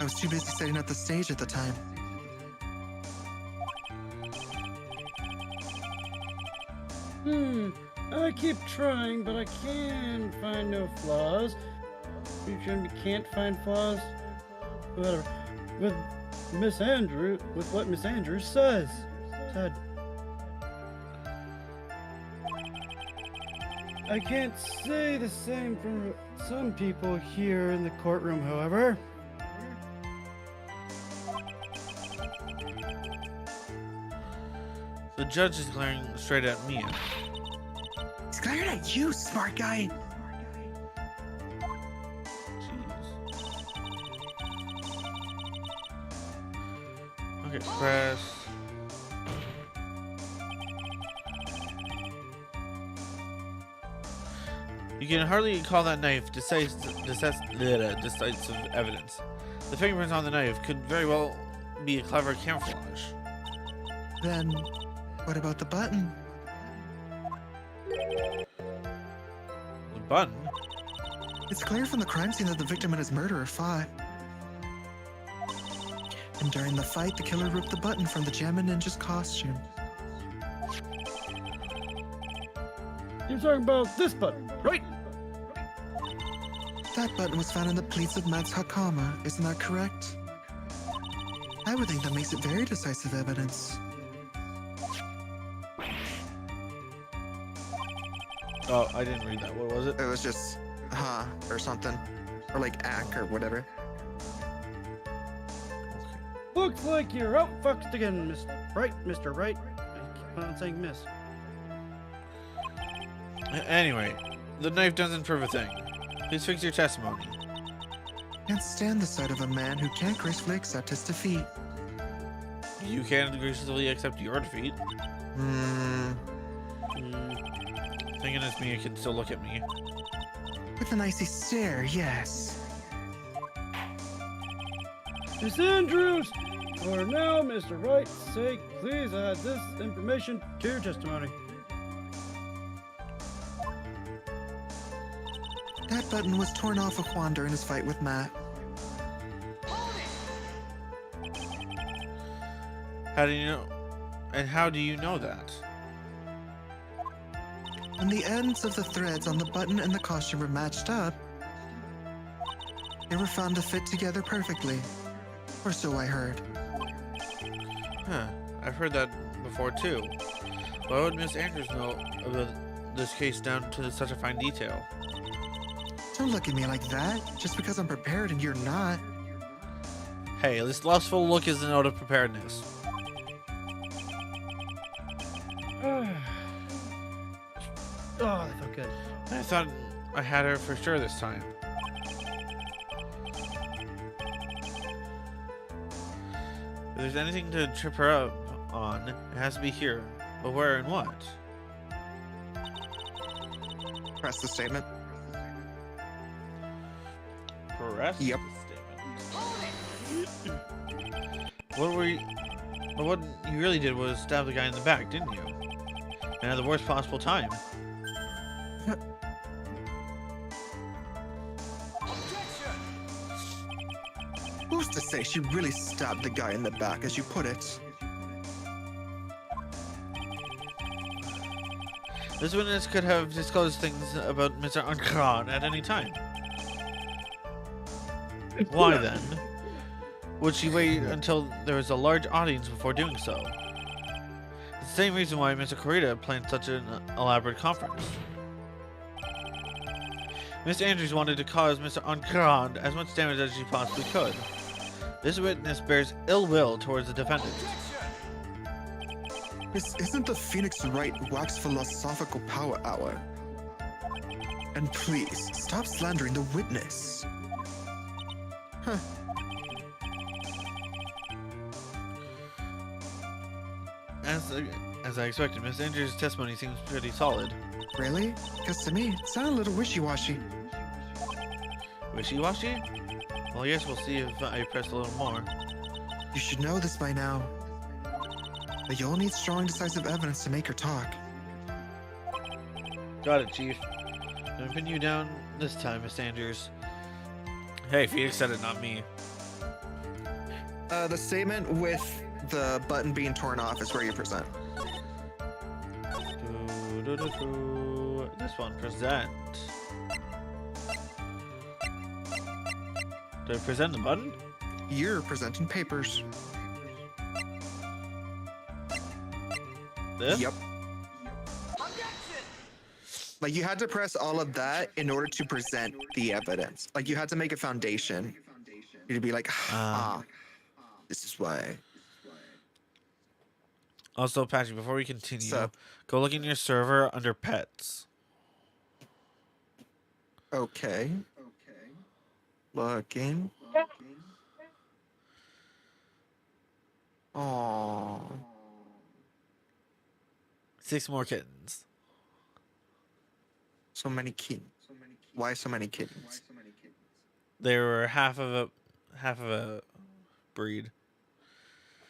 I was too busy setting up the stage at the time. I keep trying, but I can find no flaws. You can't find flaws? Whatever. With what Miss Andrews said. I can't say the same for some people here in the courtroom, however. The judge is glaring straight at me. He's glaring at you, smart guy. Jeez. Okay, press. You can hardly call that knife decisive evidence. The fingerprints on the knife could very well be a clever camouflage. Then, what about the button? The button? It's clear from the crime scene that the victim and his murderer fought. And during the fight, the killer ripped the button from the Jamma Ninja's costume. You're talking about this button, right? That button was found in the pleats of Matt's Hakama, isn't that correct? I would think that makes it very decisive evidence. Oh, I didn't read that. What was it? It was just, or something. Or like ack or whatever. Looks like you're outfoxed again, Mr. Wright. I keep on saying miss. Anyway, the knife doesn't prove a thing. Please fix your testimony. Can't stand the sight of a man who can't gracefully accept his defeat. You can't graciously accept your defeat. Thinking it's me, you can still look at me. With an icy stare, yes. Miss Andrews, for now, Mr. Wright's sake, please add this information to your testimony. That button was torn off of Juan during his fight with Matt. How do you know? And how do you know that? When the ends of the threads on the button and the costume were matched up, they were found to fit together perfectly. Or so I heard. Huh. I've heard that before too. Why would Miss Andrews know about this case down to such a fine detail? Don't look at me like that, just because I'm prepared and you're not. Hey, this lustful look is a note of preparedness. Oh, that felt good. I thought I had her for sure this time. If there's anything to trip her up on, it has to be here. But where and what? Press the statement. Press Yep. the statement. What were you... But what you really did was stab the guy in the back, didn't you? And at the worst possible time. Who's to say she really stabbed the guy in the back, as you put it? This witness could have disclosed things about Mr. Ankran at any time. Why then would she wait until there was a large audience before doing so? It's the same reason why Mr. Corita planned such an elaborate conference. Miss Andrews wanted to cause Mr. Ankran as much damage as she possibly could. This witness bears ill will towards the defendant. This isn't the Phoenix Wright Wax Philosophical Power Hour. And please, stop slandering the witness. Huh. As I expected, Miss Andrews' testimony seems pretty solid. Really? Because to me, it sounded a little wishy-washy. Wishy-washy? Well, I guess we'll see if I press a little more. You should know this by now. But you'll need strong, decisive evidence to make her talk. Got it, Chief. I'm pin you down this time, Miss Andrews. Hey, Phoenix said it, not me. The statement with the button being torn off is where you present. This one, present. Do I present the button? You're presenting papers. This? Yep. Like, you had to press all of that in order to present the evidence. Like, you had to make a foundation. You'd be like, this is why. Also, Patrick, before we continue, So- go look in your server under pets. Okay. Looking. Aww. 6 more kittens. So many kittens. Why so many kittens? They were half of a breed.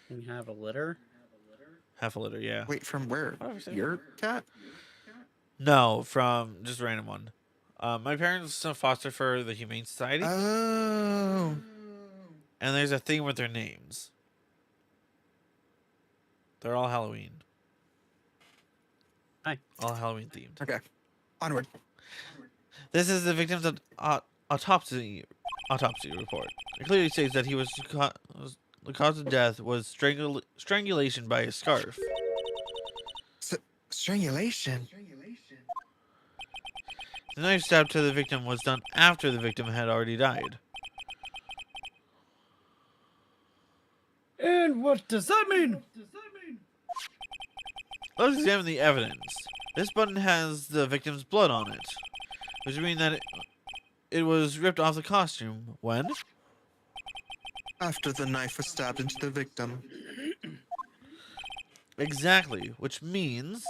Can you have a litter? Half a litter, yeah. Wait, from where? Whatever, say. Your cat? No, from just a random one. My parents foster for the Humane Society, Oh. and there's a theme with their names. They're all Halloween. Hi. All Halloween themed. Okay. Onward. This is the victim's autopsy report. It clearly states that he was the cause of death was strangulation by a scarf. Strangulation? The knife stab to the victim was done after the victim had already died. And what does that mean? Let's examine the evidence. This button has the victim's blood on it, which means that it was ripped off the costume. When? After the knife was stabbed into the victim. Exactly, which means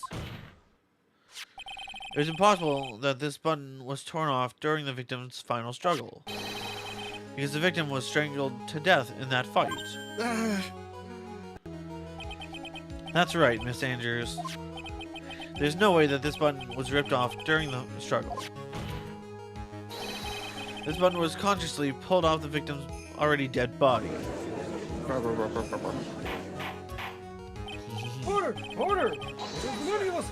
it was impossible that this button was torn off during the victim's final struggle, because the victim was strangled to death in that fight. That's right, Miss Andrews. There's no way that this button was ripped off during the struggle. This button was consciously pulled off the victim's already dead body. Order! Order! There's many of us!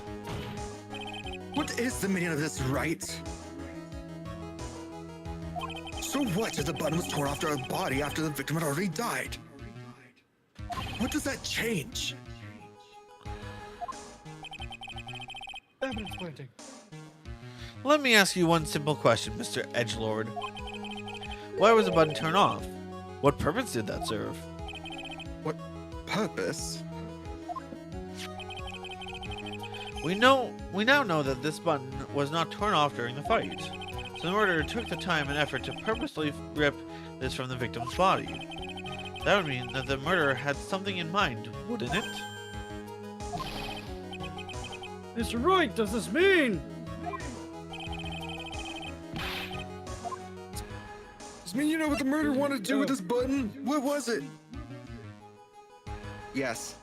What is the meaning of this, Wright? So what if the button was torn off the body after the victim had already died? What does that change? Evidence planting. Let me ask you one simple question, Mr. Edgelord. Why was the button turned off? What purpose did that serve? What purpose? We now know that this button was not torn off during the fight, so the murderer took the time and effort to purposely rip this from the victim's body. That would mean that the murderer had something in mind, wouldn't it? Mr. Wright, does this mean? Does mean you know what the murderer wanted to do with this button? What was it? Yes.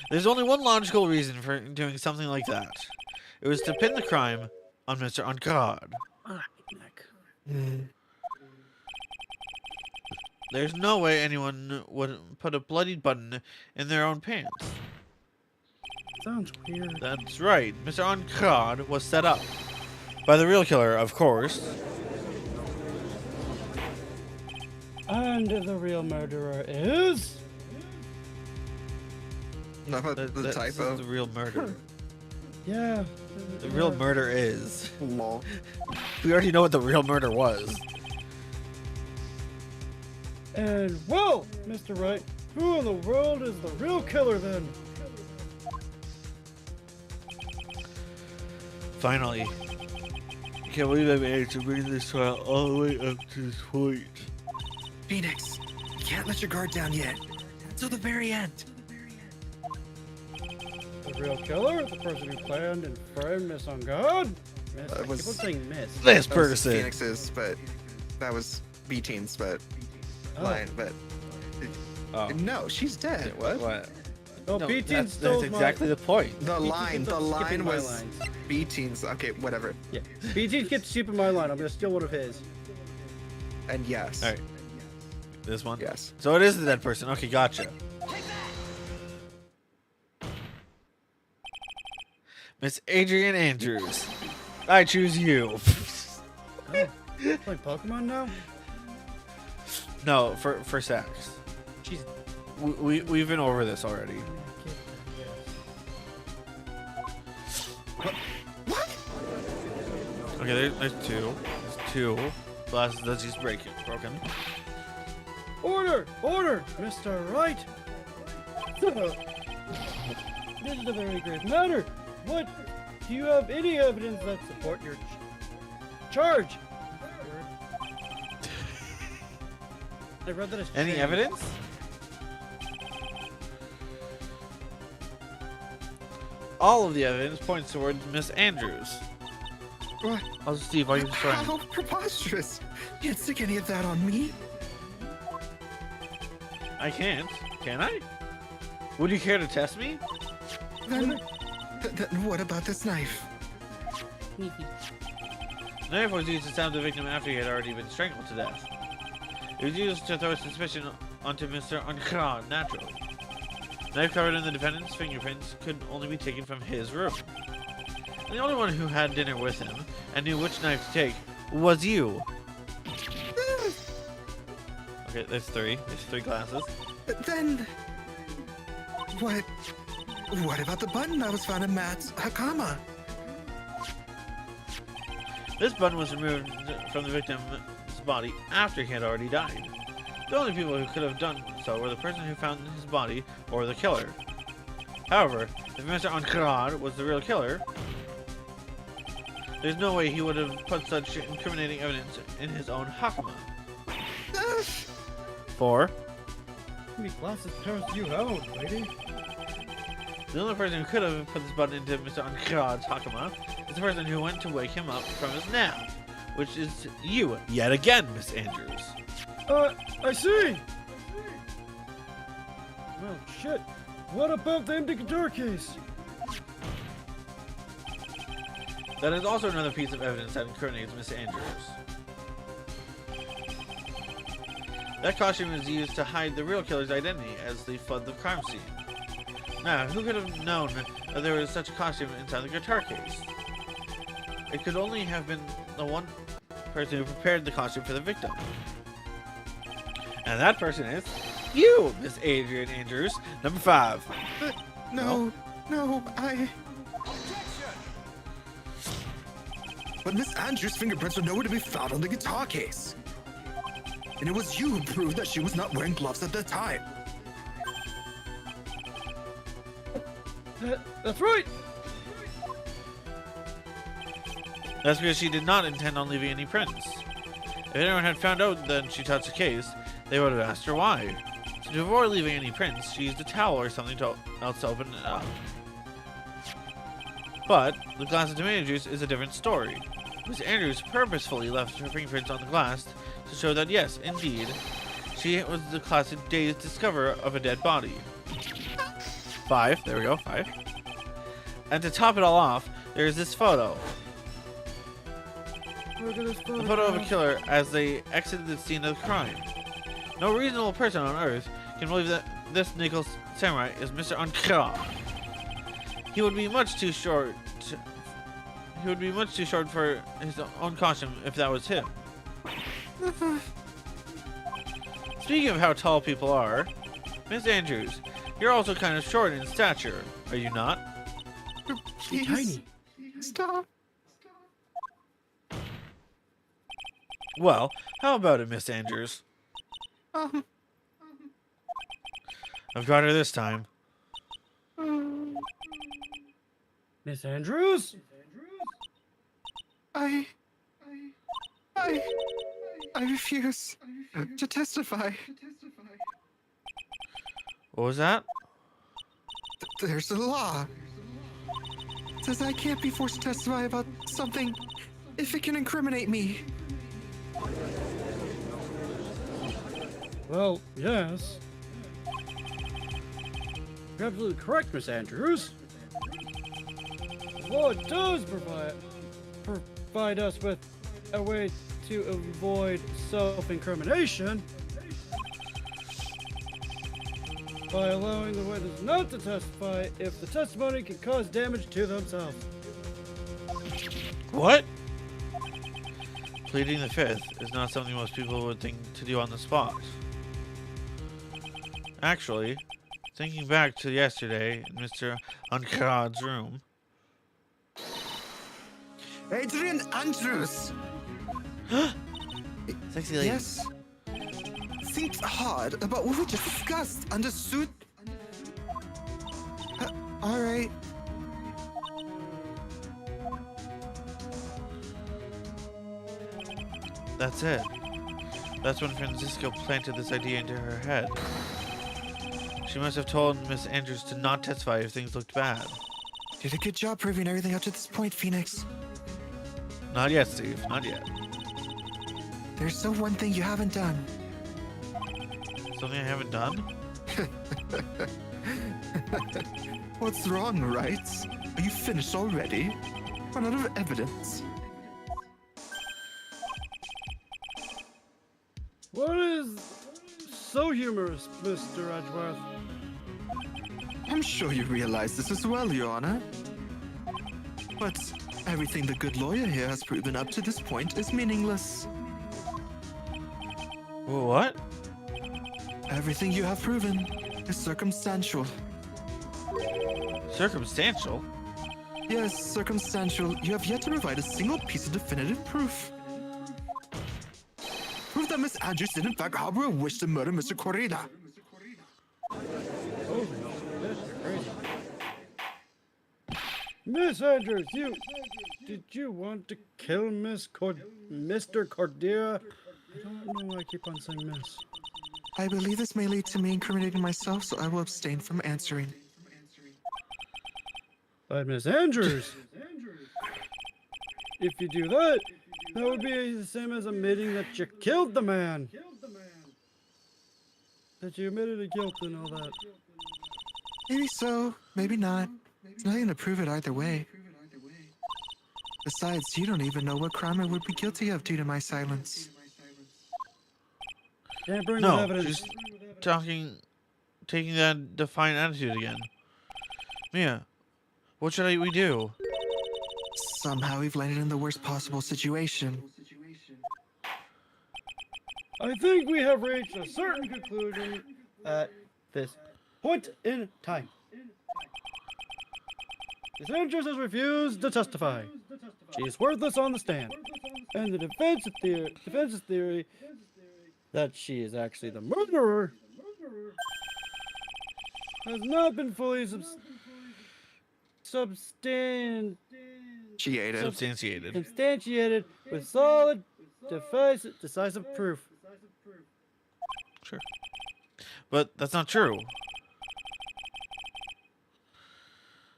There's only one logical reason for doing something like that. It was to pin the crime on Mr. Uncard. There's no way anyone would put a bloodied button in their own pants. Sounds weird. That's right. Mr. Uncard was set up. By the real killer, of course. And the real murderer is? Not the That's typo. the real murder. Yeah. The real murder is. Lol. We already know what the real murder was. And well, Mr. Wright, who in the world is the real killer then? Finally. I can't believe I managed to bring this trial all the way up to this point. Phoenix, you can't let your guard down yet. Until the very end. The real killer? The person who planned and framed Miss On God? Miss, I was- keep on saying Miss. This That was person. Phoenix's, but that was B-tean's, but Oh. line, but Oh. no, she's dead. What? What? Oh, No, B-tean that's stole exactly the point. The B-tean line keeps on skipping my was lines. B-tean's. Okay, whatever. Yeah. B-tean keeps skipping my line. I'm gonna steal one of his. And yes. Alright. This one? Yes. So it is the dead person. Okay, gotcha. Miss Adrian Andrews. I choose you. Oh, play Pokemon now? No, for sex. Jeez. We've been over this already. Okay, there's two. There's two. Last that's just broken. Order! Order! Mr. Wright! This is a very grave matter. What? Do you have any evidence that support your charge? I read that as Any change. evidence? All of the evidence points towards Miss Andrews. What? Oh, Steve, why are you trying? How preposterous! You can't stick any of that on me. I can't. Can I? Would you care to test me? Then what about this knife? The knife was used to stab the victim after he had already been strangled to death. It was used to throw suspicion onto Mr. Uncard, naturally. The knife covered in the defendant's fingerprints could only be taken from his room. And the only one who had dinner with him and knew which knife to take was you. Okay, there's three. There's 3 glasses. Then, what about the button that was found in Matt's Hakama? This button was removed from the victim's body after he had already died. The only people who could have done so were the person who found his body or the killer. However, if Mr. Ankara was the real killer, there's no way he would have put such incriminating evidence in his own Hakama. 4. How many glasses pairs do you own, lady? The only person who could have put this button into Mr. Ankara's Hakama is the person who went to wake him up from his nap, which is you, yet again, Miss Andrews. I see! Well, shit. What about the empty guitar case? That is also another piece of evidence that incriminates Miss Andrews. That costume is used to hide the real killer's identity as they fled the crime scene. Now, who could have known that there was such a costume inside the guitar case? It could only have been the one person who prepared the costume for the victim. And that person is you, Miss Adrian Andrews, number 5. No, But Miss Andrews' fingerprints are nowhere to be found on the guitar case. And it was you who proved that she was not wearing gloves at the time. That's right! That's because she did not intend on leaving any prints. If anyone had found out that she touched the case, they would have asked her why. So to avoid leaving any prints, she used a towel or something else to open it up. But the glass of tomato juice is a different story. Miss Andrews purposefully left her fingerprints on the glass to show that yes, indeed, she was the classic dazed discoverer of a dead body. 5, there we go, 5. And to top it all off, there's this photo. Look at this A photo. photo of a killer as they exited the scene of the crime. No reasonable person on Earth can believe that this Nicholas samurai is Mr. Ankara. He would be much too short. He would be much too short for his own costume if that was him. Speaking of how tall people are, Miss Andrews, you're also kind of short in stature, are you not? Please, Tiny. stop. Well, how about it, Miss Andrews? I've got her this time. Miss Andrews? I refuse to testify. What was that? There's a law. It says I can't be forced to testify about something if it can incriminate me. Well, yes. You're absolutely correct, Miss Andrews. The law does provide us with a way to avoid self-incrimination by allowing the witness not to testify if the testimony can cause damage to themselves. What? Pleading the fifth is not something most people would think to do on the spot. Actually, thinking back to yesterday in Mr. Ankara's room. Adrian Andrews! Sexy lady. Yes? Think hard about what we just discussed. Understood? Alright. That's it. That's when Francisco planted this idea into her head. She must have told Miss Andrews to not testify if things looked bad. Did a good job proving everything up to this point, Phoenix. Not yet, Steve. Not yet. There's still one thing you haven't done. Something I haven't done? What's wrong, Wright? Are you finished already? Run out of evidence. What is so humorous, Mr. Edgeworth? I'm sure you realize this as well, Your Honor. But Everything the good lawyer here has proven up to this point is meaningless. What? Everything you have proven is circumstantial. Circumstantial? Yes, circumstantial. You have yet to provide a single piece of definitive proof. Proof that Miss Andrews did in fact harbor a wish to murder Mr. Corrida. Miss Andrews, did you want to kill Mr. Cordelia? I don't know why I keep on saying Miss. I believe this may lead to me incriminating myself, so I will abstain from answering. But Miss Andrews, if you do that, that would be the same as admitting that you killed the man. That you admitted to guilt and all that. Maybe so, maybe not. It's not going to prove it either way. Besides, you don't even know what crime I would be guilty of due to my silence. Can't bring No, evidence. she's taking that defiant attitude again. Mia, what should we do? Somehow we've landed in the worst possible situation. I think we have reached a certain conclusion at this point in time. Miss Andrews has refused to testify. She is worthless on the stand. And the defense's theory that she is actually the murderer has not been fully substantiated with solid, decisive proof. Sure. But that's not true.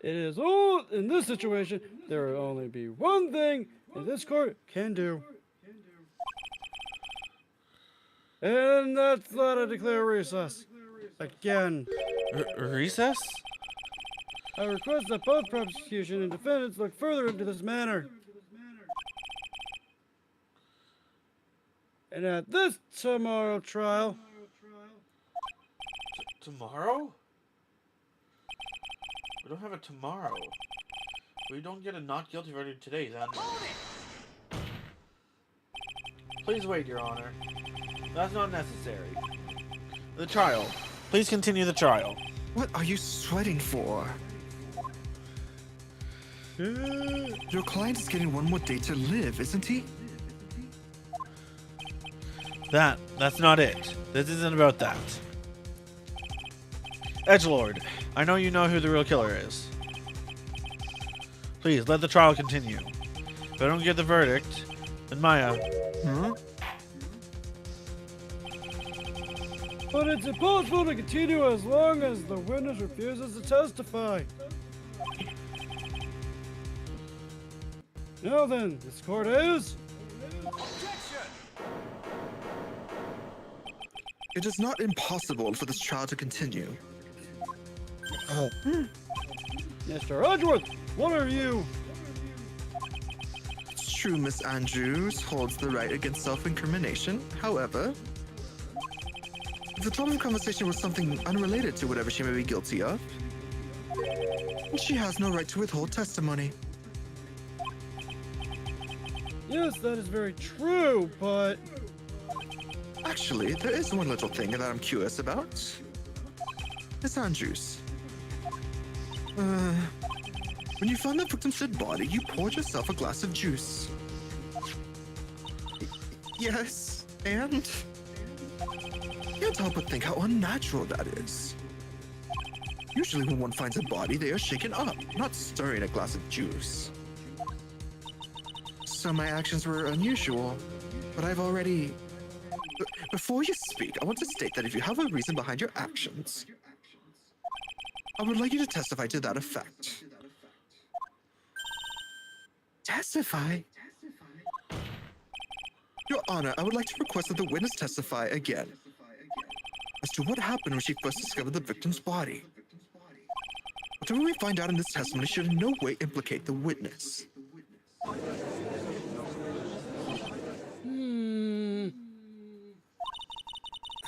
It is all in this situation. There will only be one thing that this court can do, and that's that I declare recess. Again, Recess? I request that both prosecution and defendants look further into this matter. And at this tomorrow trial, Tomorrow? We don't have a tomorrow. We don't get a not guilty verdict today, then. Please wait, Your Honor. That's not necessary. The trial. Please continue the trial. What are you sweating for? Your client is getting one more day to live, isn't he? That's not it. This isn't about that. Edgelord, I know you know who the real killer is. Please, let the trial continue. If I don't get the verdict, then Maya... Huh? but it's impossible to continue as long as the witness refuses to testify. Now then, this court is... It is not impossible for this trial to continue. Mr. Edgeworth, what are you? It's true Miss Andrews holds the right against self-incrimination. However, if the total conversation was something unrelated to whatever she may be guilty of, she has no right to withhold testimony. Yes, that is very true, but... Actually, there is one little thing that I'm curious about. Miss Andrews. When you found the victim's dead body, you poured yourself a glass of juice. Yes, and... You can't help but think how unnatural that is. Usually when one finds a body, they are shaken up, not stirring a glass of juice. So my actions were unusual, but I've already... Before you speak, I want to state that if you have a reason behind your actions, I would like you to testify to that effect. Testify? Your Honor, I would like to request that the witness testify again as to what happened when she first discovered the victim's body. Whatever we find out in this testimony should in no way implicate the witness.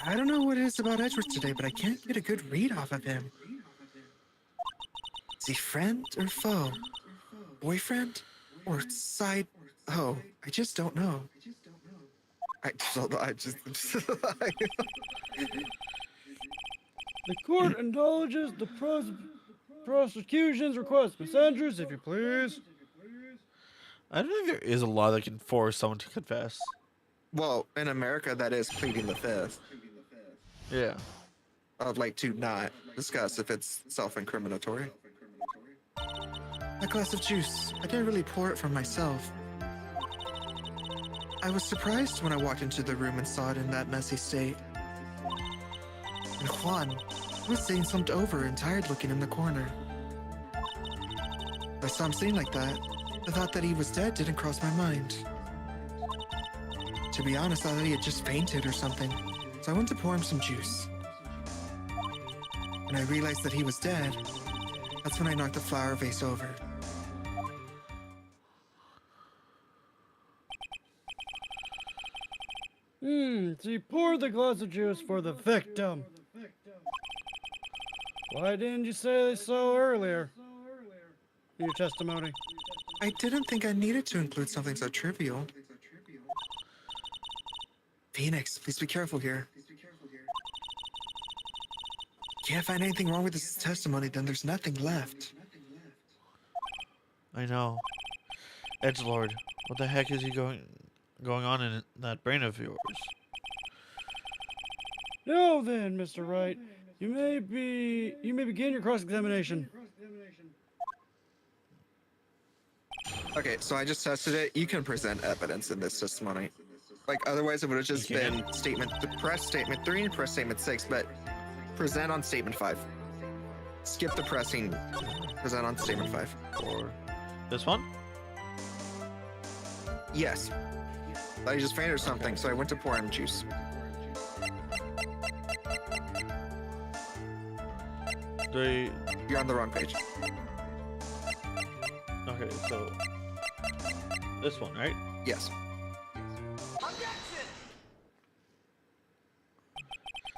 I don't know what it is about Edgeworth today, but I can't get a good read off of him. Is he friend or foe? Boyfriend? Or side... Oh, I just don't know. I just... The court acknowledges the prosecution's request. Miss Andrews, if you please. I don't think there is a law that can force someone to confess. Well, in America, that is pleading the fifth. Yeah. I'd like to not discuss if it's self-incriminatory. A glass of juice. I didn't really pour it for myself. I was surprised when I walked into the room and saw it in that messy state. And Juan was sitting slumped over and tired looking in the corner. I saw him sitting like that. The thought that he was dead didn't cross my mind. To be honest, I thought he had just fainted or something. So I went to pour him some juice. When I realized that he was dead, that's when I knocked the flower vase over. So you poured the glass of juice for the victim. Why didn't you say so earlier in your testimony? I didn't think I needed to include something so trivial. Phoenix, please be careful here. Can't find anything wrong with this testimony, then there's nothing left. I know. Edgelord, what the heck is going on in that brain of yours? Now then, Mr. Wright, you may begin your cross-examination. Okay, so I just tested it. You can present evidence in this testimony. Like, otherwise it would have just You can? been press statement 3 and press statement 6, but present on statement 5. Skip the pressing, present on statement 5. Or this one? Yes. I just fainted or something, so I went to pour him juice. You're on the wrong page. Okay, so this one, right? Yes.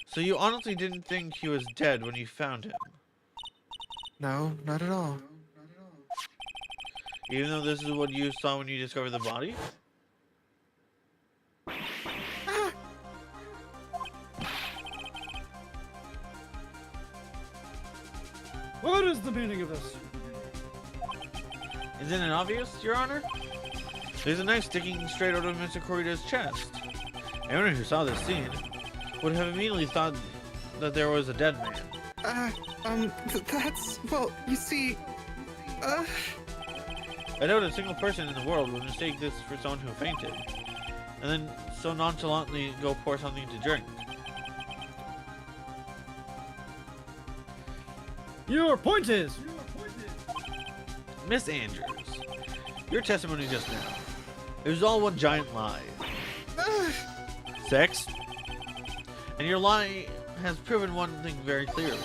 So you honestly didn't think he was dead when you found him? No, not at all. Even though this is what you saw when you discovered the body? What is the meaning of this? Isn't it obvious, Your Honor? There's a knife sticking straight out of Mr. Corrida's chest. Anyone who saw this scene would have immediately thought that there was a dead man. That's... Well, you see... I doubt a single person in the world would mistake this for someone who fainted, and then so nonchalantly go pour something to drink. Your point is... Miss Andrews, your testimony just now, it was all one giant lie. Sex? And your lie has proven one thing very clearly,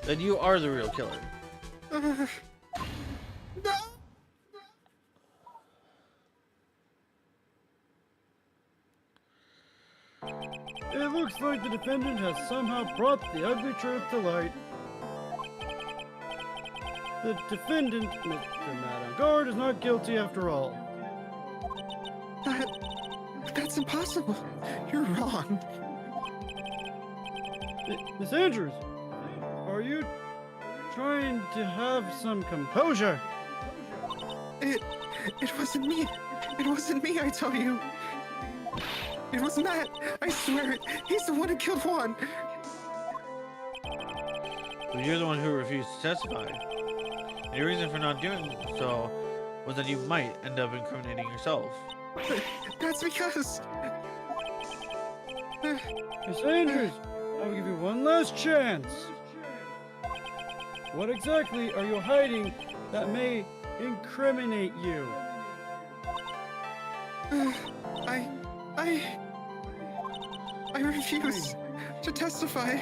that you are the real killer. No! It looks like the defendant has somehow brought the ugly truth to light. The defendant, Mr. Madame Guard, is not guilty after all. That's impossible. You're wrong. Miss Andrews, are you trying to have some composure? It wasn't me. It wasn't me, I tell you. It was Matt. I swear it. He's the one who killed Juan. But you're the one who refused to testify. And your reason for not doing so was that you might end up incriminating yourself. That's because... Miss Andrews, I will give you one last chance. What exactly are you hiding that may incriminate you? I refuse to testify.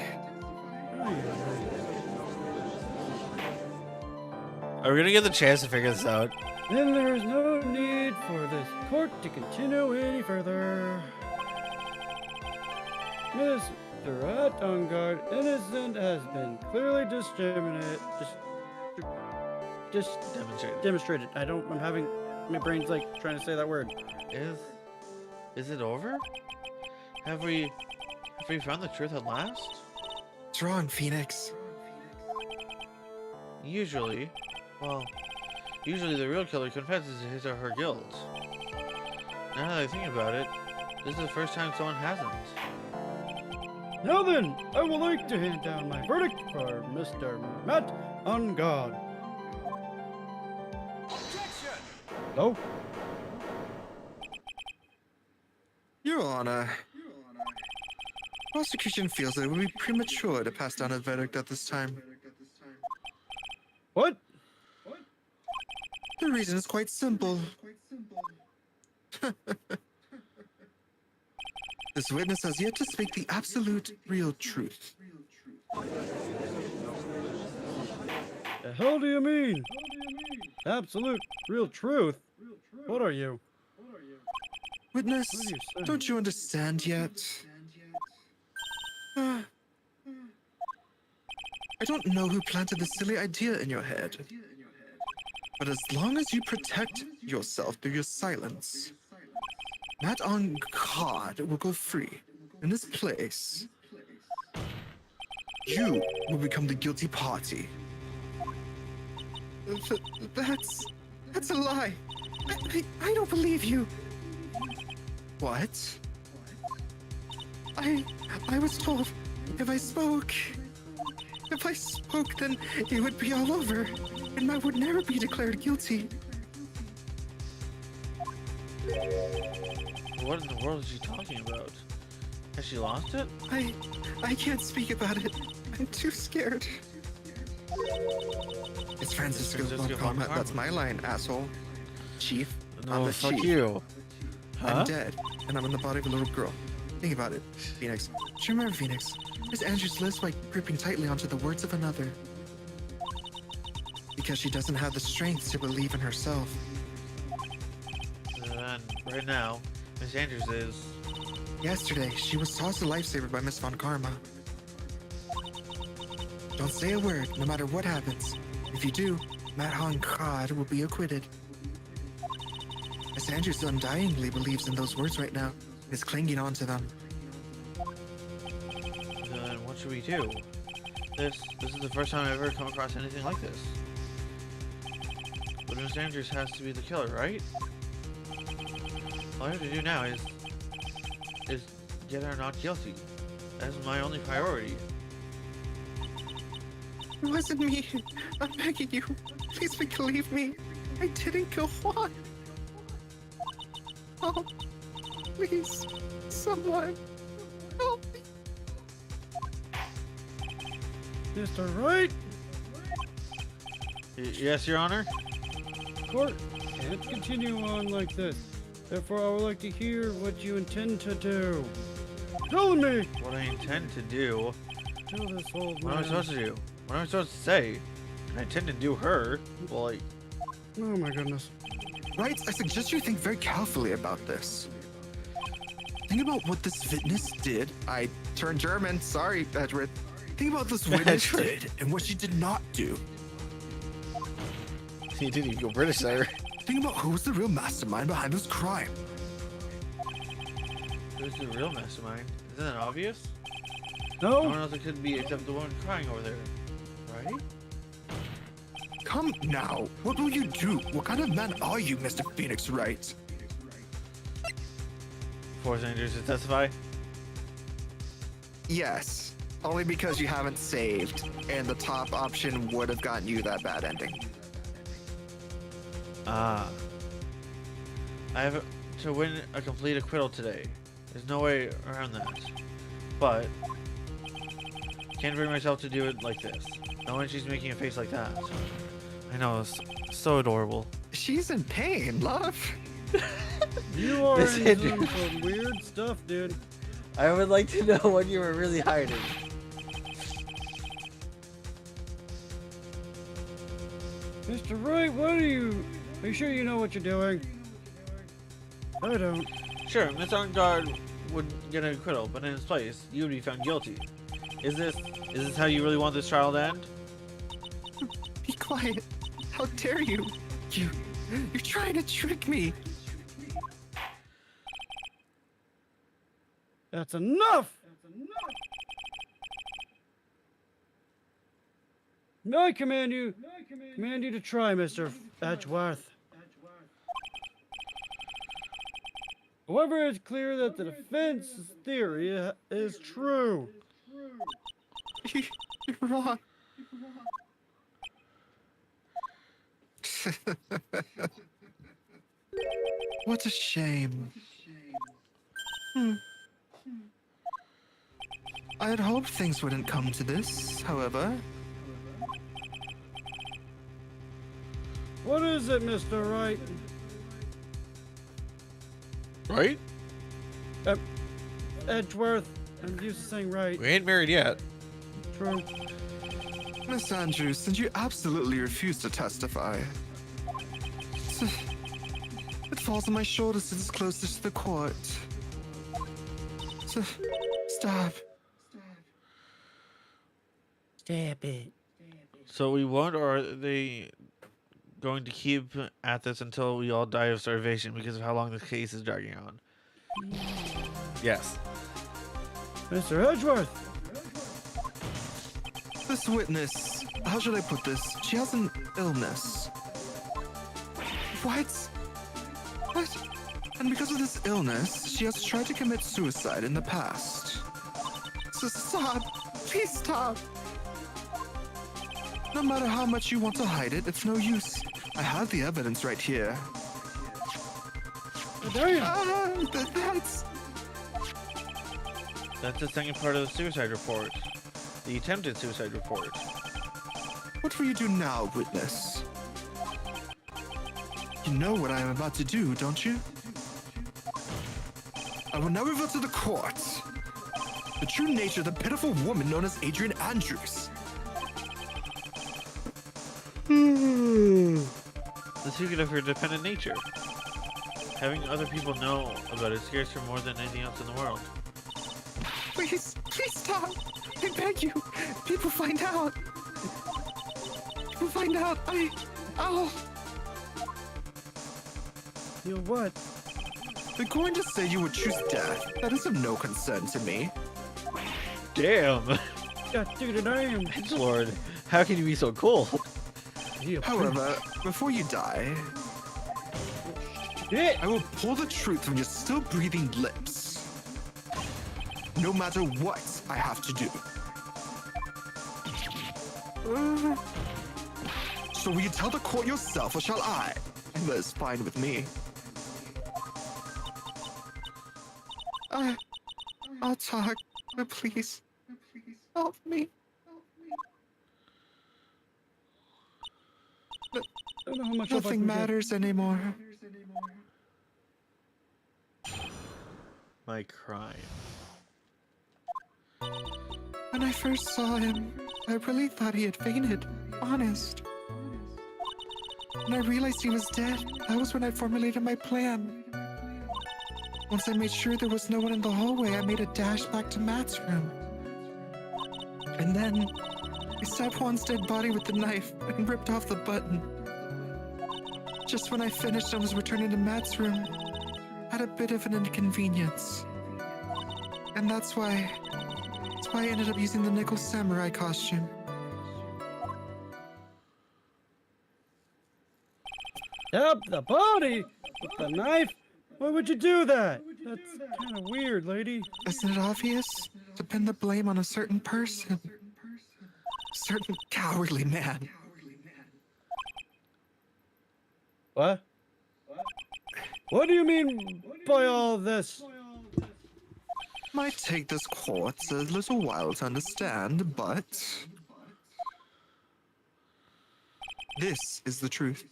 Are we gonna get the chance to figure this out? Then there is no need for this court to continue any further. Mr. Wright, innocent has been clearly demonstrated. I'm having My brain's like trying to say that word. Is it over? Have we found the truth at last? What's wrong, Phoenix? Usually the real killer confesses to his or her guilt. Now that I think about it, this is the first time someone hasn't. Now then, I would like to hand down my verdict for Mr. Matt on God. Objection! No? Your Honor. Prosecution feels that it would be premature to pass down a verdict at this time. What? The reason is quite simple. This witness has yet to speak the absolute, real truth. The hell do you mean? Absolute, real truth? What are you? Witness, What are you saying? don't you understand yet? I don't know who planted this silly idea in your head. But as long as you protect yourself through your silence, Matt on God will go free. In this place, you will become the guilty party. That's a lie. I don't believe you. What? I was told if I spoke, then it would be all over, and Matt would never be declared guilty. What in the world is she talking about? Has she lost it? I can't speak about it. I'm too scared. It's Francisco Francisco von von Karma. That's my line, asshole. Chief, I'm No, the fuck chief. you. Huh? I'm dead, and I'm in the body of a little girl. Think about it, Phoenix. Do you remember Phoenix? Miss Andrews lives by gripping tightly onto the words of another. Because she doesn't have the strength to believe in herself. And right now, Miss Andrews is. Yesterday, she was tossed a lifesaver by Miss Von Karma. Don't say a word, no matter what happens. If you do, Matt Honkad will be acquitted. Miss Andrews undyingly believes in those words right now and is clinging on to them. Then what should we do? This is the first time I've ever come across anything like this. But Miss Andrews has to be the killer, right? All I have to do now is get her not guilty. That is my only priority. It wasn't me. I'm begging you. Please believe me. I didn't kill Juan. Oh, please, someone help me. Mr. Wright? Yes, Your Honor? Court can't continue on like this. Therefore, I would like to hear what you intend to do. Tell me! What I intend to do? Tell this old What am I man. supposed to do? What am I supposed to say? I intend to do her. Well, like, Oh my goodness. Right, I suggest you think very carefully about this. Think about what this witness did. I turned German. Sorry, Edward. Think about this witness did and what she did not do. you didn't even go British there. Think about who was the real mastermind behind this crime. Who's the real mastermind? Isn't that obvious? No? No one else it could be except the one crying over there, right? Come now. What will you do? What kind of man are you, Mr. Phoenix Wright? Force Andrews to testify. Yes. Only because you haven't saved, and the top option would have gotten you that bad ending. Ah. I have to win a complete acquittal today. There's no way around that. But can't bring myself to do it like this. Not when she's making a face like that. I know, it's so adorable. She's in pain, love. You are Miss into Andrews. some weird stuff, dude. I would like to know what you were really hiding. Mr. Wright, what are you sure you know what you're doing? I don't. Sure, Miss On-Guard would get an acquittal, but in its place, you would be found guilty. Is this how you really want this trial to end? Be quiet. How dare you? You're trying to trick me. That's enough! May I command you to try, Mr. Edgeworth. However, it's clear that the defense's theory is true. You're wrong. What a shame. I had hoped things wouldn't come to this, however. What is it, Mr. Wright? Right? Edgeworth. I'm used to saying right. We ain't married yet. True. Miss Andrews, since you absolutely refuse to testify, it falls on my shoulders to disclose this to the court. So, stop. Stop it. So we won't, or are they going to keep at this until we all die of starvation because of how long this case is dragging on? Yes. Mr. Edgeworth. This witness, how should I put this? She has an illness. What? What? And because of this illness, she has tried to commit suicide in the past. So stop. Please stop. No matter how much you want to hide it, it's no use. I have the evidence right here. Damn. That's the second part of the suicide report. The attempted suicide report. What will you do now, witness? You know what I am about to do, don't you? I will now reveal to the court the true nature of the pitiful woman known as Adrian Andrews. The secret of her dependent nature. Having other people know about it scares her more than anything else in the world. Please, please stop. I beg you. People find out. People find out. I'll... You what? They're going to say you would choose death. That is of no concern to me. Damn! God, dude, I am. Lord, how can you be so cool? However, before you die, I will pull the truth from your still breathing lips. No matter what I have to do. So will you tell the court yourself, or shall I? And that is fine with me. I'll talk, but please, help me. I don't know how much help I Nothing can get. matters anymore. My crime. When I first saw him, I really thought he had fainted. Honest. When I realized he was dead, that was when I formulated my plan. Once I made sure there was no one in the hallway, I made a dash back to Matt's room. And then, I stabbed Juan's dead body with the knife and ripped off the button. Just when I finished and was returning to Matt's room, I had a bit of an inconvenience. And that's why I ended up using the nickel samurai costume. Stab the body with the knife? Why would you do that? That's kind of weird, lady. Isn't it obvious? To pin the blame on a certain person. A certain cowardly man. What? What do you mean by all this? Might take this court a little while to understand, but this is the truth.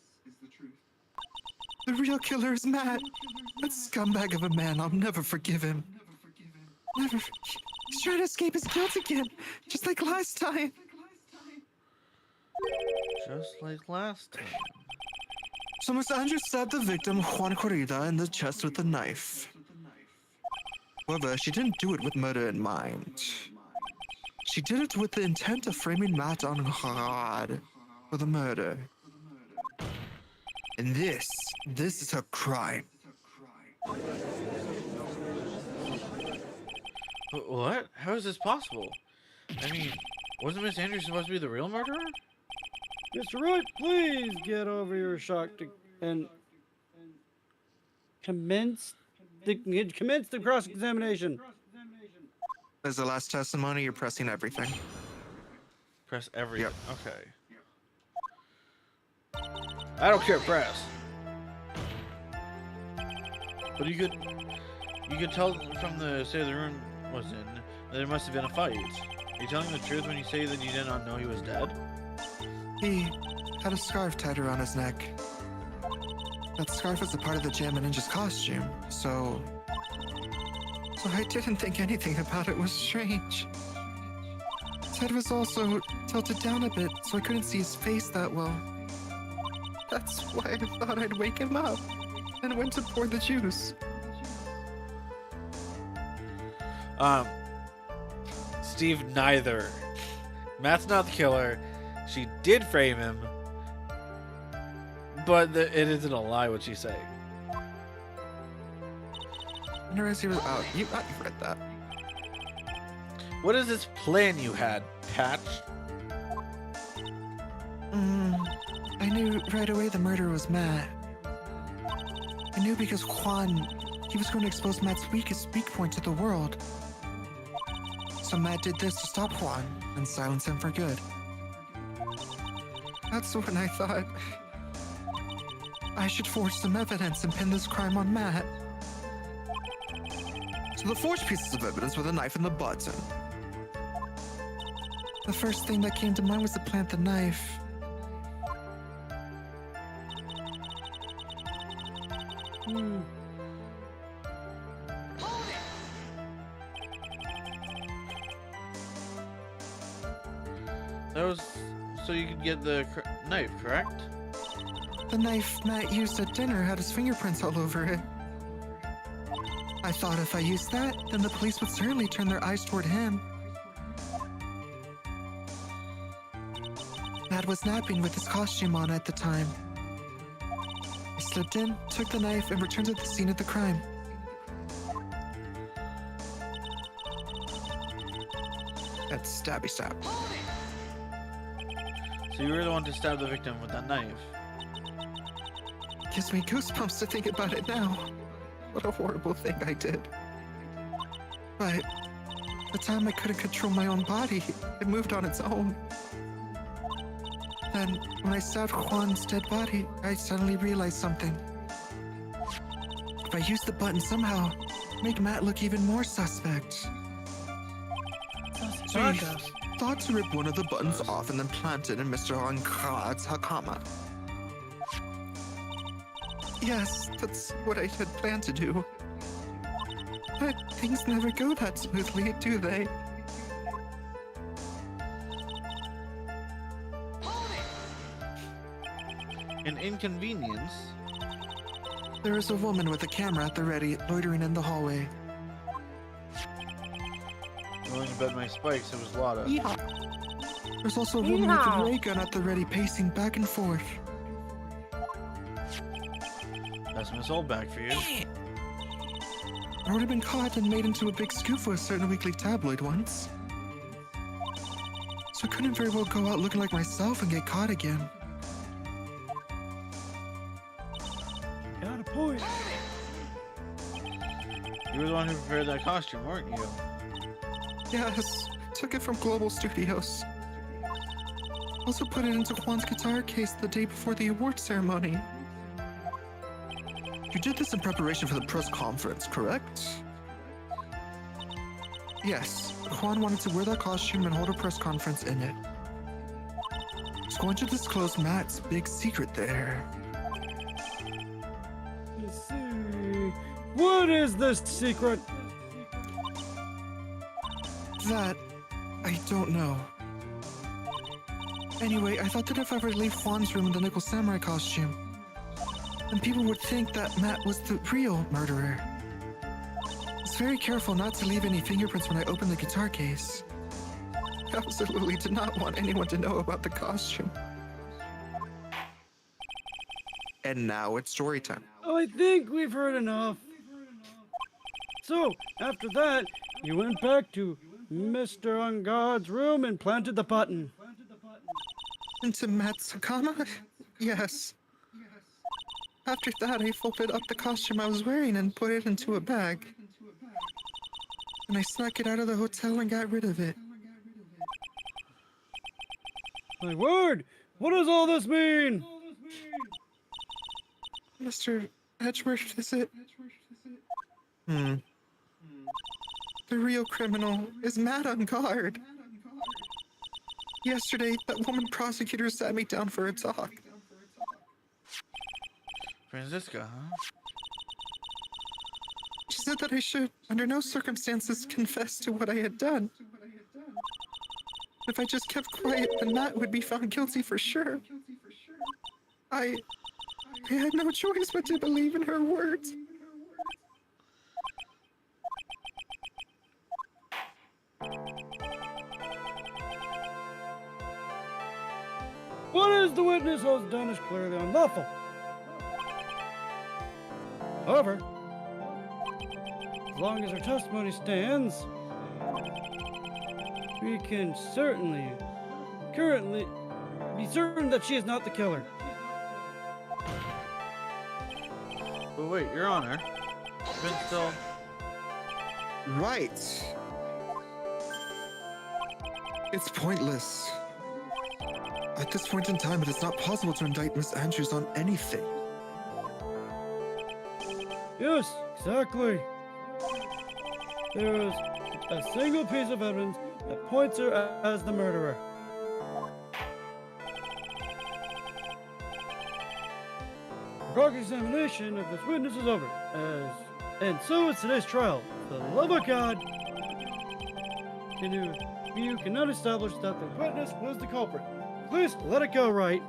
The real killer is Matt. That scumbag of a man, I'll never forgive him. Never. He's trying to escape his guilt again, just like last time. Just like last time. So Miss Andrews stabbed the victim, Juan Corrida, in the chest with a knife. However, she didn't do it with murder in mind. She did it with the intent of framing Matt on God for the murder. And this is a crime. What? How is this possible? I mean, wasn't Miss Andrews supposed to be the real murderer? Mr. Wright, please get over your shock and commence the cross-examination. As the last testimony, you're pressing everything. Press everything. Yep. Okay. I don't care, press. But you could tell from the state of the room was in that there must have been a fight. Are you telling the truth when you say that you did not know he was dead? He had a scarf tied around his neck. That scarf was a part of the Jammin' Ninja's costume, so I didn't think anything about it was strange. His head was also tilted down a bit, so I couldn't see his face that well. That's why I thought I'd wake him up and went to pour the juice. Steve, neither. Matt's not the killer. She did frame him, but it isn't a lie what she's saying. I realized he was out. You read that. What is this plan you had, Patch? I knew right away the murderer was Matt. I knew because Juan, he was going to expose Matt's weak point to the world. So Matt did this to stop Juan and silence him for good. That's when I thought I should forge some evidence and pin this crime on Matt. So the forged pieces of evidence were the knife and the button. The first thing that came to mind was to plant the knife. That was so you could get the knife, correct? The knife Matt used at dinner had his fingerprints all over it. I thought if I used that, then the police would certainly turn their eyes toward him. Matt was napping with his costume on at the time. I slipped in, took the knife, and returned to the scene of the crime. That's stabby stab. So you were the one to stab the victim with that knife. Gives me goosebumps to think about it now. What a horrible thing I did. But the time I couldn't control my own body, it moved on its own. Then, when I stabbed Juan's dead body, I suddenly realized something. If I use the button somehow, make Matt look even more suspect. So I thought to rip one of the buttons off and then plant it in Mr. Ankad's Hakama. Yes, that's what I had planned to do. But things never go that smoothly, do they? An inconvenience? There is a woman with a camera at the ready, loitering in the hallway. I'm willing to bet my spikes it was Lada. Yeah. There's also a woman with a ray gun at the ready, pacing back and forth. That's Miss Oldback for you. I'd already been caught and made into a big scoop for a certain weekly tabloid once. So I couldn't very well go out looking like myself and get caught again. Got a point. You were the one who prepared that costume, weren't you? Yes, took it from Global Studios. Also put it into Juan's guitar case the day before the award ceremony. You did this in preparation for the press conference, correct? Yes, Juan wanted to wear that costume and hold a press conference in it. He's going to disclose Matt's big secret there. Let's see. What is this secret? That, I don't know. Anyway, I thought that if I were to leave Juan's room in the Nickel Samurai costume, then people would think that Matt was the real murderer. I was very careful not to leave any fingerprints when I opened the guitar case. I absolutely did not want anyone to know about the costume. And now it's story time. I think we've heard enough. So, after that, you went back to Mr. Ungod's room and planted the button. Into Matsukama? Yes. After that, I folded up the costume I was wearing and put it into a bag. And I snuck it out of the hotel and got rid of it. My word! What does all this mean? Mr. Edgeworth, is it? The real criminal is mad on guard. Yesterday, that woman prosecutor sat me down for a talk. Franziska, huh? She said that I should, under no circumstances, confess to what I had done. If I just kept quiet, then Matt would be found guilty for sure. I had no choice but to believe in her words. What is the witness has done is clearly unlawful. However, as long as her testimony stands, we can currently be certain that she is not the killer. But wait, Your Honor. Been still. Right. It's pointless. At this point in time, it is not possible to indict Miss Andrews on anything. Yes, exactly. There is a single piece of evidence that points her as the murderer. Cross-examination of this witness is over, and so is today's trial. For the love of God, you cannot establish that the witness was the culprit. Please let it go, Wright.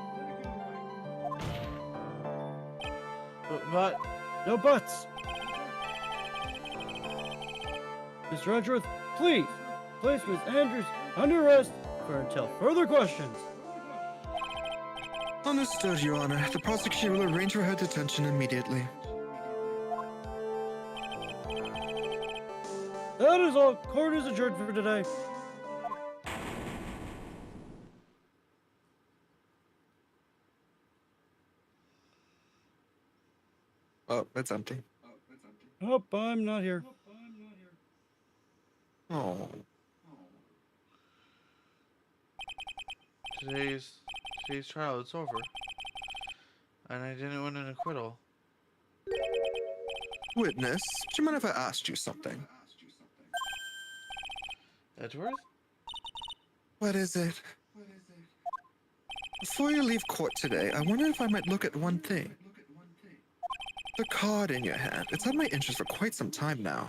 But No buts. Mr. Edgeworth, please place Miss Andrews under arrest until further questions. Understood, Your Honor. The prosecution will arrange for her detention immediately. That is all. Court is adjourned for today. Oh, it's empty. Nope, I'm not here. Oh. today's trial is over. And I didn't win an acquittal. Witness, do you mind if I asked you something? Edgeworth? What is it? Before you leave court today, I wonder if I might look at one thing. The card in your hand. It's had my interest for quite some time now.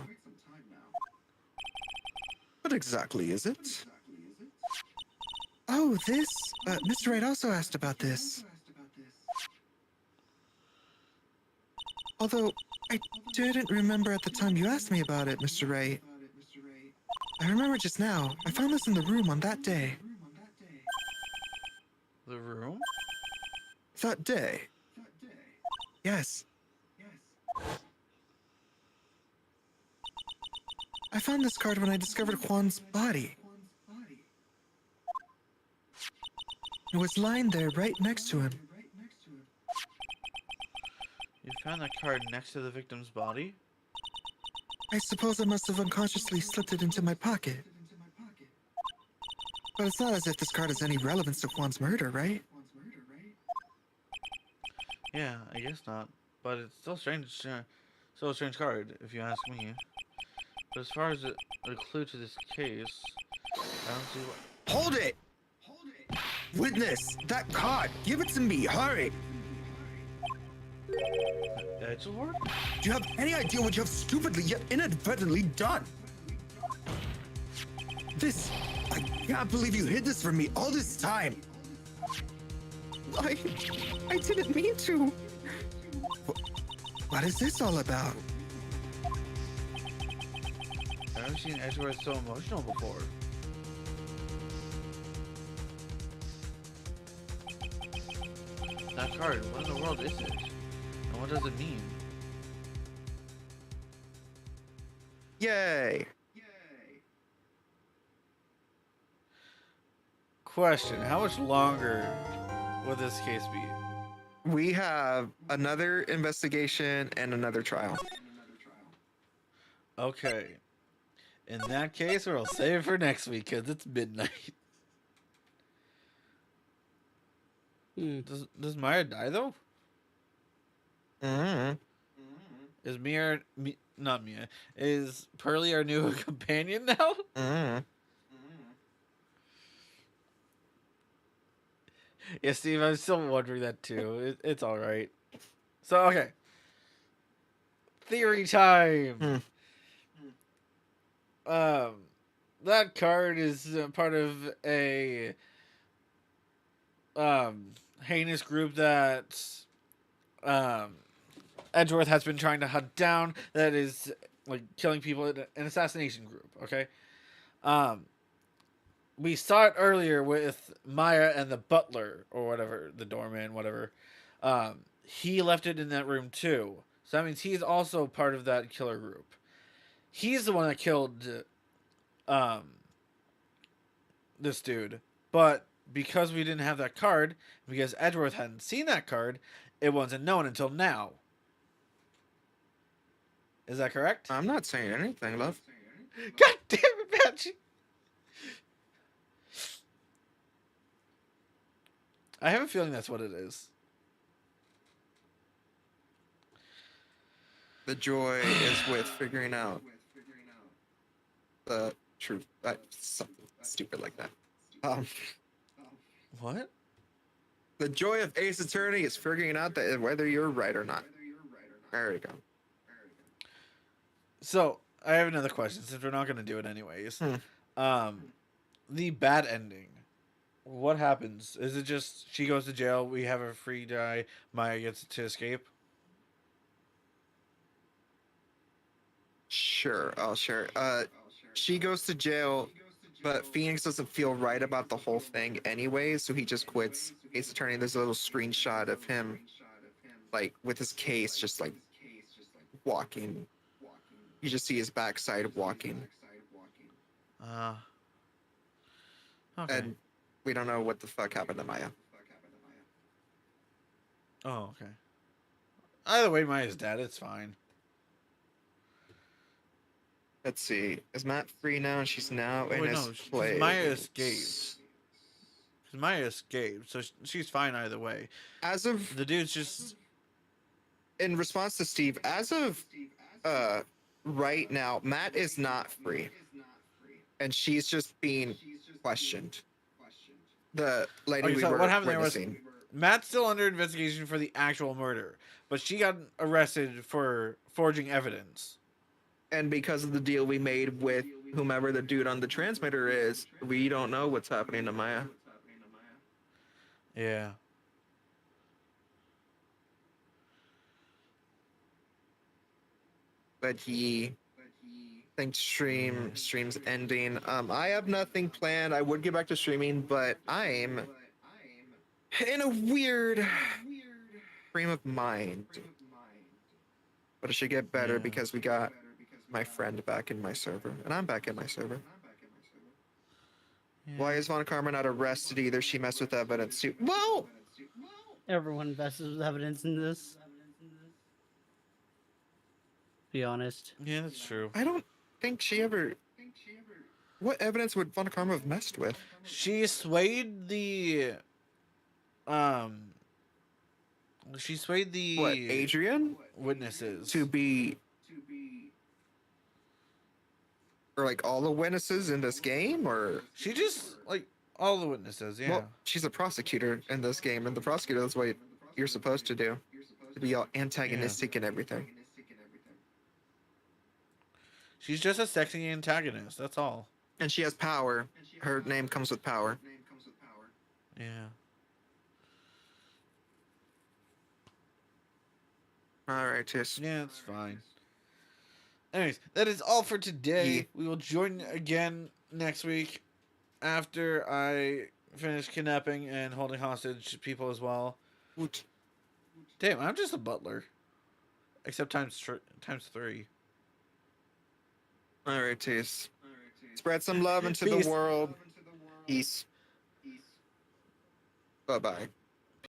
What exactly is it? Oh, this? Mr. Wright also asked about this. Although, I didn't remember at the time you asked me about it, Mr. Wright. I remember just now. I found this in the room on that day. The room? That day? Yes. I found this card when I discovered Juan's body. It was lying there right next to him. You found that card next to the victim's body? I suppose I must have unconsciously slipped it into my pocket. But it's not as if this card has any relevance to Juan's murder, right? Yeah, I guess not. But it's still strange. Still a strange card, if you ask me. But as far as a clue to this case, I don't see what. Hold it! Witness, that card! Give it to me, hurry! Edgelord? Do you have any idea what you have stupidly yet inadvertently done? This... I can't believe you hid this from me all this time! I didn't mean to. What is this all about? I've never seen Edgeworth so emotional before. That card, what in the world is it? What does it mean? Yay! Question: how much longer will this case be? We have another investigation and another trial. Okay. In that case, we'll save it for next week because it's midnight. Does Maya die though? Mm-hmm. Is not Mia? Is Pearly our new companion now? Mm-hmm. Yeah, Steve, I'm still wondering that too. It's all right. So okay, theory time. That card is part of a heinous group that Edgeworth has been trying to hunt down. That is like killing people in an assassination group. Okay. We saw it earlier with Maya and the butler or whatever, the doorman, whatever. He left it in that room too. So that means he's also part of that killer group. He's the one that killed this dude. But because we didn't have that card, because Edgeworth hadn't seen that card, it wasn't known until now. Is that correct? I'm not saying anything, love. God damn it, Patchy! I have a feeling that's what it is. The joy is with figuring out the truth. Something stupid like that. What? The joy of Ace Attorney is figuring out that whether you're right or not. There you go. So, I have another question, since we're not going to do it anyways. The bad ending. What happens? Is it just she goes to jail, we have her free die, Maya gets to escape? Sure, I'll share. She goes to jail, but Phoenix doesn't feel right about the whole thing anyway, so he just quits Ace Attorney. There's a little screenshot of him, like, with his case, just like walking. You just see his backside walking. Okay. And we don't know what the fuck happened to Maya. Oh, okay. Either way, Maya's dead, it's fine. Let's see. Is Matt free now? She's now in his place. Maya escaped. Maya escaped, so she's fine either way. As of the dude's just in response to Steve, as of right now, Matt is not free, and she's just being questioned. The lady we were what happened there was witnessing. Matt's still under investigation for the actual murder, but she got arrested for forging evidence. And because of the deal we made with whomever the dude on the transmitter is, we don't know what's happening to Maya. Yeah. But he thinks stream's ending. I have nothing planned. I would get back to streaming, but I'm in a weird frame of mind. But it should get better because we got my friend back in my server, and I'm back in my server. Yeah. Why is Von Karma not arrested either? She messed with evidence too. Well, Everyone messes with evidence in this. Be honest. Yeah, that's true. I don't think she ever. What evidence would Von Karma have messed with? She swayed the She swayed the What, Adrian? Witnesses To be. Or like all the witnesses in this game? Or. She just like all the witnesses, yeah. Well, she's a prosecutor in this game, and the prosecutor, that's what you're supposed to do. To be all antagonistic and everything. She's just a sexy antagonist, that's all. And she has power. Her name comes with power. Yeah. Alright, Tiss. Yeah, it's fine. Anyways, that is all for today. Yeah. We will join again next week after I finish kidnapping and holding hostage people as well. Woot. Damn, I'm just a butler. Except times 3. All right, Tease. Spread some love into Peace. the world. Peace. Bye-bye.